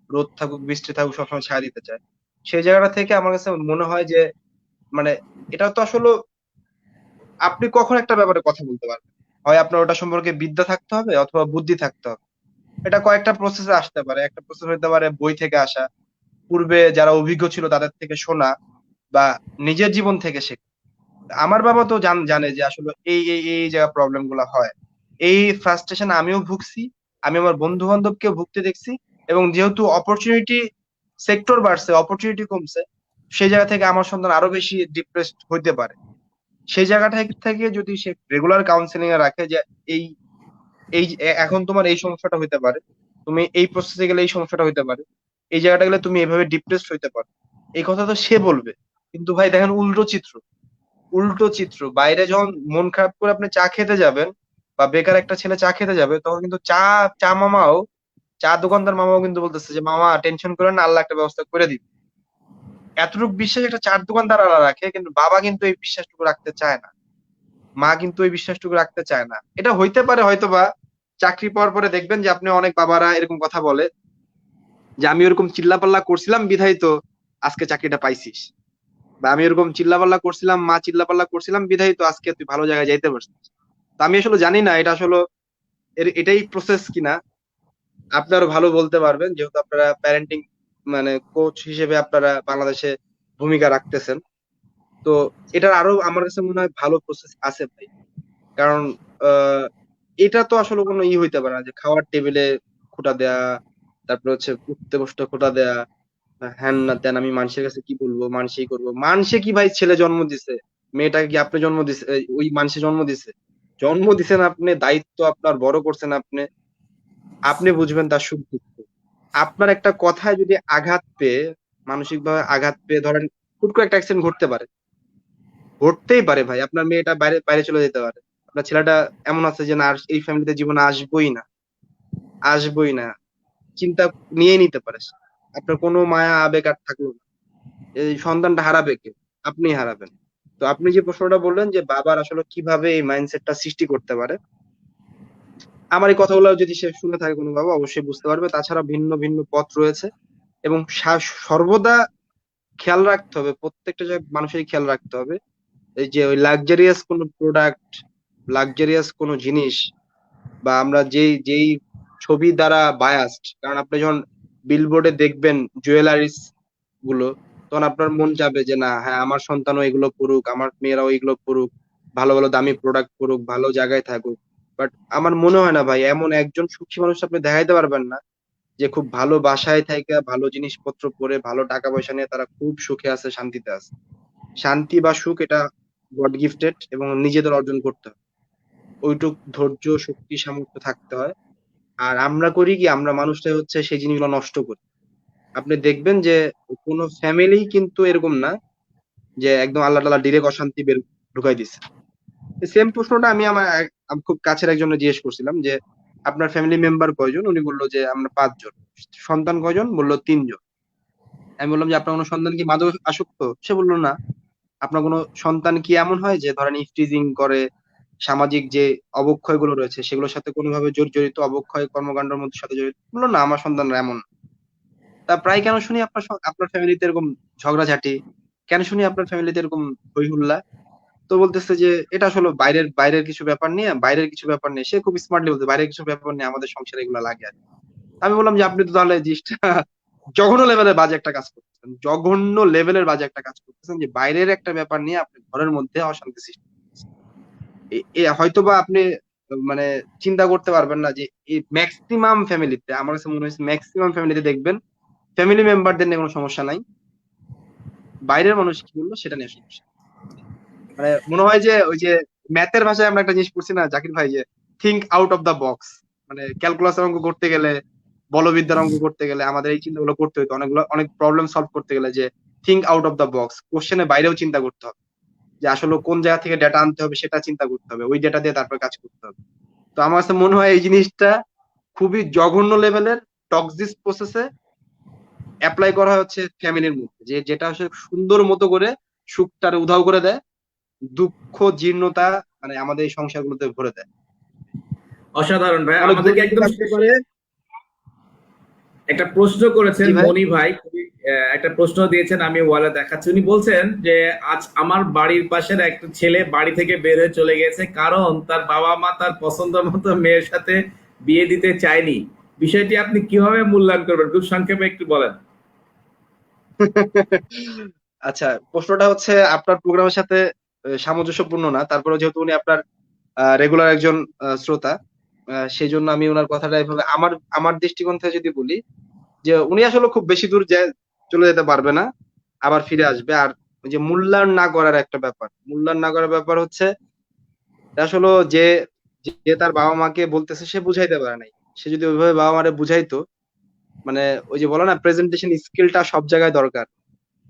রোদ থাকুক বৃষ্টি থাকুক সবসময় ছায়া দিতে চায়। সেই জায়গাটা থেকে আমার কাছে মনে হয় যে মানে এটা তো আসলে আপনি কখন একটা ব্যাপারে কথা বলতে পারবেন? হয় আপনার ওটা সম্পর্কে বিদ্যা থাকতে হবে অথবা বুদ্ধি থাকতে হবে। এটা কয়েকটা প্রসেসে আসতে পারে। একটা প্রসেস হতে পারে বই থেকে আসা, পূর্বে যারা অভিজ্ঞ ছিল তাদের থেকে শোনা, বা নিজের জীবন থেকে শেখা। আমার বাবা তো জানে যে আসলে এই জায়গা প্রবলেম গুলা হয়। এই ফ্রাস্ট্রেশন আমিও ভুগছি, আমি আমার বন্ধু বান্ধবকেও ভুগতে দেখছি। এবং যেহেতু অপরচুনিটি সেক্টর বাড়ছে, অপরচুনিটি কমছে, সেই জায়গা থেকে আমার সন্তান আরো বেশি ডিপ্রেসড হইতে পারে। সেই জায়গাটা থেকে যদি সে রেগুলার কাউন্সিলিং এ রাখে যে এই এই এখন তোমার এই সমস্যাটা হইতে পারে, তুমি এই প্রসেসে গেলে এই সমস্যাটা হইতে পারে, এই জায়গাটা গেলে তুমি এভাবে ডিপ্রেসড হইতে পারো, এই কথা তো সে বলবে। কিন্তু ভাই দেখেন উল্টো চিত্র, উল্টো চিত্র বাইরে যখন মন খারাপ করে আপনি চা খেতে যাবেন, বা বেকার একটা ছেলে চা খেতে যাবে, তখন কিন্তু চা চা মামাও, চা দোকানদার মামাও কিন্তু বলতেছে যে মামা টেনশন করেন না, আল্লাহ একটা ব্যবস্থা করে দিবে। এতটুকু বিশ্বাস একটা চার দোকানদার রাখে, কিন্তু বাবা কিন্তু এই বিশ্বাসটুকু রাখতে চায় না, মা কিন্তু এই বিশ্বাসটুকু রাখতে চায় না। এটা হইতে পারে হয়তোবা চাকরি পাওয়ার পরে দেখবেন যে আপনি অনেক বাবারা এরকম কথা বলে যে আমি ওরকম চিল্লাপাল্লা করছিলাম বিধায় তো আজকে চাকরিটা পাইছিস, বা আমি এরকম চিল্লাপাল্লা করছিলাম, মা চিল্লাপাল্লা করছিলাম বিধায় তো আজকে তুই ভালো জায়গায় যাইতে পারছিস। তো আমি আসলে জানি না এটা আসলে এটাই প্রসেস কিনা, আপনারা ভালো বলতে পারবেন যেহেতু আপনারা প্যারেন্টিং মানে কোচ হিসেবে আপনারা বাংলাদেশে ভূমিকা রাখতেছেন। তো এটার আরো আমার কাছে মনে হয় ভালো প্রসেস আছে ভাই। কারণ আহ এটা তো আসলে কোনো হইতে পারে না যে খাওয়ার টেবিলে খোঁটা দেয়া, তারপরে হচ্ছে উঠতে বসতে খোঁটা দেয়া, হ্যান না তেন, আমি মানুষের কাছে কি বলবো, মানুষই করবো। মানুষে কি ভাই ছেলে জন্ম দিছে, মেয়েটাকে কি আপনি জন্ম দিছে, ওই মানুষে জন্ম দিছে? জন্ম দিছেন আপনি, দায়িত্ব আপনার, বড় করছেন আপনি, আপনি বুঝবেন তার সুখ দুঃখ। আপনার একটা কথায় যদি আঘাত পেয়ে, মানসিক ভাবে আঘাত পেয়ে ধরেন হুট করে একটা অ্যাক্সিডেন্ট ঘটতে পারে, ঘটতেই পারে ভাই, আপনার মেয়েটা বাইরে বাইরে চলে যেতে পারে, আপনার ছেলেটা এমন আছে যে না আর এই ফ্যামিলিতে জীবনে আসবোই না, আসবোই না, চিন্তা নিয়ে নিতে পারে সে। আপনার কোনো মায়া আবেগ আর থাকলো না, এই সন্তানটা হারাবে কে? আপনি হারাবেন। তো আপনি যে প্রশ্নটা বললেন যে বাবার আসলে কিভাবে এই মাইন্ডসেটটা সৃষ্টি করতে পারে, আমার এই কথাগুলো যদি সে শুনে থাকে কোনো বাবা অবশ্যই বুঝতে পারবে। তাছাড়া ভিন্ন ভিন্ন পথ রয়েছে, এবং সর্বদা খেয়াল রাখতে হবে, প্রত্যেকটা মানুষেরই খেয়াল রাখতে হবে এই যে ওই লাক্সারিয়াস কোনো প্রোডাক্ট, লাক্সারিয়াস কোনো জিনিস, বা আমরা যেই যেই ছবি দ্বারা বায়াসড। কারণ আপনি যখন বিলবোর্ডে দেখবেন জুয়েলারিস গুলো, তখন আপনার মন চাবে যে না হ্যাঁ আমার সন্তানও এগুলো পড়ুক, আমার মেয়েরাও এগুলো পড়ুক, ভালো ভালো দামি প্রোডাক্ট পড়ুক, ভালো জায়গায় থাকুক। বাট আমার মনে হয় না ভাই এমন একজন সুখী মানুষ আপনি দেখাইতে পারবেন না যে খুব ভালো বাসায় থেকে ভালো জিনিসপত্র পরে ভালো টাকা পয়সা নিয়ে তারা খুব সুখে আছে, শান্তিতে আছে। শান্তি বা সুখ এটা গড গিফটেড, এবং নিজেদের অর্জন করতে হয়। ওইটুক ধৈর্য, শক্তি, সামর্থ্য থাকতে হয়। আর আমরা করি কি, আমরা মানুষটাই হচ্ছে সেই জিনিসগুলো নষ্ট করি। আপনি দেখবেন যে কোনো ফ্যামিলি কিন্তু এরকম না যে একদম আল্লাহ তাআলা ডিরেক্ট অশান্তি ঢুকাই দিচ্ছে। সেম প্রশ্নটা আমি আমার খুব কাছের একজনের জিজ্ঞেস করছিলাম যে আপনার ফ্যামিলি মেম্বার কয়জন, উনি বললো যে আমরা 5 জন। সন্তান কয়জন, বললো 3 জন। আমি বললাম যে আপনার কোনো সন্তান কি মাদক আসক্ত? সে বললো না। আপনার কোনো সন্তান কি এমন হয় যে ধরেন ইফটিজিং করে, সামাজিক যে অবক্ষয়গুলো রয়েছে সেগুলোর সাথে কোনোভাবে জড়িত, অবক্ষয় কর্মকাণ্ডের মধ্যে সাথে জড়িত? বললো না, আমার সন্তানরা এমন না। তা প্রায় কেন শুনি আপনার ফ্যামিলিতে এরকম ঝগড়াঝাটি, কেন শুনি আপনার ফ্যামিলিতে এরকম হই হুল্লা? তো বলতেছে যে এটা আসলে বাইরের বাইরের কিছু ব্যাপার নিয়ে, বাইরের কিছু ব্যাপার নিয়ে, সে খুব স্মার্টলি বলতে বাইরের কিছু ব্যাপার নিয়ে আমাদের সংসারে এগুলো লাগে আর কি। আমি বললাম যে আপনি তো তাহলে জিনিসটা জঘন্য লেভেলের বাজে একটা কাজ করতেছেন, জঘন্য লেভেলের বাজে একটা কাজ করতেছেন, যে বাইরের একটা ব্যাপার নিয়ে আপনি ঘরের মধ্যে অশান্তি সৃষ্টি করতেছেন। হয়তোবা আপনি মানে চিন্তা করতে পারবেন না যে এই ম্যাক্সিমাম ফ্যামিলিতে, আমার কাছে মনে হয়েছে ম্যাক্সিমাম ফ্যামিলিতে দেখবেন ফ্যামিলি মেম্বারদের নিয়ে কোনো সমস্যা নাই, বাইরের মানুষ কি বললো সেটা নিয়ে সমস্যা। মানে মনে হয় যে ওই যে ম্যাথের ভাষায় আমরা একটা জিনিস পড়ছি না জাকির ভাই, যে think out of the box. মানে ক্যালকুলাসের অঙ্ক করতে গেলে, বলবিদ্যার অঙ্ক করতে গেলে আমাদের এই চিন্তাগুলো করতে হতো, অনেক প্রবলেম সলভ করতে গেলে, যে think out of the box, কোশ্চেনের বাইরেও চিন্তা করতে হবে, যে আসলে কোন জায়গা থেকে ডেটা আনতে হবে সেটা চিন্তা করতে হবে, ওই ডেটা দিয়ে তারপর কাজ করতে হবে। তো আমার কাছে মনে হয় এই জিনিসটা খুবই জঘন্য লেভেলের টক্সিক প্রসেসে অ্যাপ্লাই করা হচ্ছে ফ্যামিলির মধ্যে, যে যেটা আসলে সুন্দর মতো করে সুখটার উধাও করে দেয়, দুঃখ জীর্ণতা মানে আমাদের এই সংসারগুলোতে ভরে দেয়। অসাধারণ ভাই, অনেক আমাদেরকে দুর্নীতি একদম থাকতে পারে। একটা প্রশ্ন করেছেন জি ভাই। মনি ভাই, খুবই একটা প্রশ্ন দিয়েছেন, আমি ওয়ালে দেখাচ্ছি। উনি বলছেন যে আজ আমার বাড়ির পাশের একটা ছেলে বাড়ি থেকে বের হয়ে চলে গেছে, কারণ তার বাবা মা তার পছন্দ মতো মেয়ের সাথে বিয়ে দিতে চায়নি। বিষয়টি আপনি কিভাবে মূল্যায়ন করবেন, খুব সংক্ষেপে একটু বলেন। আচ্ছা, প্রশ্নটা হচ্ছে আপনার প্রোগ্রামের সাথে সামঞ্জস্যপূর্ণ না, তারপরে যেহেতু উনি আপনার রেগুলার একজন শ্রোতা, সেই জন্য আমি ওনার কথাটা এভাবে আমার আমার দৃষ্টিকোণ থেকে যদি বলি, যে উনি আসলে খুব বেশি দূর চলে যেতে পারবে না, আবার ফিরে আসবে। আর ওই যে মূল্যায়ন না করার একটা ব্যাপার, মূল্যায়ন না করার ব্যাপার হচ্ছে আসলে যে যে তার বাবা মাকে বলতেছে সে বুঝাইতে পারে নাই, সে যদি ওইভাবে বাবা মারে বুঝাইতো, মানে ওই যে বলে না প্রেজেন্টেশন স্কিলটা সব জায়গায় দরকার,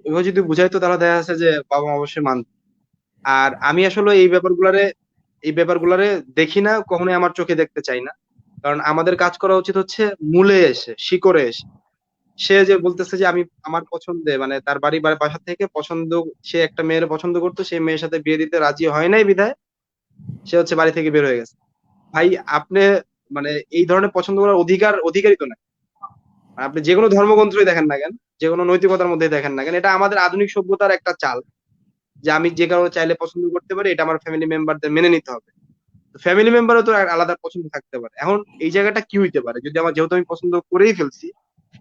ওইভাবে যদি বুঝাইতো তাহলে দেখা যাচ্ছে যে বাবা মা অবশ্যই মানত। আর আমি আসলে এই ব্যাপারগুলারে দেখি না, কখনোই আমার চোখে দেখতে চাই না। কারণ আমাদের কাজ করা উচিত হচ্ছে মূলে এসে, শিকড়ে এসে। সে যে বলতেছে যে আমি আমার পছন্দে, মানে তার বাসা থেকে পছন্দ, সে একটা মেয়ের পছন্দ করতো, সেই মেয়ের সাথে বিয়ে দিতে রাজি হয় নাই বিধায় সে হচ্ছে বাড়ি থেকে বের হয়ে গেছে। ভাই, আপনি মানে এই ধরনের পছন্দ করার অধিকারই তো না। আপনি যে কোনো ধর্মগ্রন্থই দেখেন না কেন, যে কোনো নৈতিকতার মধ্যে দেখেন না কেন, এটা আমাদের আধুনিক সভ্যতার একটা চাল, যে আমি যে কারণে চাইলে পছন্দ করতে পারি, এটা আমার ফ্যামিলি মেম্বারদের মেনে নিতে হবে। ফ্যামিলি মেম্বারও তো এক আলাদা পছন্দ থাকতে পারে। এখন এই জায়গাটা কি হইতে পারে, যদি আমার, যেহেতু আমি পছন্দ করেই ফেলছি,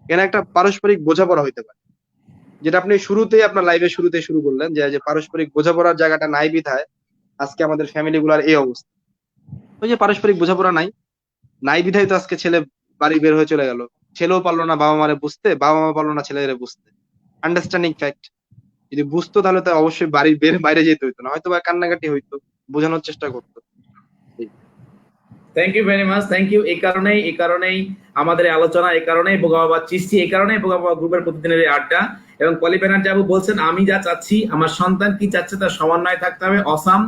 এখানে একটা পারস্পরিক বোঝাপড়া হইতে পারে, যেটা আপনি শুরুতেই আপনার লাইভের শুরুতে শুরু করলেন, যে যে পারস্পরিক বোঝাপড়ার জায়গাটা নাই বিধায় আজকে আমাদের ফ্যামিলি গুলার এই অবস্থা। ওই যে পারস্পরিক বোঝাপড়া নাই, নাই বিধায় তো আজকে ছেলে বাড়ি বের হয়ে চলে গেল। ছেলেও পারলো না বাবা মারে বুঝতে, বাবা মা পারলো না ছেলেদের বুঝতে। Understanding fact. যদি বুঝতো তাহলে তো অবশ্যই বাড়ির বাইরে যেতে হইতো না, হয়তো বা কান্নাকাটি হইতো, বোঝানোর চেষ্টা করতো। Thank you very much, thank you. এই কারণেই আমাদের এই আলোচনা, এই কারণেই বোকা বাবা চিস্তি, এই কারণেই বোকা বাবা গ্রুপের প্রতিদিনের এই আড্ডা। এবং পলি ব্যানার্জি আপু বলছেন, আমি যা চাচ্ছি, আমার সন্তান কি চাচ্ছে তার সমন্বয় থাকতে হবে। অসাম,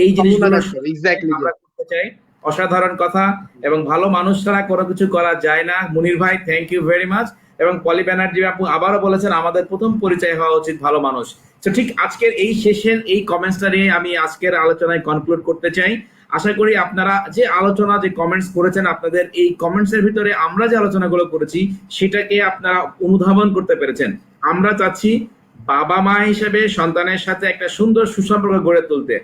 এই জিনিসগুলো এক্স্যাক্টলি। আমরা করতে চাই। অসাধারণ কথা, এবং ভালো মানুষ ছাড়া কোনো কিছু করা যায় না। মুনির ভাই, থ্যাংক ইউ ভেরি মাচ। এবং পলি ব্যানার্জি আপু আবারও বলেছেন, আমাদের প্রথম পরিচয় হওয়া উচিত ভালো মানুষ। তো ঠিক আজকের এই সেশন, এই কমেন্টসটা নিয়ে আমি আজকের আলোচনায় কনক্লুড করতে চাই। আশা করি আপনারা যে আলোচনা, যে কমেন্টস করেছেন, আপনাদের এই কমেন্টস এর ভিতরে আমরা যে আলোচনাগুলো করেছি সেটাকে আপনারা অনুধাবন করতে পেরেছেন। আমরা চাচ্ছি বাবা মা হিসেবে সন্তানের সাথে একটা সুন্দর সুসম্পর্ক গড়ে তুলতে।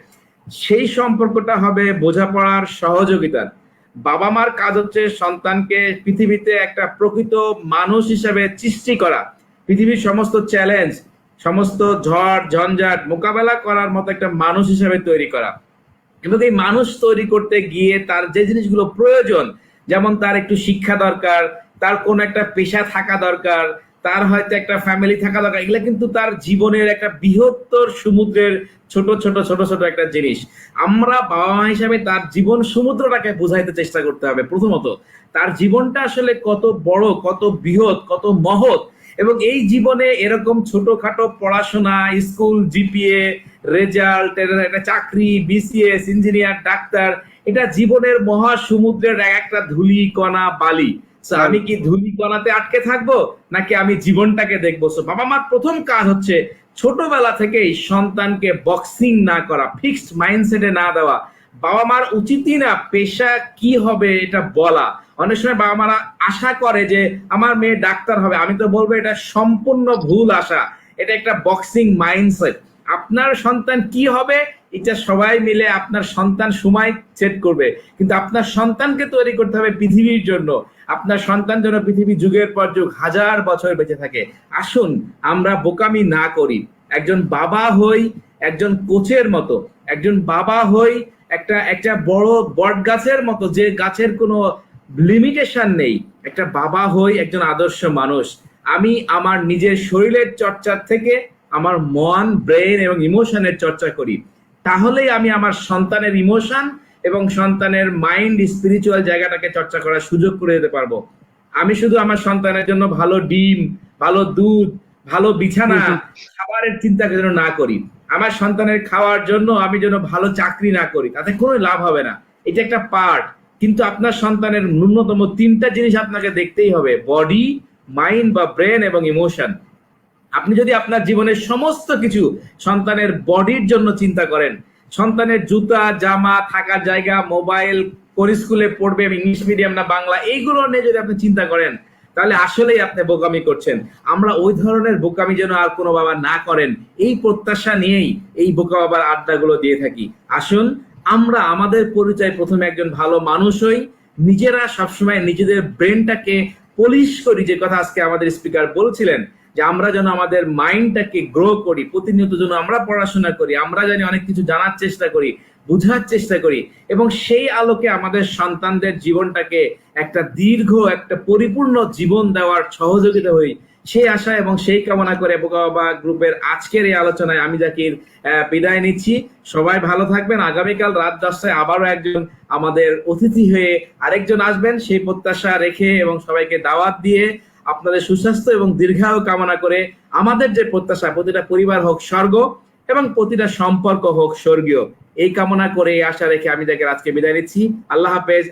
সেই সম্পর্কটা হবে বোঝাপড়ার, সহযোগিতার। বাবা মার কাজ হচ্ছে সন্তানকে পৃথিবীতে একটা প্রকৃত মানুষ হিসেবে সৃষ্টি করা, পৃথিবীর সমস্ত চ্যালেঞ্জ, সমস্ত ঝড় ঝঞ্ঝাট মোকাবেলা করার মতো একটা মানুষ হিসেবে তৈরি করা। এবং এই মানুষ তৈরি করতে গিয়ে তার যে জিনিসগুলো প্রয়োজন, যেমন তার একটু শিক্ষা দরকার, তার কোন একটা পেশা থাকা দরকার, তার হয়তো একটা ফ্যামিলি থাকা দরকার, এগুলো কিন্তু তার জীবনের একটা বৃহত্তর সমুদ্রের ছোট ছোট ছোট ছোট একটা জিনিস। আমরা বাবা মা হিসাবে তার জীবন সমুদ্রটাকে বোঝাইতে চেষ্টা করতে হবে। প্রথমত তার জীবনটা আসলে কত বড়, কত বৃহৎ, কত মহৎ। এবং এই জীবনে এরকম ছোটখাটো পড়াশোনা, স্কুল, জিপিএ, রেজাল্ট, একটা চাকরি, বিসিএস, ইঞ্জিনিয়ার, ডাক্তার, এটা জীবনের মহা সমুদ্রের একটা ধূলি কণা বালি। আমি কি ধূলি কণাতে আটকে থাকবো, নাকি আমি জীবনটাকে দেখবো? বাবা মার প্রথম কাজ হচ্ছে ছোটবেলা থেকেই সন্তানকে বক্সিং না করা, ফিক্সড মাইন্ডসেটে না দেওয়া। বাবা মার উচিতই না পেশা কি হবে এটা বলা। অনেক সময় বাবা মারা আশা করে যে আমার মেয়ে ডাক্তার হবে, আমি তো বলবো এটা সম্পূর্ণ ভুল আশা। এটা একটা বক্সিং মাইন্ডসেট। আপনার সন্তান কি হবে এটা সবাই মিলে আপনার সন্তান সময় সেট করবে, কিন্তু আপনার সন্তানকে তৈরি করতে হবে পৃথিবীর জন্য। আপনার সন্তান যেন পৃথিবী যুগের পর যুগ, হাজার বছর বেঁচে থাকে। আসুন আমরা বোকামি না করি, একজন বাবা হই একজন কোচের মতো, একজন বাবা হই একটা বড় বট গাছের মতো, যে গাছের কোনো লিমিটেশন নেই। একটা বাবা হই একজন আদর্শ মানুষ। আমি আমার নিজের শরীরের চর্চার থেকে আমার মন, ব্রেন এবং ইমোশনের চর্চা করি, তাহলেই আমি আমার সন্তানের ইমোশন এবং সন্তানের মাইন্ড, স্পিরিচুয়াল জায়গাটাকে চর্চা করার সুযোগ করে দিতে পারবো। আমি শুধু আমার সন্তানের জন্য ভালো ডিম, ভালো দুধ, ভালো বিছানা, খাবারের চিন্তা যেন না করি, আমার সন্তানের খাওয়ার জন্য আমি যেন ভালো চাকরি না করি, তাতে কোনো লাভ হবে না। এটা একটা পার্ট। কিন্তু আপনার সন্তানের ন্যূনতম 3টা জিনিস আপনাকে দেখতেই হবে: বডি, মাইন্ড বা ব্রেন এবং ইমোশন। আপনি যদি আপনার জীবনের সমস্ত কিছু সন্তানের বডির জন্য চিন্তা করেন, সন্তানের জুতা, জামা, থাকার জায়গা, মোবাইল, কোন স্কুলে পড়বে, ইংলিশ মিডিয়াম না বাংলা, এইগুলো নিয়ে যদি আপনি চিন্তা করেন, তাহলে আসলেই আপনি বোকামি করছেন। আমরা ওই ধরনের বোকামি যেন আর কোনো বাবা না করেন, এই প্রত্যাশা নিয়েই এই বোকা বাবার আড্ডাগুলো দিয়ে থাকি। আসুন আমরা আমাদের পরিচয় প্রথমে একজন ভালো মানুষ হই, নিজেরা সবসময় নিজেদের ব্রেনটাকে পলিশ করি, যে কথা আজকে আমাদের স্পিকার বলছিলেন, যে আমরা যেন আমাদের মাইন্ডটাকে গ্রো করি, প্রতিনিয়ত যেন আমরা পড়াশোনা করি, আমরা জানি অনেক কিছু জানার চেষ্টা করি, বুঝার চেষ্টা করি, এবং সেই আলোকে আমাদের সন্তানদের জীবনটাকে একটা দীর্ঘ, একটা পরিপূর্ণ জীবন দেওয়ার সহযোগিতা হই, সেই আশা এবং সেই কামনা করে বোকা বাবা গ্রুপের আজকের এই আলোচনায় আমি জাকির বিদায় নিচ্ছি। সবাই ভালো থাকবেন। আগামীকাল রাত 10টায় আবারও একজন আমাদের অতিথি হয়ে আরেকজন আসবেন, সেই প্রত্যাশা রেখে এবং সবাইকে দাওয়াত দিয়ে আপনাদের সুস্বাস্থ্য এবং দীর্ঘায়ু কামনা করে আমাদের যে প্রত্যাশা, প্রতিটা পরিবার হোক স্বর্গ এবং প্রতিটা সম্পর্ক হোক স্বর্গীয়, এই কামনা করে, এই আশা রেখে আমি জাকির আজকে বিদায় নিচ্ছি। আল্লাহ হাফেজ।